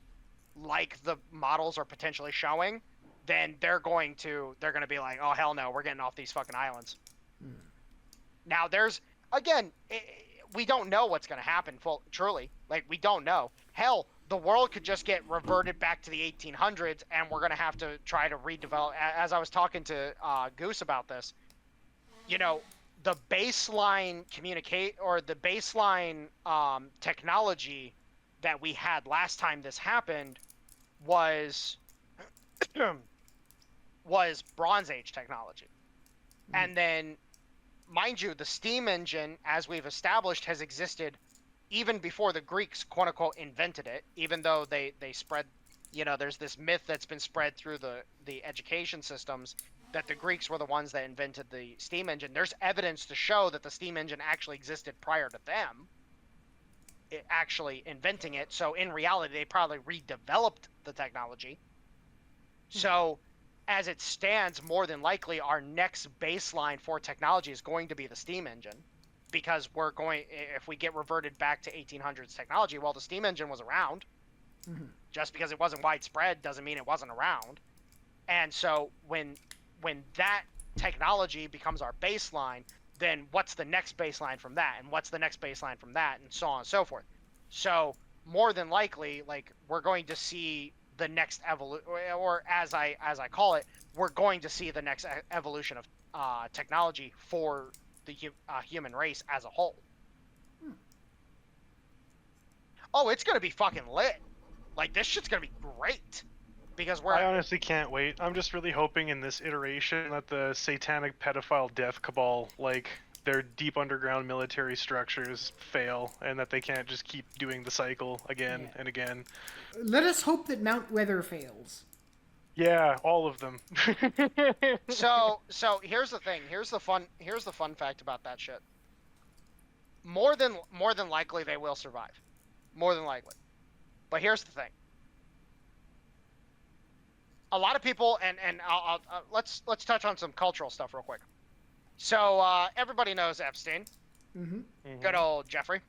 like the models are potentially showing, then they're gonna be like, oh hell no, we're getting off these fucking islands. Now we don't know what's gonna happen. Truly, like we don't know. Hell, the world could just get reverted back to the 1800s, and we're gonna have to try to redevelop. As I was talking to Goose about this, the baseline technology that we had last time this happened was Bronze Age technology, and then, mind you, the steam engine, as we've established, has existed even before the Greeks, quote unquote, invented it, even though they spread, there's this myth that's been spread through the education systems that the Greeks were the ones that invented the steam engine. There's evidence to show that the steam engine actually existed prior to them actually inventing it. So in reality, they probably redeveloped the technology. So as it stands, more than likely, our next baseline for technology is going to be the steam engine. Because if we get reverted back to 1800s technology, well, the steam engine was around. Just because it wasn't widespread doesn't mean it wasn't around. And so when that technology becomes our baseline, then what's the next baseline from that? And what's the next baseline from that? And so on and so forth. So more than likely, like, we're going to see the next evolution, or as I call it, we're going to see the next evolution of technology for the human race as a whole. Oh, it's gonna be fucking lit. Like, this shit's gonna be great. Because I honestly can't wait. I'm just really hoping in this iteration that the satanic pedophile death cabal, like, their deep underground military structures fail, and that they can't just keep doing the cycle again and again. Let us hope that Mount Weather fails. Yeah, all of them. So here's the thing. Here's the fun fact about that shit. More than likely they will survive. More than likely. But here's the thing. A lot of people, and I'll let's touch on some cultural stuff real quick. So everybody knows Epstein. Good old Jeffrey.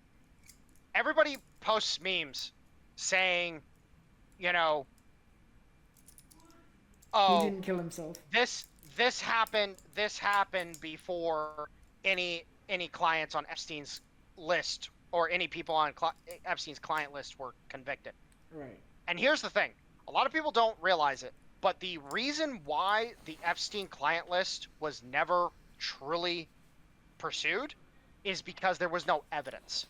Everybody posts memes saying, he didn't kill himself. This happened before any clients on Epstein's list or any people on Epstein's client list were convicted. Right. And here's the thing. A lot of people don't realize it, but the reason why the Epstein client list was never truly pursued is because there was no evidence.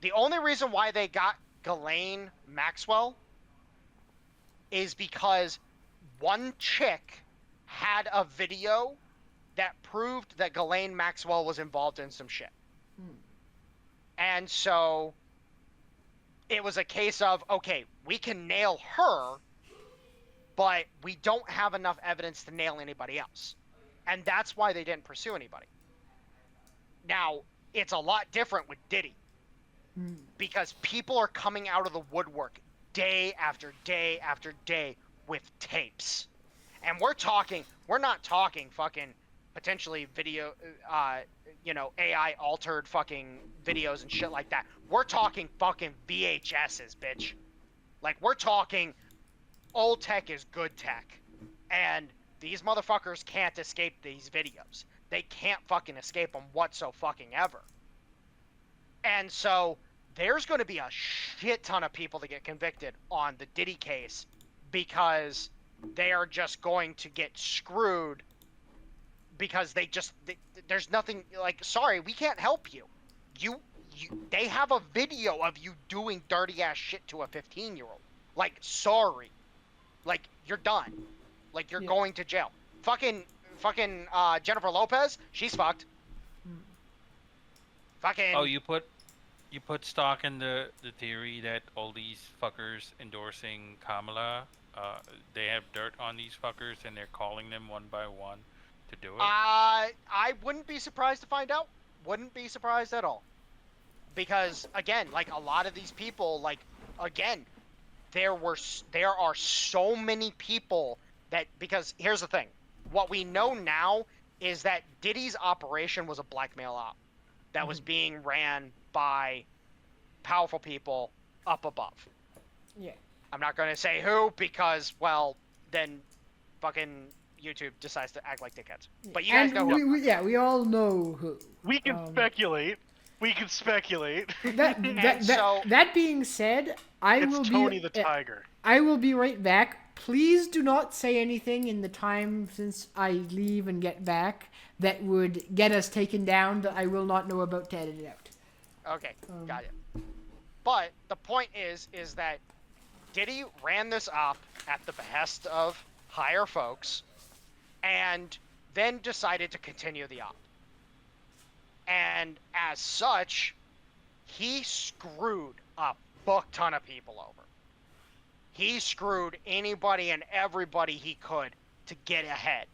The only reason why they got Ghislaine Maxwell is because one chick had a video that proved that Ghislaine Maxwell was involved in some shit. And so it was a case of, okay, we can nail her, but we don't have enough evidence to nail anybody else. And that's why they didn't pursue anybody. Now, it's a lot different with Diddy. Because people are coming out of the woodwork day after day after day with tapes. And we're not talking fucking potentially video, AI altered fucking videos and shit like that. We're talking fucking VHSs, bitch. Like, we're talking old tech is good tech. And these motherfuckers can't escape these videos. They can't fucking escape them whatsoever. And so there's going to be a shit ton of people that get convicted on the Diddy case because they are just going to get screwed because there's nothing, like, sorry, we can't help you. They have a video of you doing dirty ass shit to a 15-year-old. Like, sorry. Like, you're done. Like, you're Yeah. going to jail. Fucking Jennifer Lopez, she's fucked. Fucking. Oh, you put stock in the theory that all these fuckers endorsing Kamala, they have dirt on these fuckers and they're calling them one by one to do it. I wouldn't be surprised to find out. Wouldn't be surprised at all. Because again, like a lot of these people, like again, there are so many people that, because here's the thing, what we know now is that Diddy's operation was a blackmail op that was being ran by powerful people up above. Yeah. I'm not going to say who because, well, then fucking YouTube decides to act like dickheads. But you guys know who. We all know who. We can speculate. We can speculate. That being said, It's Tony the Tiger. I will be right back. Please do not say anything in the time since I leave and get back that would get us taken down that I will not know about to edit it out. Okay, got it. But the point is that Diddy ran this op at the behest of higher folks and then decided to continue the op. And as such, he screwed a fuck ton of people over. He screwed anybody and everybody he could to get ahead.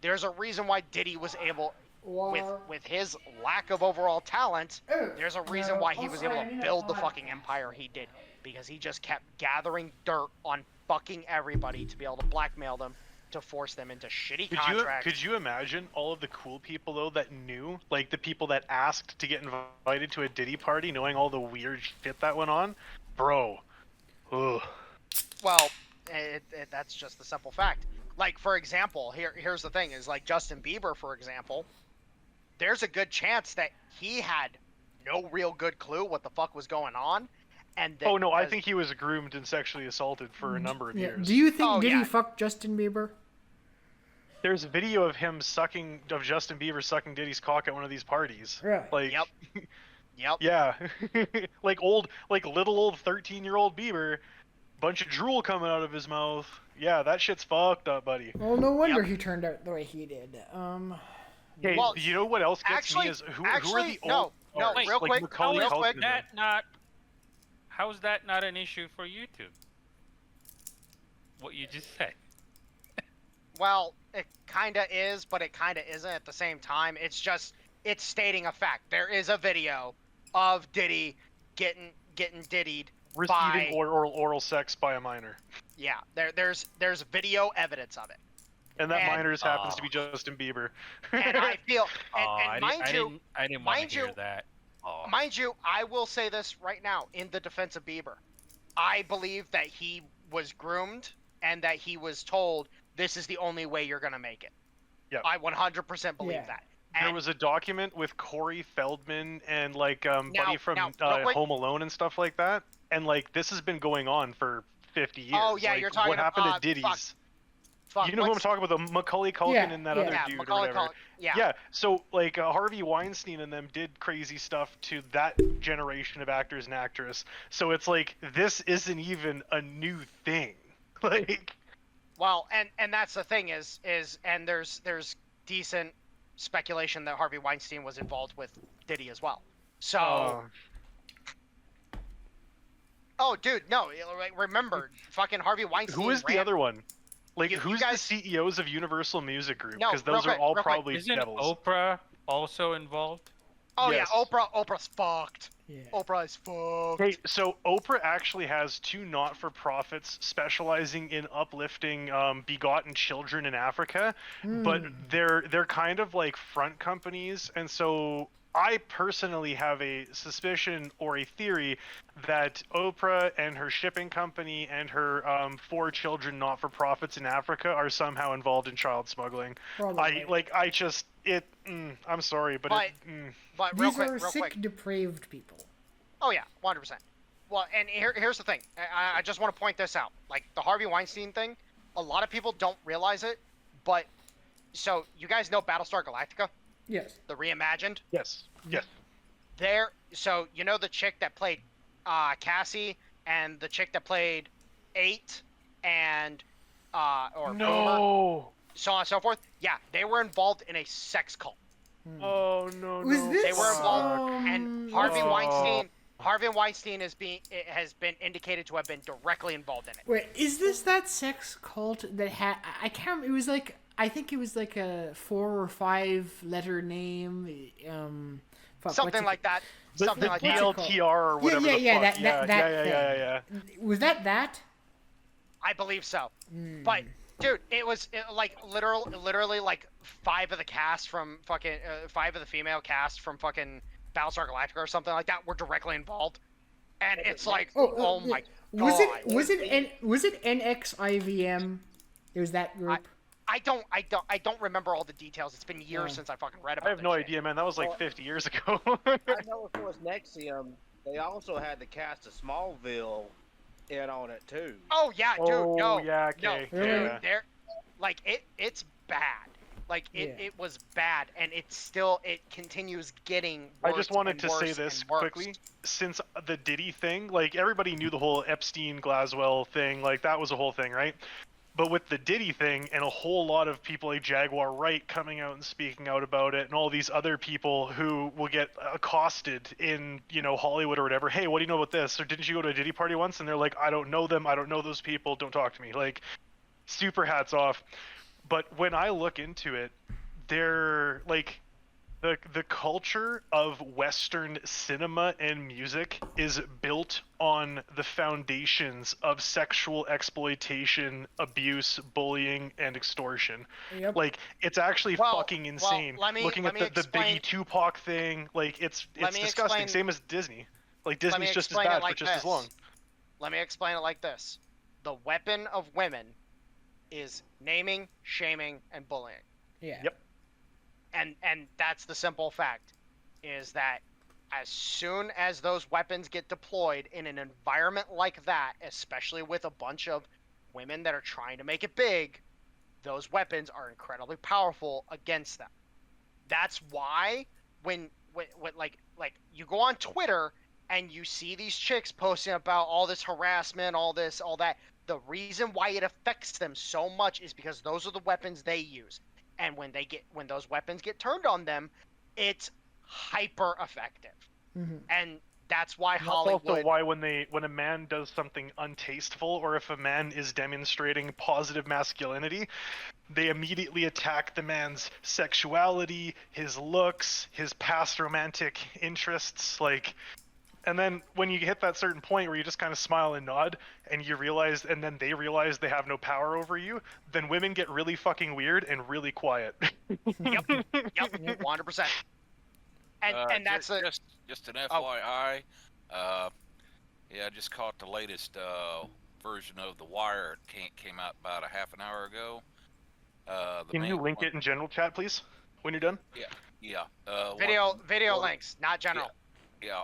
There's a reason why Diddy was able, with his lack of overall talent, there's a reason why he was able to build the fucking empire he did. Because he just kept gathering dirt on fucking everybody to be able to blackmail them, to force them into shitty contracts. Could you imagine all of the cool people, though, that knew, like the people that asked to get invited to a Diddy party, knowing all the weird shit that went on? Bro. Ugh. Well, that's just the simple fact. Like, for example, here's the thing, is like Justin Bieber, for example, there's a good chance that he had no real good clue what the fuck was going on. And oh, no, I think he was groomed and sexually assaulted for a number of years. Do you think Diddy fucked Justin Bieber? There's a video of him Justin Bieber sucking Diddy's cock at one of these parties. Really? Like, Yep. Yeah. like little old 13-year-old Bieber, bunch of drool coming out of his mouth. Yeah, that shit's fucked up, buddy. Well, no wonder he turned out the way he did. Hey, well, you know what else gets me is who are the old... No, wait, real quick. Macaulay Culkin. How's that not an issue for YouTube? What you just said. Well, it kinda is, but it kinda isn't at the same time. It's stating a fact. There is a video of Diddy getting diddied Receiving oral sex by a minor. Yeah, there's video evidence of it. And that minor happens to be Justin Bieber. And I feel, I didn't want to hear that. Oh. Mind you, I will say this right now in the defense of Bieber. I believe that he was groomed and that he was told this is the only way you're going to make it. Yep. I 100% believe that. And there was a document with Corey Feldman and Buddy from Home Alone and stuff like that. And this has been going on for 50 years. Oh yeah, you're talking what happened to Diddy's. Fuck, you know who I'm talking about, the Macaulay Culkin and that other dude Macaulay or whatever. Yeah, so Harvey Weinstein and them did crazy stuff to that generation of actors and actresses. So it's this isn't even a new thing. Well, and that's the thing is and there's decent speculation that Harvey Weinstein was involved with Diddy as well. So Oh, dude, no, remember, fucking Harvey Weinstein. Who is the other one? Who's you guys... the CEOs of Universal Music Group? No, because those are all probably Isn't devils. Oprah also involved? Oh yes. yeah, Oprah's fucked. Yeah. Oprah is fucked. Hey, so Oprah actually has 2 not-for-profits specializing in uplifting begotten children in Africa, but they're kind of like front companies, and so I personally have a suspicion or a theory that Oprah and her shipping company and her 4 children not-for-profits in Africa are somehow involved in child smuggling. Probably. I'm sorry, but these are sick, depraved people. Oh yeah, 100%. Well, and here's the thing. I just want to point this out. The Harvey Weinstein thing, a lot of people don't realize it, but so you guys know Battlestar Galactica? Yes. The reimagined? Yes. So you know the chick that played Cassie and the chick that played 8 and or Boomer, No. so on and so forth. Yeah, they were involved in a sex cult. Oh no. Was no. this They were involved, um, and Oh. Harvey Weinstein has been indicated to have been directly involved in it. Wait, is this that sex cult that had? I can't. It was like, I think it was like a 4 or 5 letter name. Fuck, Something like that. The Something like that. DLTR or whatever the yeah, fuck. yeah. Was that? I believe so. But dude, it was like literally like 5 of the cast from fucking 5 of the female cast from fucking Battlestar Galactica or something like that were directly involved. And it's like, oh my Was god. was it NXIVM? It was that group. I don't remember all the details. It's been years since I fucking read about I have this no shit. idea, man. That was like 50 years ago. I know if it was Nexium, they also had the cast of Smallville in on it too. Oh yeah, dude. Oh, No. yeah, No, okay, dude. yeah. They're like it's bad. Like it, Yeah. it was bad, and it continues getting worse. I just wanted and to worse say this and worse. quickly. Since the Diddy thing, like everybody knew the whole Epstein Glaswell thing, like that was a whole thing, right? But with the Diddy thing and a whole lot of people like Jaguar Wright coming out and speaking out about it, and all these other people who will get accosted in, Hollywood or whatever, hey, what do you know about this? Or didn't you go to a Diddy party once? And they're like, I don't know them, I don't know those people, don't talk to me. Like, super hats off. But when I look into it, they're like the culture of Western cinema and music is built on the foundations of sexual exploitation, abuse, bullying, and extortion. Yep. Like, it's actually Well, fucking insane. let me Looking at the explain- Biggie Tupac thing, like it's Let me disgusting. explain- Same as Disney. Like Let me Disney's just as explain it bad like for just as long. this. Let me explain it like this: the weapon of women is naming, shaming, and bullying. Yeah. Yep. And that's the simple fact, is that as soon as those weapons get deployed in an environment like that, especially with a bunch of women that are trying to make it big, those weapons are incredibly powerful against them. That's why when like you go on Twitter and you see these chicks posting about all this harassment, all this, all that, the reason why it affects them so much is because those are the weapons they use. And when those weapons get turned on them, it's hyper effective. And that's why That's Hollywood. also why when a man does something untasteful, or if a man is demonstrating positive masculinity, they immediately attack the man's sexuality, his looks, his past romantic interests, like. And then when you hit that certain point where you just kind of smile and nod, and you realize, and then they realize they have no power over you, then women get really fucking weird and really quiet. Yep, 100%. And that's just an FYI. Yeah, I just caught the latest version of The Wire. It came out about a half an hour ago. Can you link it in general chat, please, when you're done? Yeah. video links, not general. Yeah.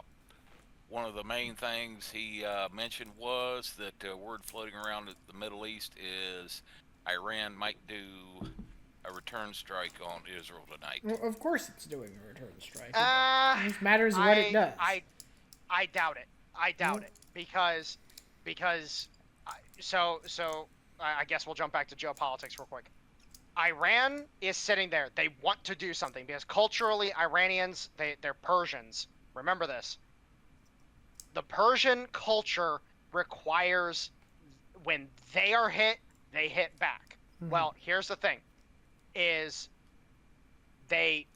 One of the main things he mentioned was that word floating around the Middle East is Iran might do a return strike on Israel tonight. Well, of course it's doing a return strike. It just matters what it does. I doubt it. I doubt it because I guess we'll jump back to geopolitics real quick. Iran is sitting there. They want to do something because culturally, Iranians, they're Persians. Remember this. The Persian culture requires when they are hit, they hit back. Well, here's the thing, is they,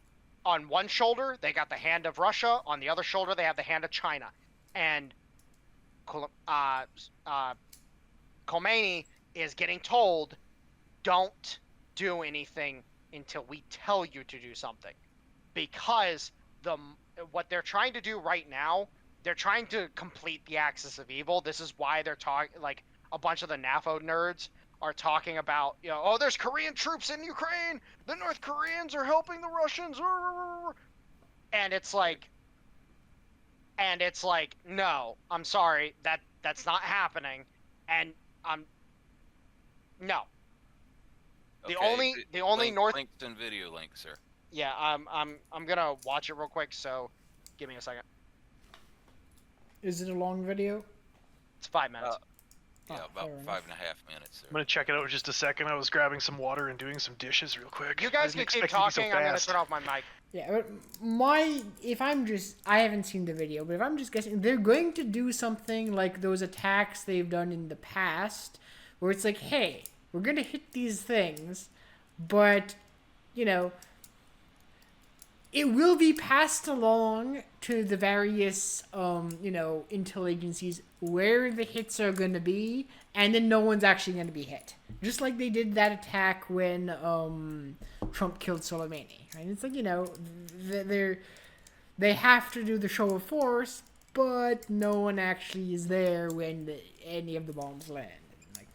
on one shoulder, they got the hand of Russia. On the other shoulder, they have the hand of China. And Khomeini is getting told, don't do anything until we tell you to do something. Because what they're trying to do right now, they're trying to complete the axis of evil. This is why they're talking, like, a bunch of the NAFO nerds are talking about, oh, there's Korean troops in Ukraine. The North Koreans are helping the Russians. And it's like, no, I'm sorry, that's not happening. And no. The only North links and video links, sir. Yeah, I'm gonna watch it real quick. So, give me a second. Is it a long video? It's 5 minutes. Yeah, Oh, about fair enough. 5.5 minutes I'm there. gonna check it out in just a second. I was grabbing some water and doing some dishes real quick. You I guys didn't can keep expect it to be so talking. I'm gonna fast. turn off my mic. Yeah, but I haven't seen the video, but if I'm just guessing, they're going to do something like those attacks they've done in the past, where it's like, hey, we're gonna hit these things, but, you know, it will be passed along to the various, intel agencies where the hits are gonna be, and then no one's actually gonna be hit. Just like they did that attack when, Trump killed Soleimani. Right? It's like, they have to do the show of force, but no one actually is there when any of the bombs land. Like,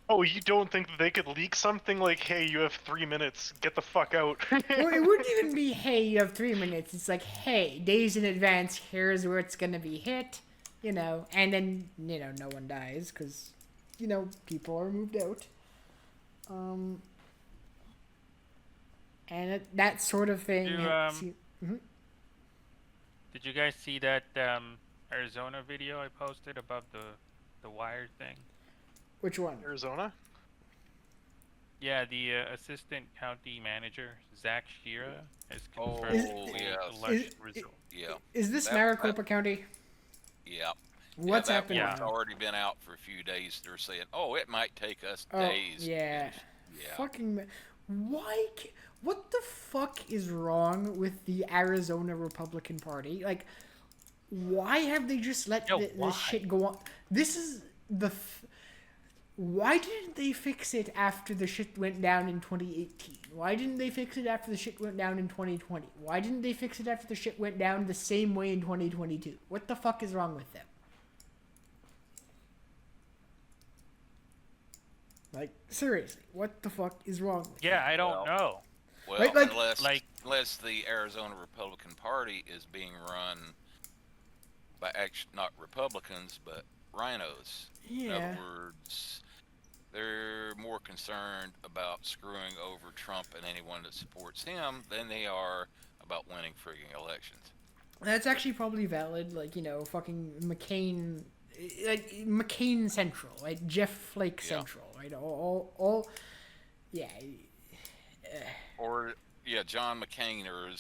Oh, you don't think that they could leak something like, hey, you have 3 minutes, get the fuck out? Well, it wouldn't even be, hey, you have 3 minutes. It's like, hey, days in advance, here's where it's gonna be hit, and then, no one dies, because, people are moved out. And that sort of thing. Did you guys see that Arizona video I posted about the wire thing? Which one? Arizona? Yeah, the assistant county manager, Zach Shira, has Oh, confirmed yes. the election result. Yeah. Is this That- Maricopa County? Yeah. What's yeah, that happening? one's already been out for a few days. They're saying, oh, it might take us Oh, days. yeah. Yeah. Fucking. Why? What the fuck is wrong with the Arizona Republican Party? Like, why have they just let this shit go on? This is the. Why didn't they fix it after the shit went down in 2018? Why didn't they fix it after the shit went down in 2020? Why didn't they fix it after the shit went down the same way in 2022? What the fuck is wrong with them? Like, seriously, what the fuck is wrong with them? Yeah, I don't know. Well, Right, unless the Arizona Republican Party is being run by not Republicans, but rhinos. In Yeah. other words, they're more concerned about screwing over Trump and anyone that supports him than they are about winning frigging elections. That's actually probably valid. Like, fucking McCain, like McCain Central, like Jeff Flake Central, right? All, yeah. Or, yeah, John McCain, or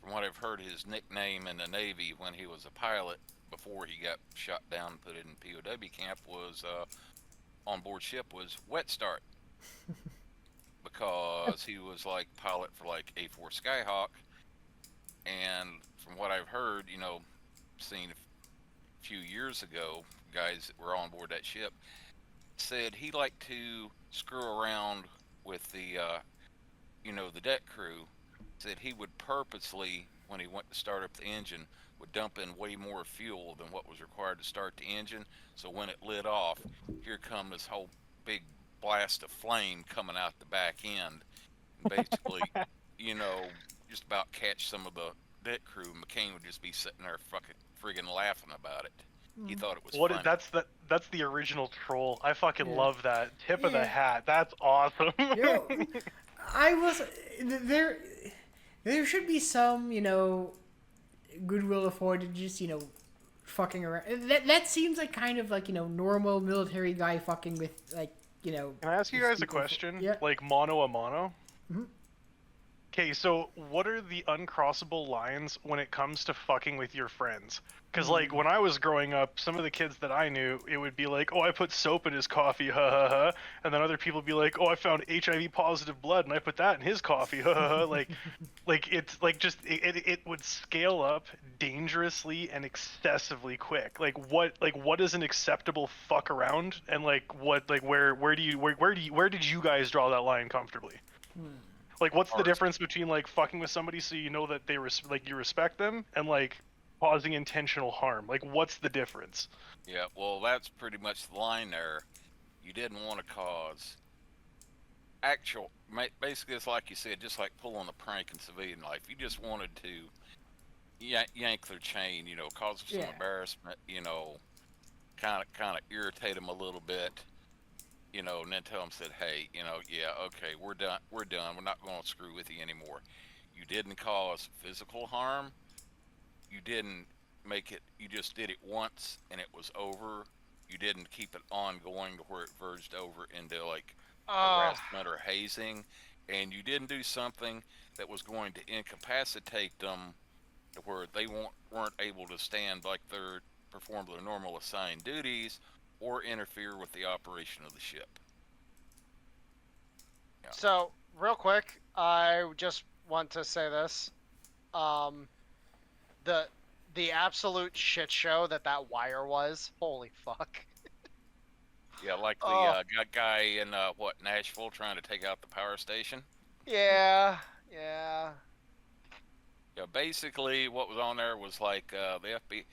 from what I've heard, his nickname in the Navy when he was a pilot before he got shot down and put in POW camp was, on board ship, was Wet Start. Because he was like pilot for like A4 Skyhawk. And from what I've heard, seen a few years ago, guys that were on board that ship said he liked to screw around with the deck crew. Said he would purposely, when he went to start up the engine, would dump in way more fuel than what was required to start the engine. So when it lit off, here come this whole big blast of flame coming out the back end. And basically, just about catch some of the deck crew. McCain would just be sitting there fucking friggin' laughing about it. He thought it was funny. That's the original troll. I fucking Yeah. love that. Tip of Yeah. the hat. That's awesome. Yo, there should be some, goodwill afforded just, fucking around. That seems like kind of like, normal military guy fucking with, like, Can I ask you these guys a people- question? Yeah. Like mono a mono? Mhm. Okay, so what are the uncrossable lines when it comes to fucking with your friends? Because, like, when I was growing up, some of the kids that I knew, it would be like, oh, I put soap in his coffee, ha ha ha. And then other people would be like, oh, I found HIV positive blood and I put that in his coffee, ha ha ha. Like it's like just, it would scale up dangerously and excessively quick. What is an acceptable fuck around? And where did you guys draw that line comfortably? Like, what's the difference between, like, fucking with somebody so you know that you respect them and, like, causing intentional harm? Like, what's the difference? Yeah, well, that's pretty much the line there. You didn't want to cause basically it's like you said, just like pulling a prank in civilian life. You just wanted to yank their chain, cause them some embarrassment, kind of irritate them a little bit. And then tell them, said, hey, okay, we're done. We're not going to screw with you anymore. You didn't cause physical harm. You didn't make it. You just did it once and it was over. You didn't keep it ongoing to where it verged over into like harassment or hazing, and you didn't do something that was going to incapacitate them to where they weren't able to stand like they're perform their normal assigned duties or interfere with the operation of the ship. Yeah. So, real quick, I just want to say this. The absolute shit show that Wire was. Holy fuck. Yeah, like the guy in Nashville trying to take out the power station. Yeah. Yeah, basically what was on there was like the FBI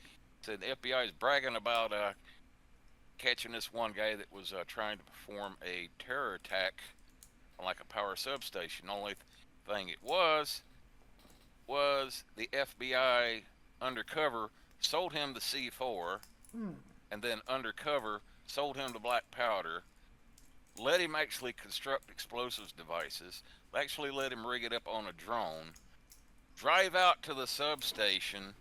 said the FBI is bragging about catching this one guy that was trying to perform a terror attack on like a power substation. Only thing it was the FBI undercover sold him the C4, and then undercover sold him the black powder, let him actually construct explosives devices, actually let him rig it up on a drone, drive out to the substation,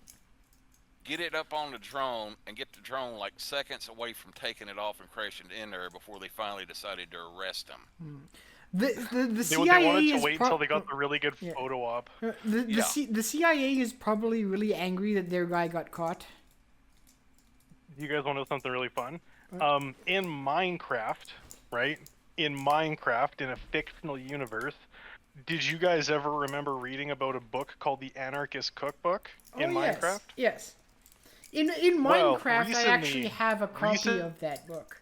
get it up on the drone, and get the drone like seconds away from taking it off and crashing in there before they finally decided to arrest him. The CIA they wanted to is wait until they got the really good photo op. The CIA is probably really angry that their guy got caught. You guys want to know something really fun? In Minecraft, right? In Minecraft, in a fictional universe, did you guys ever remember reading about a book called The Anarchist Cookbook in Minecraft? Yes. In Minecraft, I actually have a copy of that book.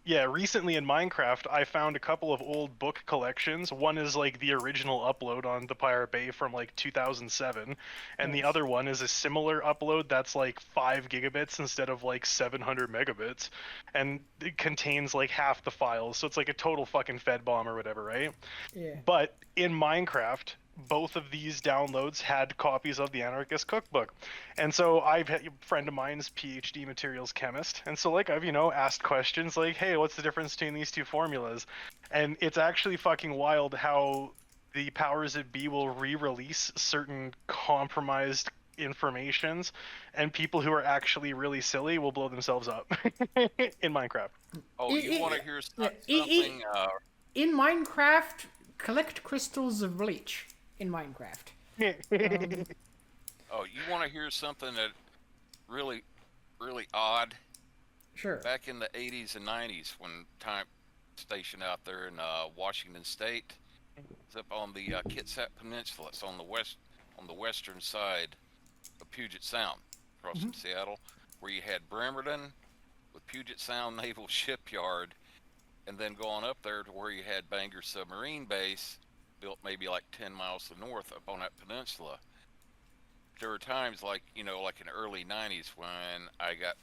Yeah, recently in Minecraft, I found a couple of old book collections. One is like the original upload on the Pirate Bay from like 2007, and the other one is a similar upload that's like 5 gigabits instead of like 700 megabits, and it contains like half the files, so it's like a total fucking Fed bomb or whatever, right? Yeah. But in Minecraft, both of these downloads had copies of the Anarchist Cookbook. And so I've had a friend of mine's PhD materials chemist. And so like I've, asked questions like, hey, what's the difference between these two formulas? And it's actually fucking wild how the powers that be will re-release certain compromised informations, and people who are actually really silly will blow themselves up in Minecraft. Oh, you want to hear something? In Minecraft, collect crystals of bleach. In Minecraft. Oh, you want to hear something that really, really odd? Sure. Back in the 80s and 90s, when time station out there in Washington State, it's up on the Kitsap Peninsula. It's on the western side of Puget Sound, across from Seattle, where you had Bremerton with Puget Sound Naval Shipyard, and then going up there to where you had Bangor Submarine Base, built maybe like 10 miles to the north up on that peninsula. There were times like in the early 90s when I got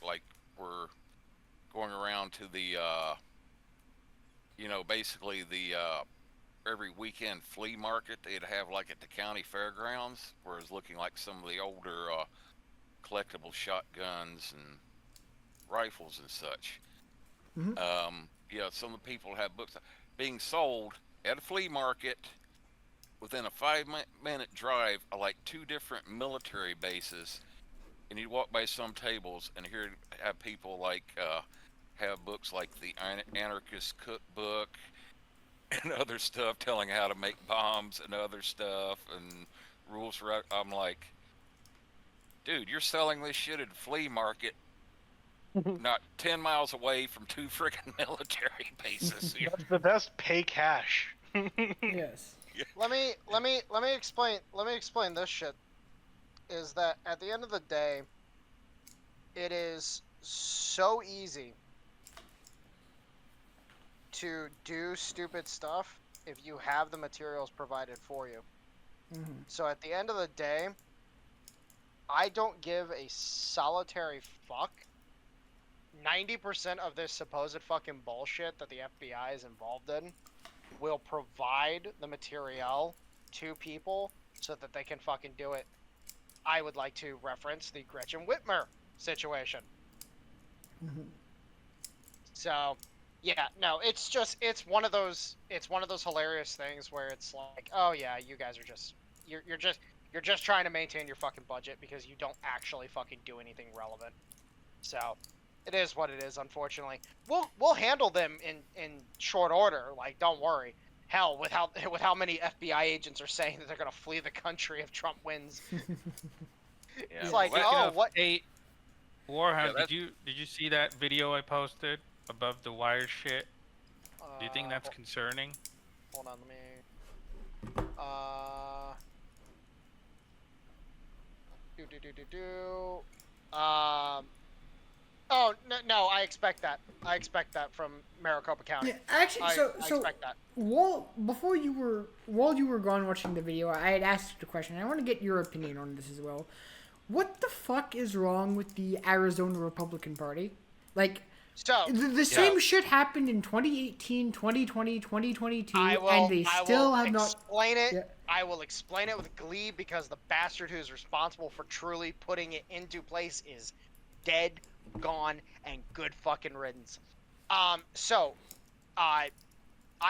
we're going around to the basically the every weekend flea market they'd have like at the county fairgrounds, where it was looking like some of the older collectible shotguns and rifles and such. Some of the people have books being sold at a flea market within a 5-minute drive of like 2 different military bases, and you'd walk by some tables and here have people have books like the Anarchist Cookbook and other stuff telling how to make bombs and other stuff and rules for. I'm like, dude, you're selling this shit at a flea market not 10 miles away from 2 freaking military bases. That's the best pay cash. Yes. Let me explain this shit. Is that at the end of the day, it is so easy to do stupid stuff if you have the materials provided for you. So at the end of the day, I don't give a solitary fuck. 90% of this supposed fucking bullshit that the FBI is involved in will provide the material to people so that they can fucking do it. I would like to reference the Gretchen Whitmer situation. So, yeah, no, it's one of those hilarious things where it's like, oh yeah, you guys are just you're You're just trying to maintain your fucking budget because you don't actually fucking do anything relevant. So, it is what it is, unfortunately. We'll handle them in short order. Like, don't worry. Hell, with how many FBI agents are saying that they're gonna flee the country if Trump wins. It's like, oh, what? Hey, Warhound, Yeah, did you see that video I posted above the wire shit? Do you think that's concerning? Hold on, let me. Oh no, I expect that. I expect that from Maricopa County. Yeah, actually, I so expect that. while you were gone watching the video, I had asked a question. I want to get your opinion on this as well. What the fuck is wrong with the Arizona Republican Party? Like, So the same shit happened in 2018, 2020, 2022, and they still have not. Explain it. Yeah. I will explain it with glee because the bastard who is responsible for truly putting it into place is dead, gone, and good fucking riddance. I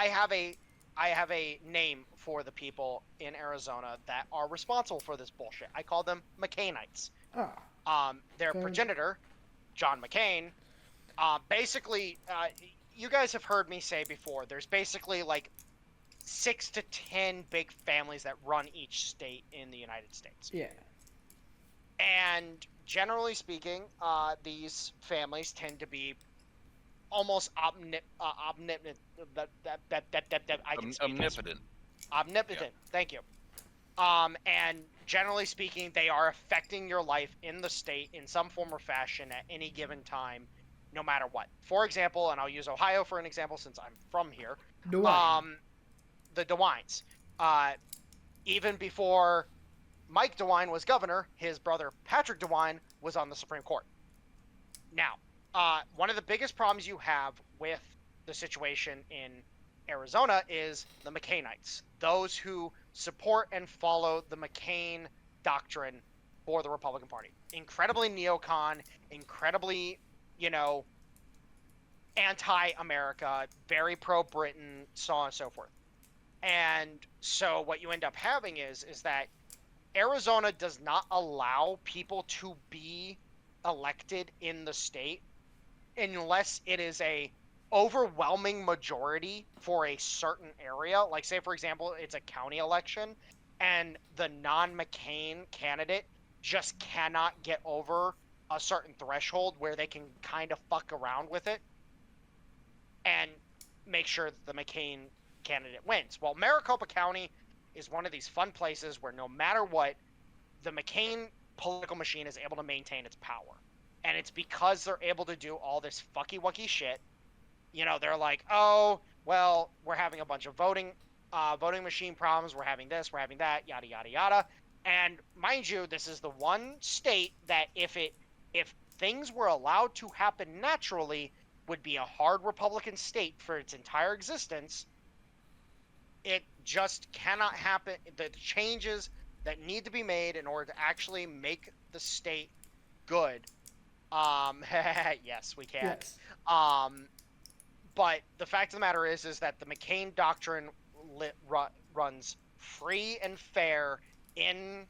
have a name for the people in Arizona that are responsible for this bullshit. I call them McCainites. Oh, Their okay. progenitor, John McCain, basically, you guys have heard me say before, there's basically like 6 to 10 big families that run each state in the United States. Yeah. And generally speaking, these families tend to be almost omnipotent. Omnipotent. Thank you. And generally speaking, they are affecting your life in the state in some form or fashion at any given time, no matter what. For example, and I'll use Ohio for an example since I'm from here. DeWine. The DeWines. Even before Mike DeWine was governor, his brother Patrick DeWine was on the Supreme Court. Now, one of the biggest problems you have with the situation in Arizona is the McCainites, those who support and follow the McCain doctrine for the Republican Party. Incredibly neocon, incredibly, anti-America, very pro-Britain, so on and so forth. And so what you end up having is that Arizona does not allow people to be elected in the state unless it is a overwhelming majority for a certain area. Like, say, for example, it's a county election, and the non-McCain candidate just cannot get over a certain threshold where they can kind of fuck around with it and make sure that the McCain candidate wins. Well, Maricopa County is one of these fun places where no matter what, the McCain political machine is able to maintain its power. And it's because they're able to do all this fucky-wucky shit. They're like, oh, well, we're having a bunch of voting machine problems, we're having this, we're having that, yada, yada, yada. And mind you, this is the one state that if things were allowed to happen naturally, would be a hard Republican state for its entire existence. It just cannot happen. The changes that need to be made in order to actually make the state good. Yes, we can. Yes. But the fact of the matter is that the McCain doctrine runs free and fair and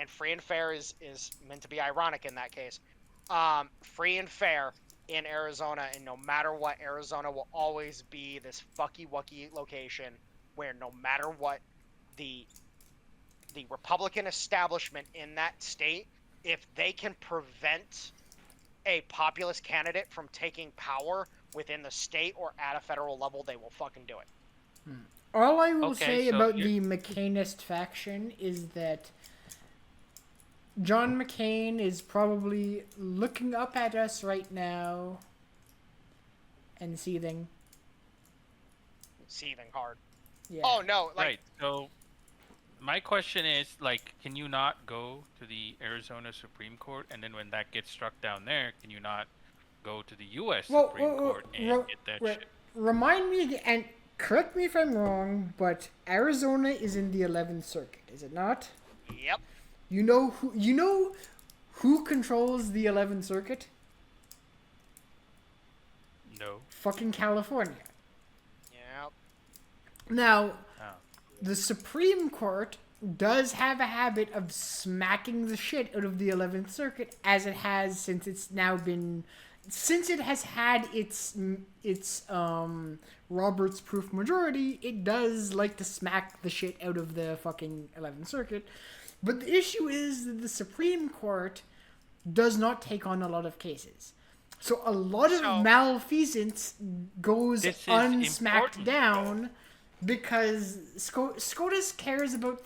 free and fair is meant to be ironic in that case. Free and fair in Arizona, and no matter what, Arizona will always be this fucky-wucky location where no matter what, the Republican establishment in that state, if they can prevent a populist candidate from taking power within the state or at a federal level, they will fucking do it. All I will Okay, say so about the McCainist faction is that John McCain is probably looking up at us right now and seething. Seething hard. Yeah. Oh no! Right. So, my question is, can you not go to the Arizona Supreme Court, and then when that gets struck down there, can you not go to the U.S. Supreme Court and get that shit? Remind me again, and correct me if I'm wrong, but Arizona is in the 11th Circuit, is it not? Yep. You know who controls the 11th Circuit? No. Fucking California. Yep. Now, Oh. the Supreme Court does have a habit of smacking the shit out of the 11th Circuit, as it has since it has had its Roberts proof majority. It does like to smack the shit out of the fucking 11th Circuit. But the issue is that the Supreme Court does not take on a lot of cases. So a lot of malfeasance goes unsmacked important, down because SCOTUS cares about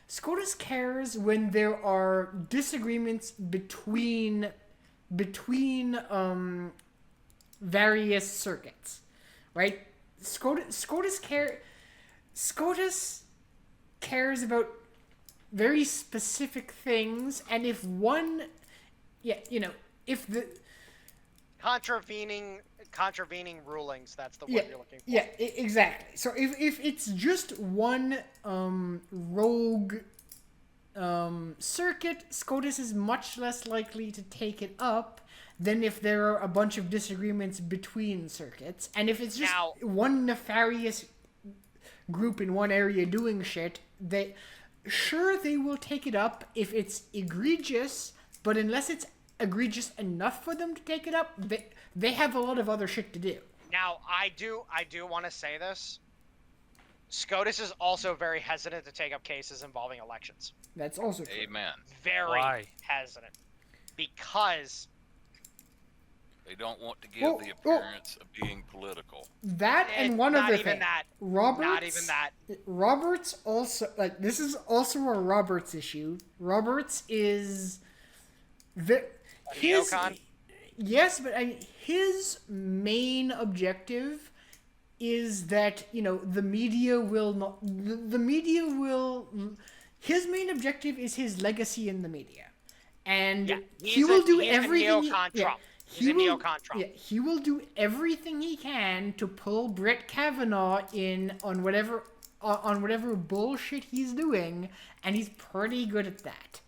SCOTUS cares when there are disagreements between various circuits, right? SCOTUS cares about very specific things, and if one, if the contravening rulings, that's the word you're looking for. Yeah, exactly. So if it's just one rogue circuit, SCOTUS is much less likely to take it up than if there are a bunch of disagreements between circuits. And if it's just one nefarious group in one area doing shit, they will take it up if it's egregious, but unless it's egregious enough for them to take it up, they have a lot of other shit to do. Now, I do want to say this. SCOTUS is also very hesitant to take up cases involving elections. That's also true. Amen. Very hesitant. Because they don't want to give the appearance of being political. That and one other thing. Not even that. Roberts also, this is also a Roberts issue. Roberts is neocon? Yes, but his main objective is that, the media will not... His main objective is his legacy in the media. And he will do everything... He's a neocon Trump. He will do everything he can to pull Brett Kavanaugh in on whatever bullshit he's doing, and he's pretty good at that.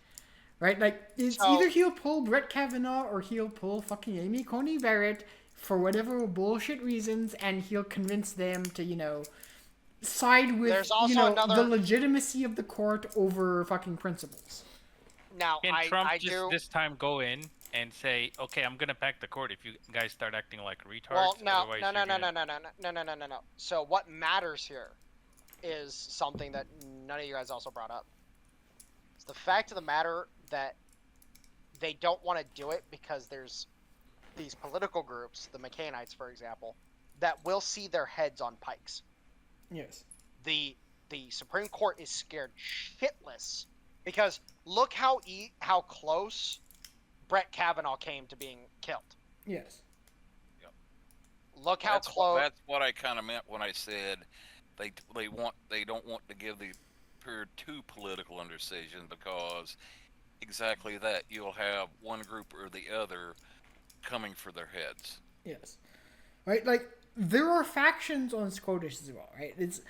Right? Either he'll pull Brett Kavanaugh or he'll pull fucking Amy Coney Barrett for whatever bullshit reasons, and he'll convince them to, side with, the legitimacy of the court over fucking principles. Now, can Trump this time go in and say, okay, I'm going to pack the court if you guys start acting like retards? Well, no. So what matters here is something that none of you guys also brought up. It's the fact of the matter that they don't want to do it because there's these political groups, the McCainites, for example, that will see their heads on pikes. Yes. The Supreme Court is scared shitless because look how close Brett Kavanaugh came to being killed. Yes. Yep. Look how close. That's what I kind of meant when I said they don't want to give the period too political indecision, because exactly that, you'll have one group or the other coming for their heads. Yes. Right, there are factions on SCOTUS as well, right? It's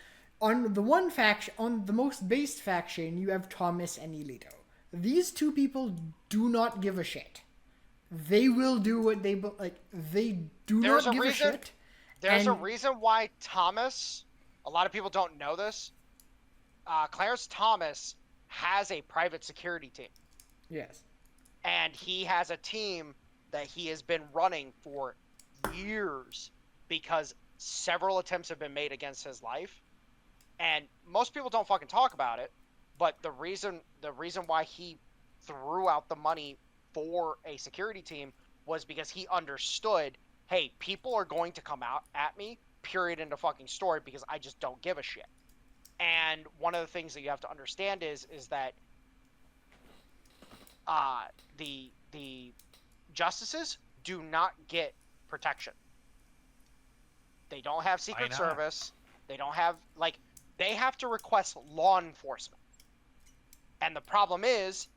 on the one faction, on the most based faction, you have Thomas and Alito. These two people do not give a shit. They will do what they They do not give a shit. There's a reason why Thomas. A lot of people don't know this. Clarence Thomas has a private security team. Yes. And he has a team that he has been running for years because several attempts have been made against his life. And most people don't fucking talk about it, but the reason why he threw out the money for a security team was because he understood, hey, people are going to come out at me, period, end of fucking story, because I just don't give a shit. And one of the things that you have to understand is that the justices do not get protection. They don't have Secret Service. They don't have, they have to request law enforcement. And the problem is,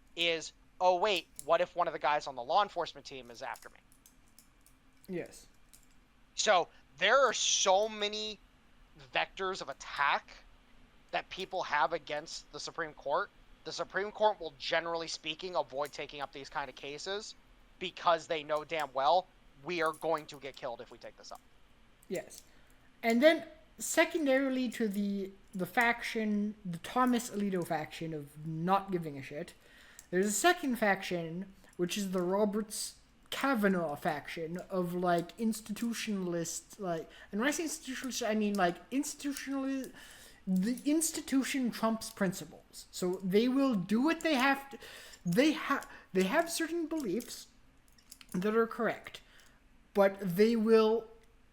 oh wait, what if one of the guys on the law enforcement team is after me? Yes. So there are so many vectors of attack that people have against the Supreme Court. The Supreme Court will, generally speaking, avoid taking up these kind of cases because they know damn well we are going to get killed if we take this up. Yes. And then secondarily to the faction, the Thomas Alito faction of not giving a shit, there's a second faction, which is the Roberts Kavanaugh faction of like institutionalists, like, and when I say institutionalists, I mean like institutionalist. The institution trumps principles, so they will do what they have to. They have certain beliefs that are correct, but they will,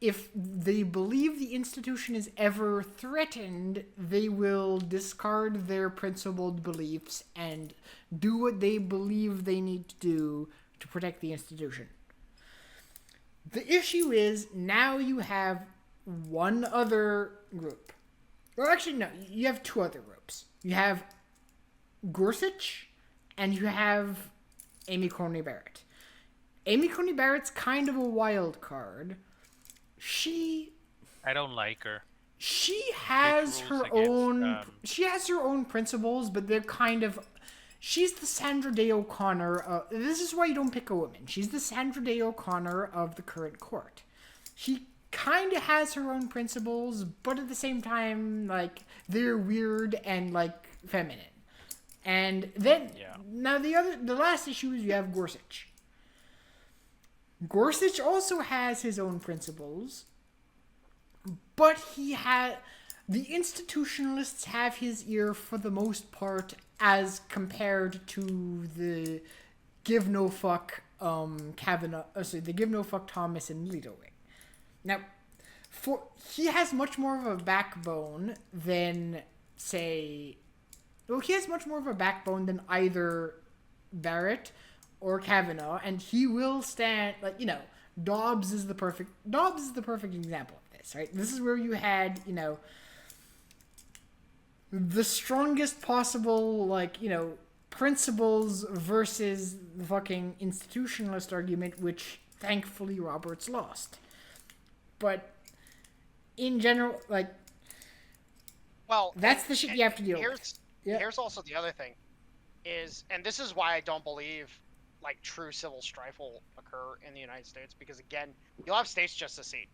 if they believe the institution is ever threatened, they will discard their principled beliefs and do what they believe they need to do to protect the institution. The issue is now you have one other group. Well, actually, no. You have two other groups. You have Gorsuch, and you have Amy Coney Barrett. Amy Coney Barrett's kind of a wild card. I don't like her. She has Big her rules against, own. She has her own principles, but they're kind of. She's the Sandra Day O'Connor. This is why you don't pick a woman. She's the Sandra Day O'Connor of the current court. She kind of has her own principles, but at the same time, like, they're weird and like feminine. And then now the last issue is you have Gorsuch. Gorsuch also has his own principles, but the institutionalists have his ear for the most part, as compared to the give no fuck Kavanaugh. The give no fuck Thomas and Alito wing. Now, he has much more of a backbone than, say... Well, he has much more of a backbone than either Barrett or Kavanaugh, and he will stand... Like, you know, Dobbs is the perfect example of this, right? This is where you had, you know, the strongest possible, like, you know, principles versus the fucking institutionalist argument, which, thankfully, Roberts lost. But in general, like, Well, that's the shit you have to deal with. Yeah. Here's also the other thing, and this is why I don't believe like true civil strife will occur in the United States, because again, you'll have states just secede.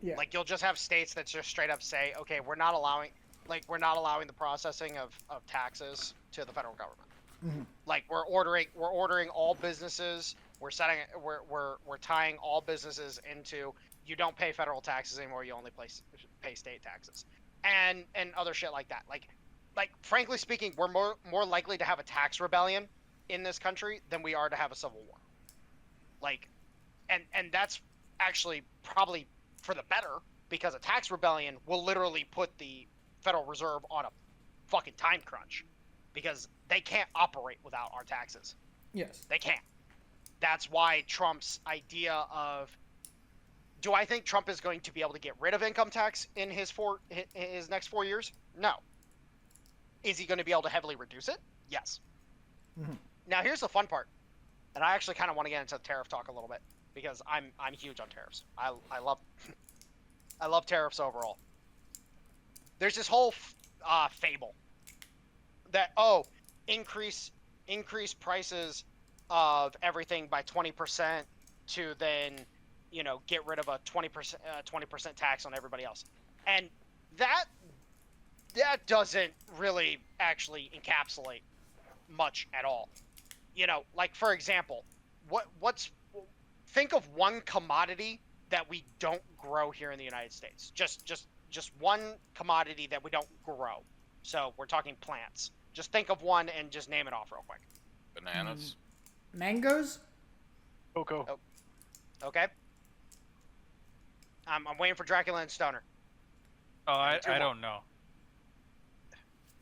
Yeah. Like you'll just have states that just straight up say, okay, we're not allowing the processing of taxes to the federal government. Mm-hmm. Like we're ordering all businesses. We're tying all businesses into, you don't pay federal taxes anymore. You only pay state taxes, and other shit like that. Like frankly speaking, we're more likely to have a tax rebellion in this country than we are to have a civil war. Like, and that's actually probably for the better, because a tax rebellion will literally put the Federal Reserve on a fucking time crunch, because they can't operate without our taxes. Yes. They can't. That's why Trump's idea of, do I think Trump is going to be able to get rid of income tax in his next 4 years? No. Is he going to be able to heavily reduce it? Yes. Mm-hmm. Now here's the fun part, and I actually kind of want to get into tariff talk a little bit, because I'm huge on tariffs. I love tariffs overall. There's this whole fable that increase prices of everything by 20% to then, you know, get rid of a 20% tax on everybody else, and that doesn't really actually encapsulate much at all. You know, like for example, think of one commodity that we don't grow here in the United States. Just one commodity that we don't grow. So we're talking plants. Just think of one and just name it off real quick. Bananas. Mangoes? Cocoa. Oh. Okay. I'm waiting for Dracula and Stoner. Oh, I don't know.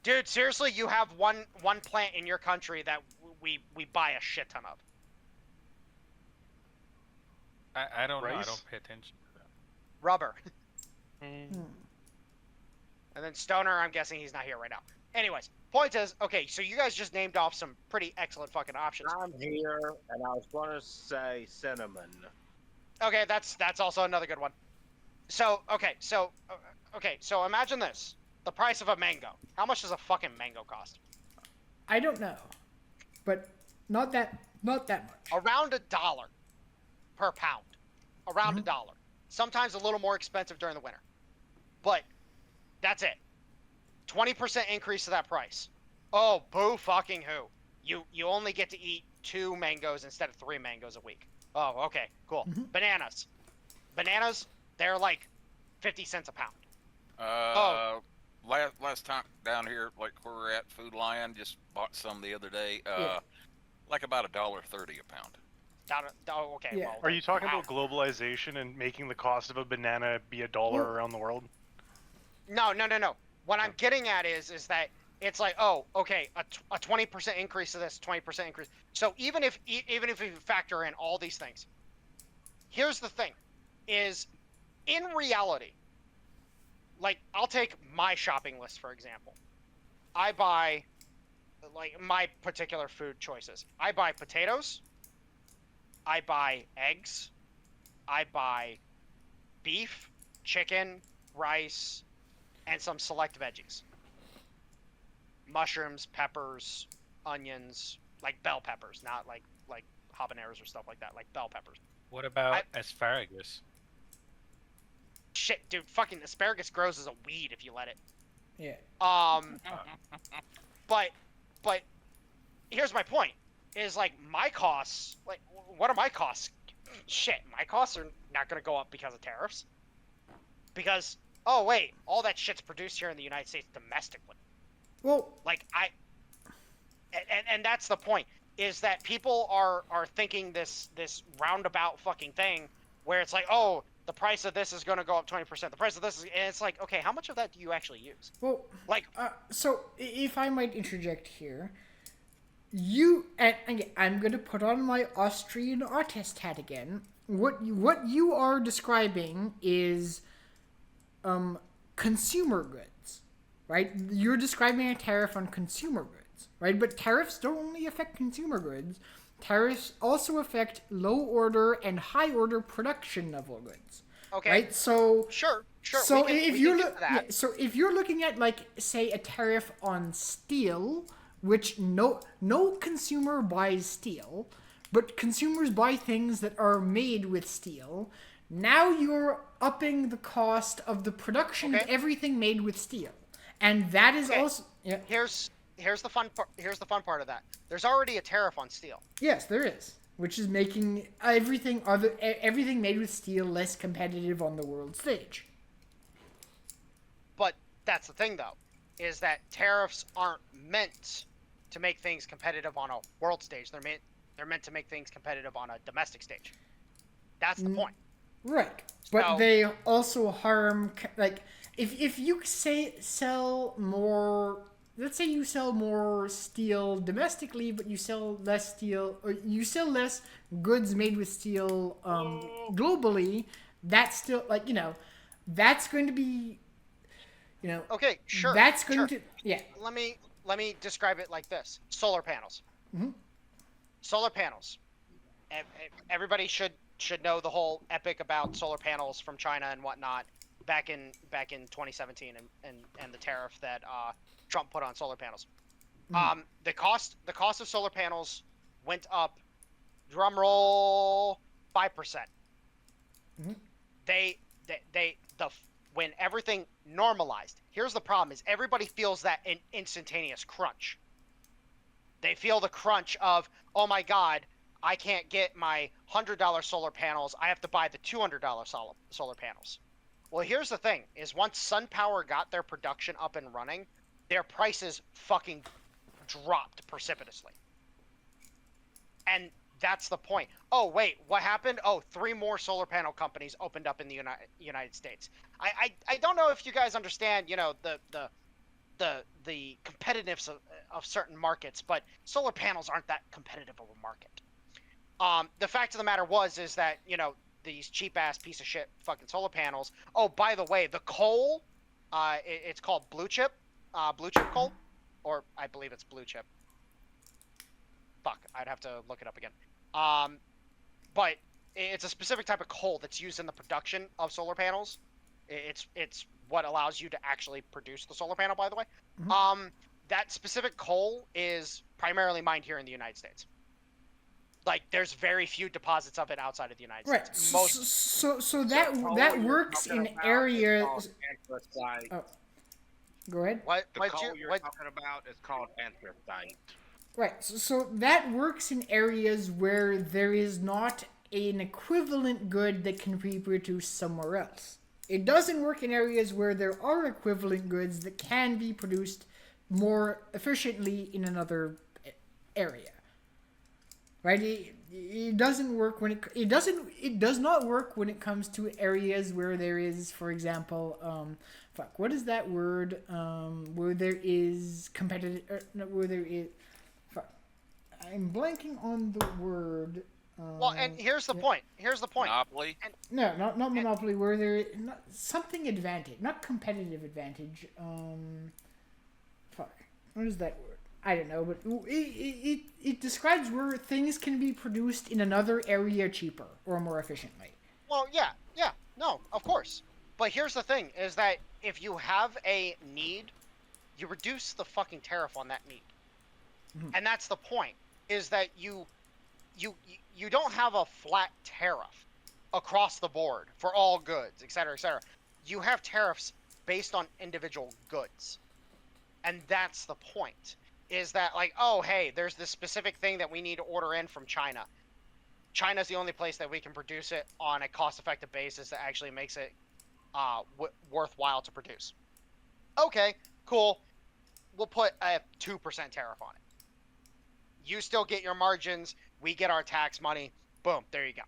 Dude, seriously, you have one plant in your country that we buy a shit ton of. I don't know. I Rice? don't pay attention to that. Rubber. Hmm. And then Stoner, I'm guessing he's not here right now. Anyways, point is, okay, so you guys just named off some pretty excellent fucking options. I'm here, and I was going to say cinnamon. Okay, that's also another good one. So imagine this. The price of a mango. How much does a fucking mango cost? I don't know, but not that much. Around $1 per pound. Around $1. Sometimes a little more expensive during the winter. But That's it. 20% increase to that price. Oh, boo fucking who. You only get to eat 2 mangoes instead of 3 mangoes a week. Oh, okay, cool. Bananas. Bananas, they're like 50 cents a pound. Last time down here, like where we're at, Food Lion, just bought some the other day. Yeah. Like about $1.30 a pound. Okay, Yeah. well. Are you talking wow. about globalization and making the cost of a banana be $1 Well- around the world? No. What I'm getting at is that it's like, oh, okay, a 20% increase to this, 20% increase. So even if you factor in all these things, here's the thing, is in reality, like I'll take my shopping list for example. I buy like my particular food choices. I buy potatoes. I buy eggs. I buy beef, chicken, rice, and some select veggies. Mushrooms, peppers, onions, like bell peppers, not like habaneros or stuff like that, like bell peppers. What about asparagus? Shit, dude, fucking asparagus grows as a weed if you let it. Yeah. But here's my point, is like my costs, like what are my costs? Shit, my costs are not gonna go up because of tariffs. Because, oh wait, all that shit's produced here in the United States domestically. Well, Like and that's the point, is that people are thinking this roundabout fucking thing where it's like, oh, the price of this is going to go up 20%. The price of this is, and it's like, okay, how much of that do you actually use? well, Like, so if I might interject here, and again, I'm going to put on my Austrian artist hat again. What you are describing is consumer goods, right? You're describing a tariff on consumer goods, right? But tariffs don't only affect consumer goods. Tariffs also affect low order and high order production level goods. okay, Right? So sure. so we can, if we you're can get to that. so if you're looking at like say a tariff on steel, which no consumer buys steel, but consumers buy things that are made with steel. Now you're upping the cost of the production of Okay. everything made with steel, and that is Okay. also Here's the fun part. Here's the fun part of that. There's already a tariff on steel. yes, there is, which is making everything made with steel less competitive on the world stage. But that's the thing, though, is that tariffs aren't meant to make things competitive on a world stage. They're meant to make things competitive on a domestic stage. That's the point. Right, but So- they also harm like if you sell more. Let's say you sell more steel domestically, but you sell less steel, or you sell less goods made with steel globally. That's still like that's going to be Okay, sure. that's going sure. to yeah. Let me describe it like this: solar panels. Solar panels. Everybody should know the whole epic about solar panels from China and whatnot back in 2017 and the tariff that Trump put on solar panels. The cost of solar panels went up, drum roll, 5%. When everything normalized, here's the problem: is everybody feels that instantaneous crunch. They feel the crunch of, oh my god, I can't get my $100 solar panels. I have to buy the $200 solar panels. Well, here's the thing: is once SunPower got their production up and running, their prices fucking dropped precipitously. And that's the point. Oh, wait, what happened? Oh, 3 more solar panel companies opened up in the United States. I don't know if you guys understand, the competitiveness of certain markets, but solar panels aren't that competitive of a market. The fact of the matter is that, these cheap ass piece of shit fucking solar panels. Oh, by the way, the coal, it's called blue chip coal, or I believe it's blue chip. Fuck, I'd have to look it up again. But it's a specific type of coal that's used in the production of solar panels. It's what allows you to actually produce the solar panel, by the way. That specific coal is primarily mined here in the United States. Like, there's very few deposits of it outside of the United Right. States. So that works in areas. Go ahead. The coal you're talking about is called anthracite. Right. So that works in areas where there is not an equivalent good that can be produced somewhere else. It doesn't work in areas where there are equivalent goods that can be produced more efficiently in another area. Right? It doesn't work when it does not work when it comes to areas where there is, for example, what is that word? Where there is where there is. I'm blanking on the word. Well, and here's the point. Here's the point. Monopoly? No, not monopoly. Where there something advantage, not competitive advantage. What is that word? I don't know, but it describes where things can be produced in another area cheaper or more efficiently. Well, yeah, no, of course. But here's the thing: is that if you have a need, you reduce the fucking tariff on that need, and that's the point. Is that you don't have a flat tariff across the board for all goods, et cetera, et cetera. You have tariffs based on individual goods. And that's the point. Is that like, oh, hey, there's this specific thing that we need to order in from China. China's the only place that we can produce it on a cost-effective basis that actually makes it worthwhile to produce. Okay, cool. We'll put a 2% tariff on it. You still get your margins, we get our tax money, boom, there you go.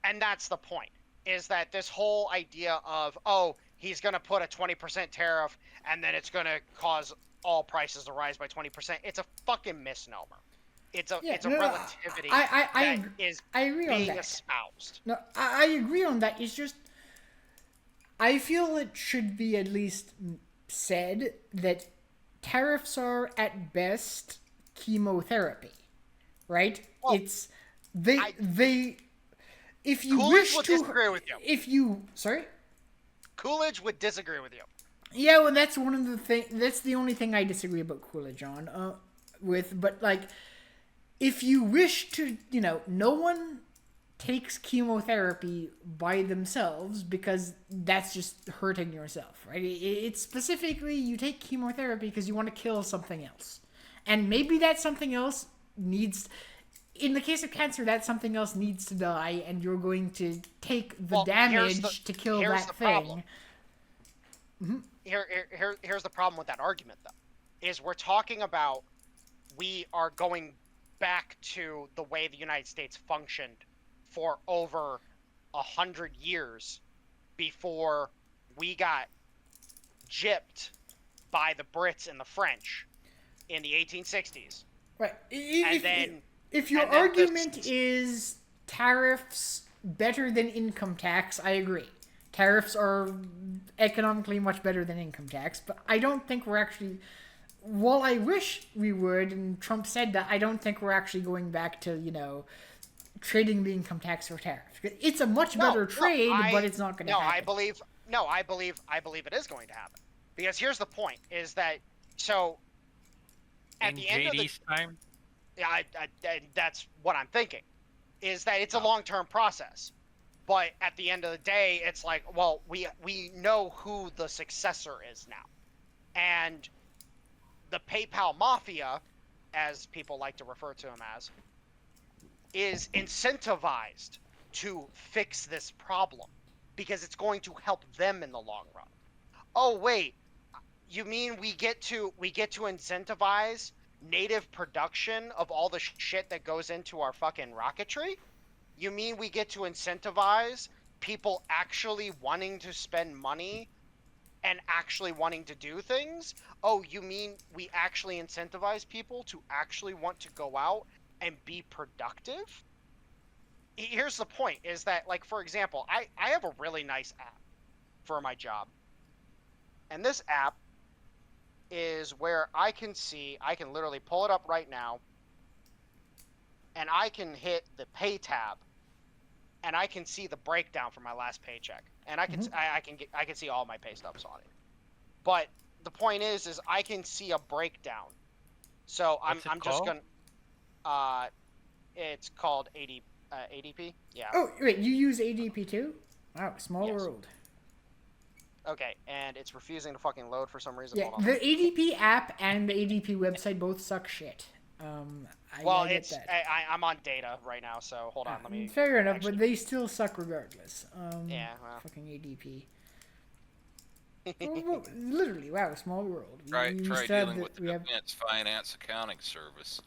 And that's the point, is that this whole idea of, oh, he's going to put a 20% tariff and then it's going to cause all prices to rise by 20%. It's a fucking misnomer. It's a relativity I agree on being that. espoused. No, I agree on that. It's just, I feel it should be at least said that tariffs are at best chemotherapy, right? Well, it's they if you Coolidge wish would to disagree with you. if you sorry Coolidge would disagree with you. yeah, well, that's one of the thing. That's the only thing I disagree about Coolidge on with. But like, if you wish to, no one takes chemotherapy by themselves because that's just hurting yourself, right? It's specifically you take chemotherapy because you want to kill something else. And maybe that something else needs, in the case of cancer, that something else needs to die, and you're going to take the damage to kill that thing. Mm-hmm. Here's the problem with that argument, though, is we're talking about we are going back to the way the United States functioned for over 100 years before we got gypped by the Brits and the French in the 1860s. Right. If your argument is tariffs better than income tax, I agree. Tariffs are economically much better than income tax, but I don't think we're actually, while I wish we would, and Trump said that, I don't think we're actually going back to, trading the income tax for tariffs. It's a much better trade, but it's not going to happen. I believe it is going to happen. Because here's the point, is that, so, at the end of the time, yeah, that's what I'm thinking, is that it's a long-term process. But at the end of the day, it's like, well, we know who the successor is now. And the PayPal Mafia, as people like to refer to him as, is incentivized to fix this problem because it's going to help them in the long run. Oh, wait, you mean we get to incentivize native production of all the shit that goes into our fucking rocketry? You mean we get to incentivize people actually wanting to spend money and actually wanting to do things? Oh, you mean we actually incentivize people to actually want to go out and be productive? Here's the point, is that, like, for example, I have a really nice app for my job. And this app is where I can literally pull it up right now, and I can hit the pay tab, and I can see the breakdown for my last paycheck, and I can see all my pay stubs on it. But the point is I can see a breakdown. So I'm just gonna. It's called ADP. Yeah. Oh wait, you use ADP too? Wow, small Yes. world. Okay, and it's refusing to fucking load for some reason. Yeah, Hold on. the ADP app and the ADP website both suck shit. Well, I get it's that. I'm on data right now, so hold on. Let me. Fair enough, actually- but they still suck regardless. Yeah, well. Fucking ADP. Well, literally, wow, small world. Try still have dealing with the Advanced Finance Accounting Service.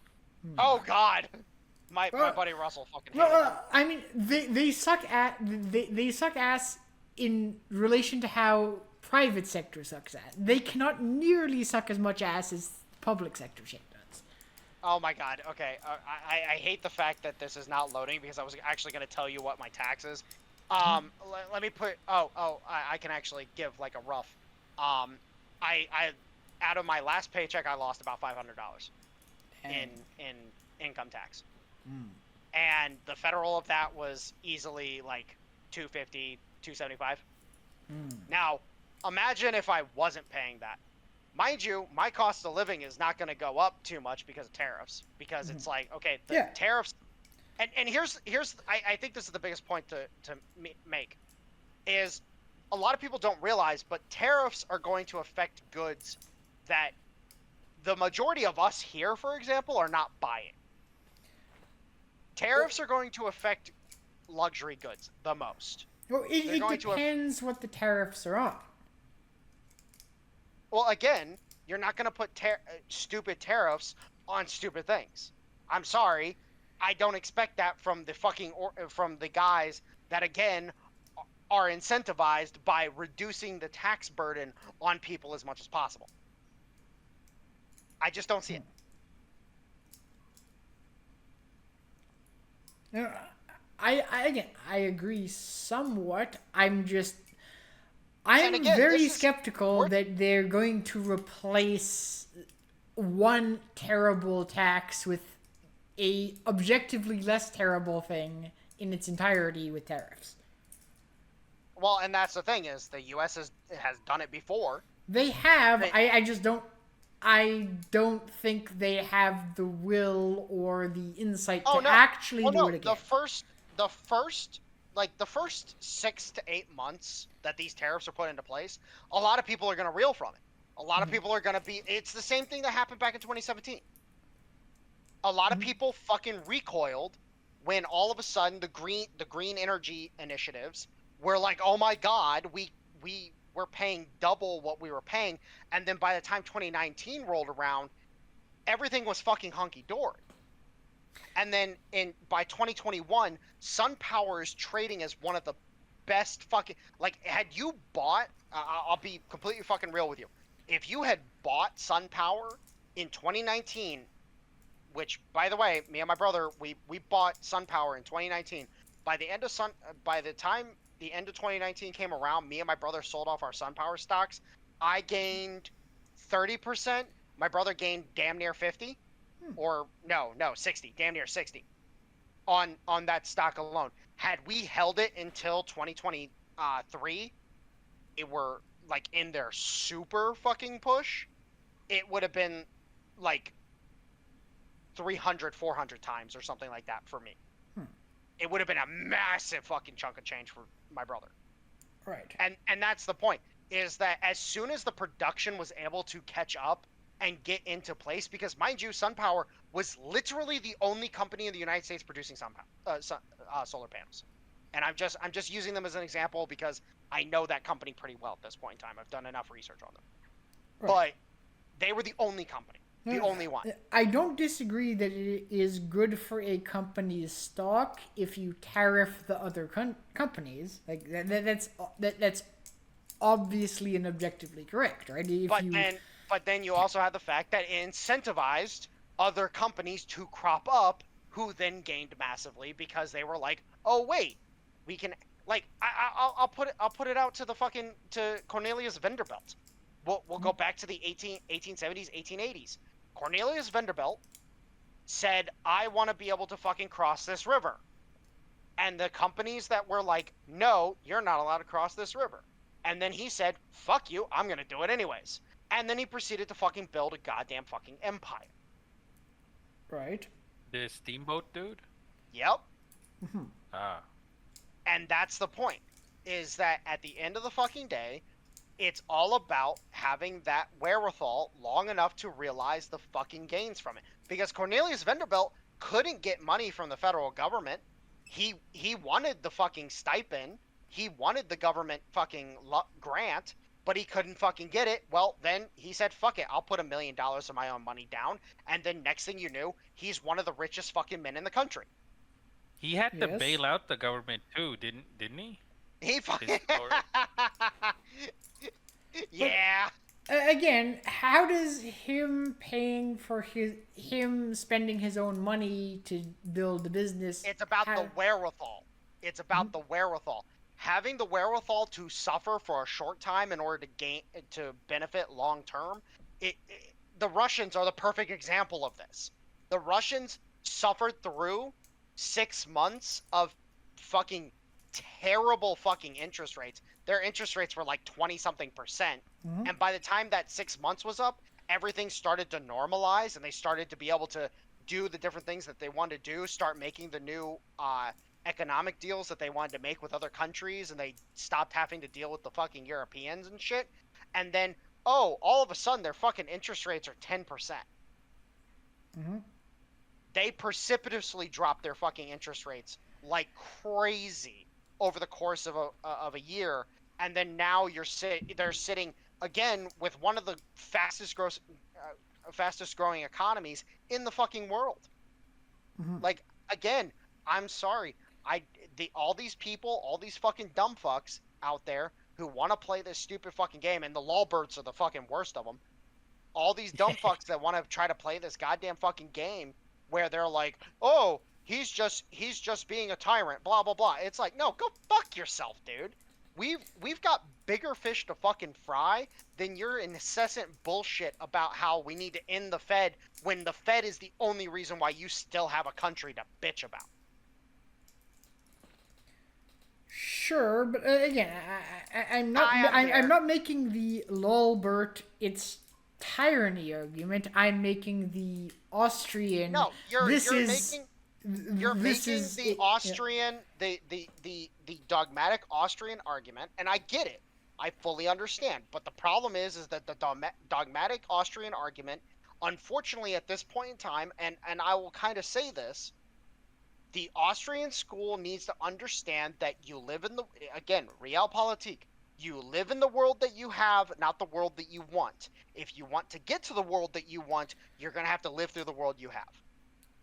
Oh God, my Well, buddy Russell fucking Well, hated them. I mean, they suck at they suck ass in relation to how private sector sucks ass. They cannot nearly suck as much ass as public sector shit does. Oh my God. Okay, I hate the fact that this is not loading because I was actually gonna tell you what my tax is. Let me put. I can actually give like a rough. I out of my last paycheck, I lost about $500 in income tax. And the federal of that was easily like 250, 275. Now, imagine if I wasn't paying that. Mind you, my cost of living is not going to go up too much because of tariffs. Because it's like, okay, the tariffs. And here's I think this is the biggest point to make, is a lot of people don't realize, but tariffs are going to affect goods that the majority of us here, for example, are not buying. Tariffs are going to affect luxury goods the most. Well, it depends what the tariffs are on. Well, again, you're not going to put stupid tariffs on stupid things. I'm sorry, I don't expect that from the from the guys that again are incentivized by reducing the tax burden on people as much as possible. I just don't see it. I agree somewhat. I'm again, very skeptical that they're going to replace one terrible tax with a objectively less terrible thing in its entirety with tariffs. Well, and that's the thing, is the U.S. has done it before. They have. I don't think they have the will or the insight to actually do it again. The first 6 to 8 months that these tariffs are put into place, a lot of people are going to reel from it. A lot of people are going to be. It's the same thing that happened back in 2017. A lot of people fucking recoiled when all of a sudden the green energy initiatives were like, oh my God, we're paying double what we were paying, and then by the time 2019 rolled around, everything was fucking hunky-dory. And then by 2021, SunPower is trading as one of the best fucking, like, had you bought, I'll be completely fucking real with you, if you had bought SunPower in 2019, which, by the way, me and my brother, we bought SunPower in 2019. By the time the end of 2019 came around, me and my brother sold off our SunPower stocks. I gained 30%. My brother gained damn near 50, or no, 60, damn near 60, on that stock alone. Had we held it until 2023, it were like in their super fucking push, it would have been like 300, 400 times or something like that for me. It would have been a massive fucking chunk of change for my brother. Right. And that's the point, is that as soon as the production was able to catch up and get into place, because mind you, SunPower was literally the only company in the United States producing solar panels. And I'm just using them as an example because I know that company pretty well at this point in time. I've done enough research on them. Right. But they were the only company. The only one. I don't disagree that it is good for a company's stock if you tariff the other companies. Like that's obviously and objectively correct, right? But then you also have the fact that it incentivized other companies to crop up, who then gained massively because they were like, oh wait, we can, like, I'll put it out to to Cornelius Vanderbilt. We'll go back to the 1870s, 1880s. Cornelius Vanderbilt said, I want to be able to fucking cross this river. And the companies that were like, no, you're not allowed to cross this river. And then he said, fuck you, I'm going to do it anyways. And then he proceeded to fucking build a goddamn fucking empire. Right. The steamboat dude? Yep. Ah. And that's the point, is that at the end of the fucking day, It's all about having that wherewithal long enough to realize the fucking gains from it. Because Cornelius Vanderbilt couldn't get money from the federal government. He wanted the fucking stipend. He wanted the government fucking grant, but he couldn't fucking get it. Well, then he said, "Fuck it, I'll put $1 million of my own money down." And then next thing you knew, he's one of the richest fucking men in the country. He had to Yes. bail out the government too, didn't he? He fucking. His story. Yeah. Again, how does him spending his own money to build the business? It's about the wherewithal. It's about the wherewithal. Having the wherewithal to suffer for a short time in order to benefit long term. The Russians are the perfect example of this. The Russians suffered through 6 months of fucking terrible fucking interest rates. Their interest rates were like 20-something%. Mhm. And by the time that 6 months was up, everything started to normalize and they started to be able to do the different things that they wanted to do, start making the new economic deals that they wanted to make with other countries, and they stopped having to deal with the fucking Europeans and shit. And then, all of a sudden their fucking interest rates are 10%. Mhm. They precipitously dropped their fucking interest rates like crazy over the course of a year, and then now they're sitting again with one of the fastest growing economies in the fucking world. Mhm. Like, again, I'm sorry, all these people, all these fucking dumb fucks out there who want to play this stupid fucking game, and the lolberts are the fucking worst of them. All these dumb fucks that want to try to play this goddamn fucking game where they're like, "Oh, he's just being a tyrant, blah blah blah." It's like, no, go fuck yourself, dude. We've got bigger fish to fucking fry than your incessant bullshit about how we need to end the Fed when the Fed is the only reason why you still have a country to bitch about. Sure, but again, I'm not making the Lolbert it's tyranny argument. I'm making the Austrian. No, you're making this is the Austrian, the dogmatic Austrian argument, and I get it. I fully understand. But the problem is that the dogmatic Austrian argument, unfortunately at this point in time, and I will kind of say this, the Austrian school needs to understand that you live in realpolitik. You live in the world that you have, not the world that you want. If you want to get to the world that you want, you're going to have to live through the world you have.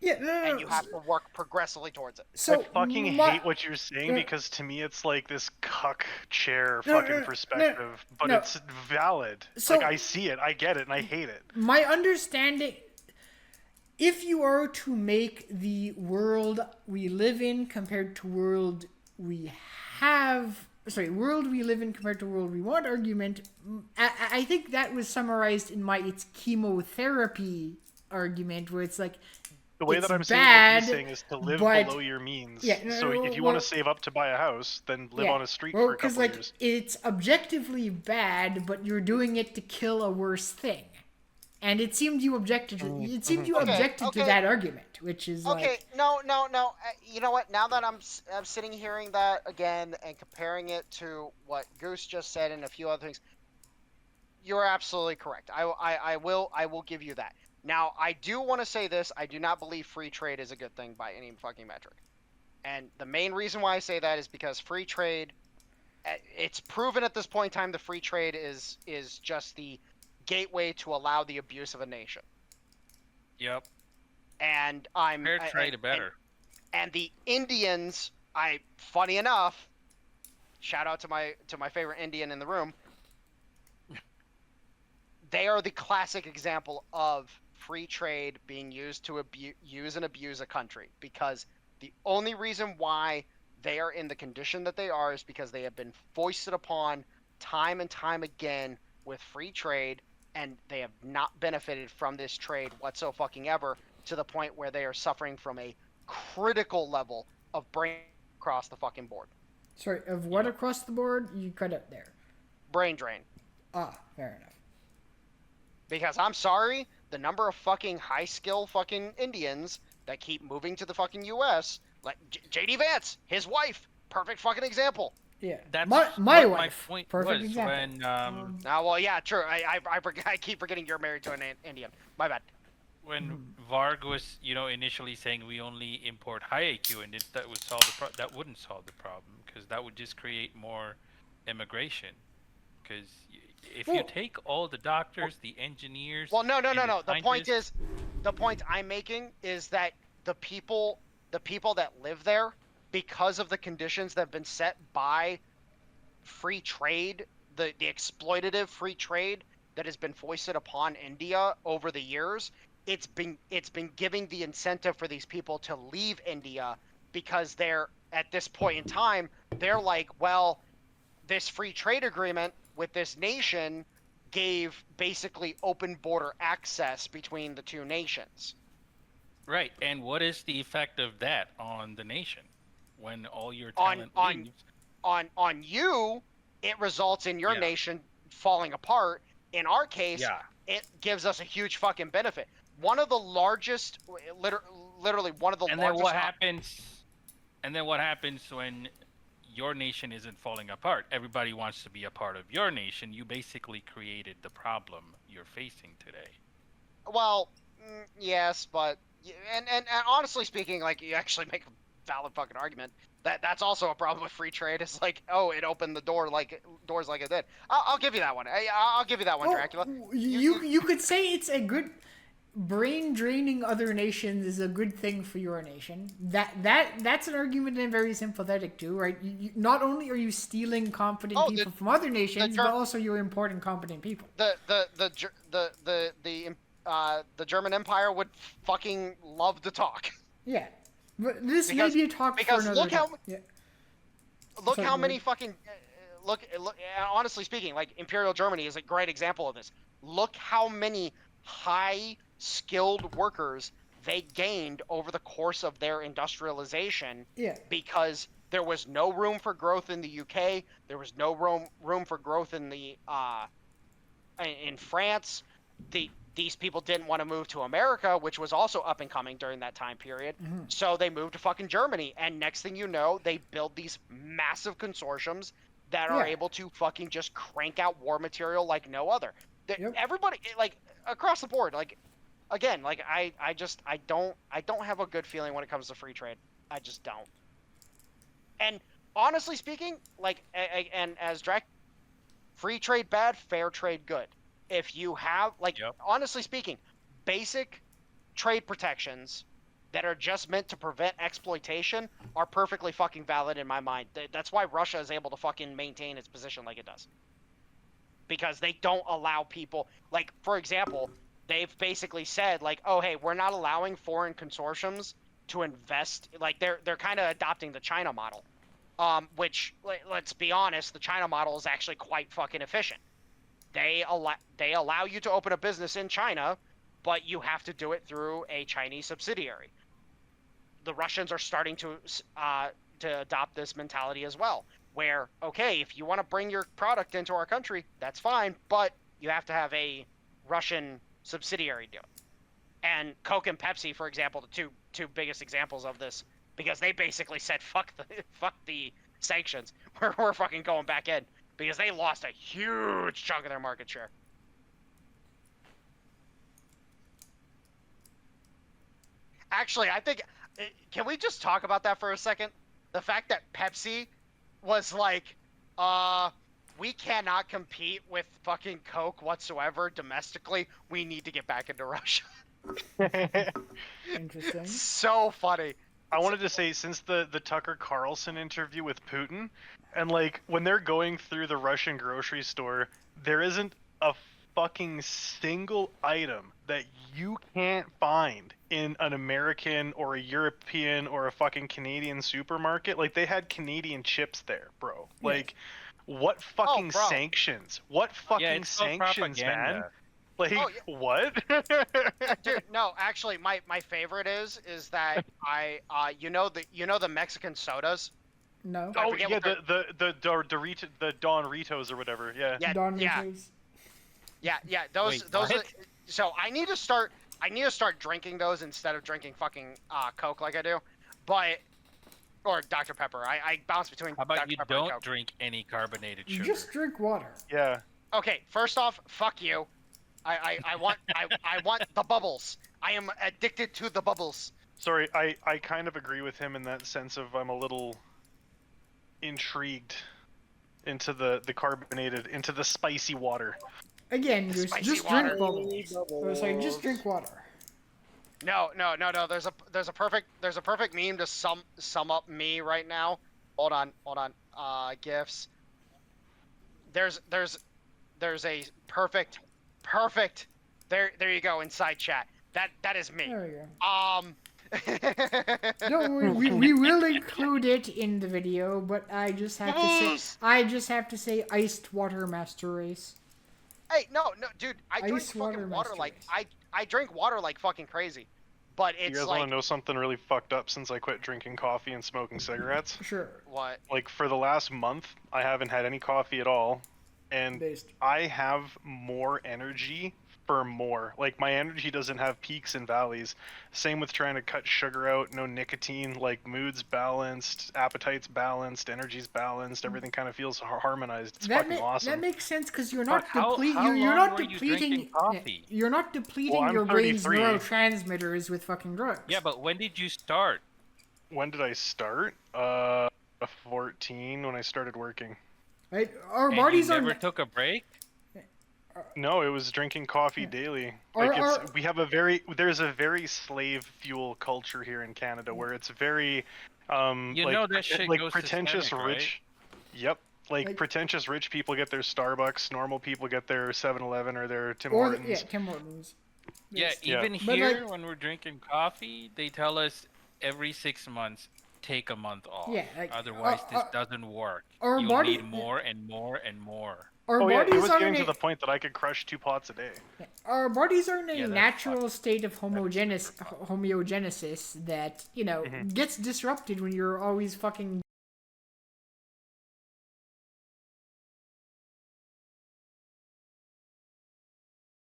Yeah, And you have to work progressively towards it. So I fucking hate what you're saying because to me it's like this cuck chair fucking perspective, but it's valid. So- like I see it, I get it, and I hate it. My understanding, if you are to make the world we live in compared to world we live in compared to world we want argument, I think that was summarized in it's chemotherapy argument, where it's like, The way it's that I'm saying bad, what he's saying is to live but- below your means. Yeah, no, so no, if you well- want to save up to buy a house, then live on a street well, for a couple like, years. it's objectively bad, but you're doing it to kill a worse thing. And it seemed you objected to Okay. that argument, which is Okay, like, no. You know what? Now that I'm sitting hearing that again and comparing it to what Goose just said and a few other things, you're absolutely correct. I will give you that. Now, I do want to say this. I do not believe free trade is a good thing by any fucking metric. And the main reason why I say that is because free trade, it's proven at this point in time, the free trade is just the gateway to allow the abuse of a nation. Yep. And Fair trade better. And the Indians, funny enough, shout out to my favorite Indian in the room. They are the classic example of free trade being used to use and abuse a country, because the only reason why they are in the condition that they are is because they have been foisted upon time and time again with free trade, and they have not benefited from this trade whatsoever, to the point where they are suffering from a critical level of brain across the fucking board. sorry, of what across the board? You cut out there. Brain drain. Ah, fair enough. Because I'm sorry, the number of fucking high skill fucking Indians that keep moving to the fucking US, like JD Vance, his wife, perfect fucking example. Yeah. That's my what my wife. point Perfect was example. when Well, yeah, true. I keep forgetting you're married to an Indian. My bad. when Varg was, initially saying we only import high IQ, and that would solve that wouldn't solve the problem, because that would just create more immigration. Because if you Well- take all the doctors, the engineers, Well, no. and The point scientists- is, the point I'm making is that the people that live there, because of the conditions that have been set by free trade, the exploitative free trade that has been foisted upon India over the years, it's been giving the incentive for these people to leave India, because they're at this point in time, they're like, well, this free trade agreement with this nation gave basically open border access between the two nations. right? And what is the effect of that on the nation when all your On- talent on- leaves? On you, it results in your Yeah. nation falling apart. In our case, Yeah. it gives us a huge fucking benefit. One of the largest, literally one of the And then largest. what happens? And then what happens when your nation isn't falling apart? Everybody wants to be a part of your nation. You basically created the problem you're facing today. Well, yes, but and honestly speaking, like, you actually make a valid fucking argument. That's also a problem with free trade. It's like, oh, it opened the doors like it did. I'll give you that one. I'll give you that one, Oh, Dracula. You could say it's a good brain draining other nations is a good thing for your nation. That's an argument I'm very sympathetic to, right? Not only are you stealing competent Oh, people from other nations, Ger- but also you're importing competent people. The German Empire would fucking love to talk. Yeah, but this Because- may be a talk for because another look how- time. Yeah. Look Sorry, how go many ahead. fucking look. Honestly speaking, like, Imperial Germany is a great example of this. Look how many high skilled workers they gained over the course of their industrialization, Yeah. because there was no room for growth in the UK. There was no room for growth in France. These people didn't want to move to America, which was also up and coming during that time period. So they moved to fucking Germany, and next thing you know, they build these massive consortiums that are Yeah. able to fucking just crank out war material like no other. Yep. Everybody, like, across the board, like, again, like, I don't have a good feeling when it comes to free trade. I just don't. And honestly speaking, like, and as Drac, free trade bad, fair trade good. If you have, like, Yep. honestly speaking, basic trade protections that are just meant to prevent exploitation are perfectly fucking valid in my mind. That's why Russia is able to fucking maintain its position like it does. Because they don't allow people, like, for example, they've basically said, like, oh, hey, we're not allowing foreign consortiums to invest, like, they're kind of adopting the China model. Which, let's be honest, the China model is actually quite fucking efficient. They allow you to open a business in China, but you have to do it through a Chinese subsidiary. The Russians are starting to adopt this mentality as well, where, okay, if you want to bring your product into our country, that's fine, but you have to have a Russian subsidiary do it. And Coke and Pepsi, for example, the two biggest examples of this, because they basically said fuck the sanctions. We're fucking going back in, because they lost a huge chunk of their market share. Actually, I think, can we just talk about that for a second? The fact that Pepsi was like, we cannot compete with fucking Coke whatsoever domestically. We need to get back into Russia. Interesting. So funny. I wanted to say, since the Tucker Carlson interview with Putin, and like when they're going through the Russian grocery store, there isn't a fucking single item that you can't find in an American or a European or a fucking Canadian supermarket. Like, they had Canadian chips there, bro. Like, what fucking bro. sanctions? What fucking it's called sanctions, man? propaganda. Like, Oh, what? Dude, no, actually, my favorite is that you know the Mexican sodas. No. I Oh forget yeah, what the Don Ritos or whatever. Yeah. Yeah, Don yeah, Ritos. yeah. Those Wait, those. Are, what? so I need to start drinking those instead of drinking fucking Coke like I do. But Or Dr. Pepper. I bounce between How about Dr. you Pepper and don't Coke. drink any carbonated sugar? Just drink water. Yeah. Okay, first off, fuck you. I want the bubbles. I am addicted to the bubbles. Sorry, I kind of agree with him in that sense of I'm a little intrigued into the carbonated, into the spicy water. Again, The Goose, spicy just water. drink bubbles. Oh, sorry, just drink water. No. There's a perfect meme to sum up me right now. Hold on. GIFs. There's a perfect. There you go, inside chat. That is me. There we go. Don't worry, we will include it in the video, but I just have to say iced water master race. Hey, no, dude, I drink Ice water fucking water master like race. I drink water like fucking crazy. But You it's guys like want to know something really fucked up since I quit drinking coffee and smoking cigarettes? Sure. what? Like, for the last month, I haven't had any coffee at all, and Based. I have more energy for more. Like, my energy doesn't have peaks and valleys. Same with trying to cut sugar out, no nicotine, like, mood's balanced, appetite's balanced, energy's balanced, everything kind of feels harmonized. It's fucking awesome. That makes sense because you're not How you're long not were you depleting drinking coffee? you're not depleting Well, I'm your brain's 33. neurotransmitters with fucking drugs. Yeah, but when did you start? When did I start? 14 when I started working. Right? Our And bodies you are never took a break? No, it was drinking coffee daily. Or- Like or- we have there's a very slave fuel culture here in Canada where it's very You like, know that shit like goes pretentious systemic, rich. Yep. Like, pretentious rich people get their Starbucks, normal people get their 7-Eleven or their Tim Hortons. Tim Hortons. Yeah, Yeah. even But, here, like- when we're drinking coffee, they tell us every 6 months, take a month off. Yeah, like, Otherwise, this doesn't work. our You'll body- need more and more and more. Our Oh yeah, it bodies was are getting in to a, the point that I could crush 2 pots a day. our bodies are in a Yeah, that's natural state of homeogenesis that, you know, Mm-hmm. gets disrupted when you're always fucking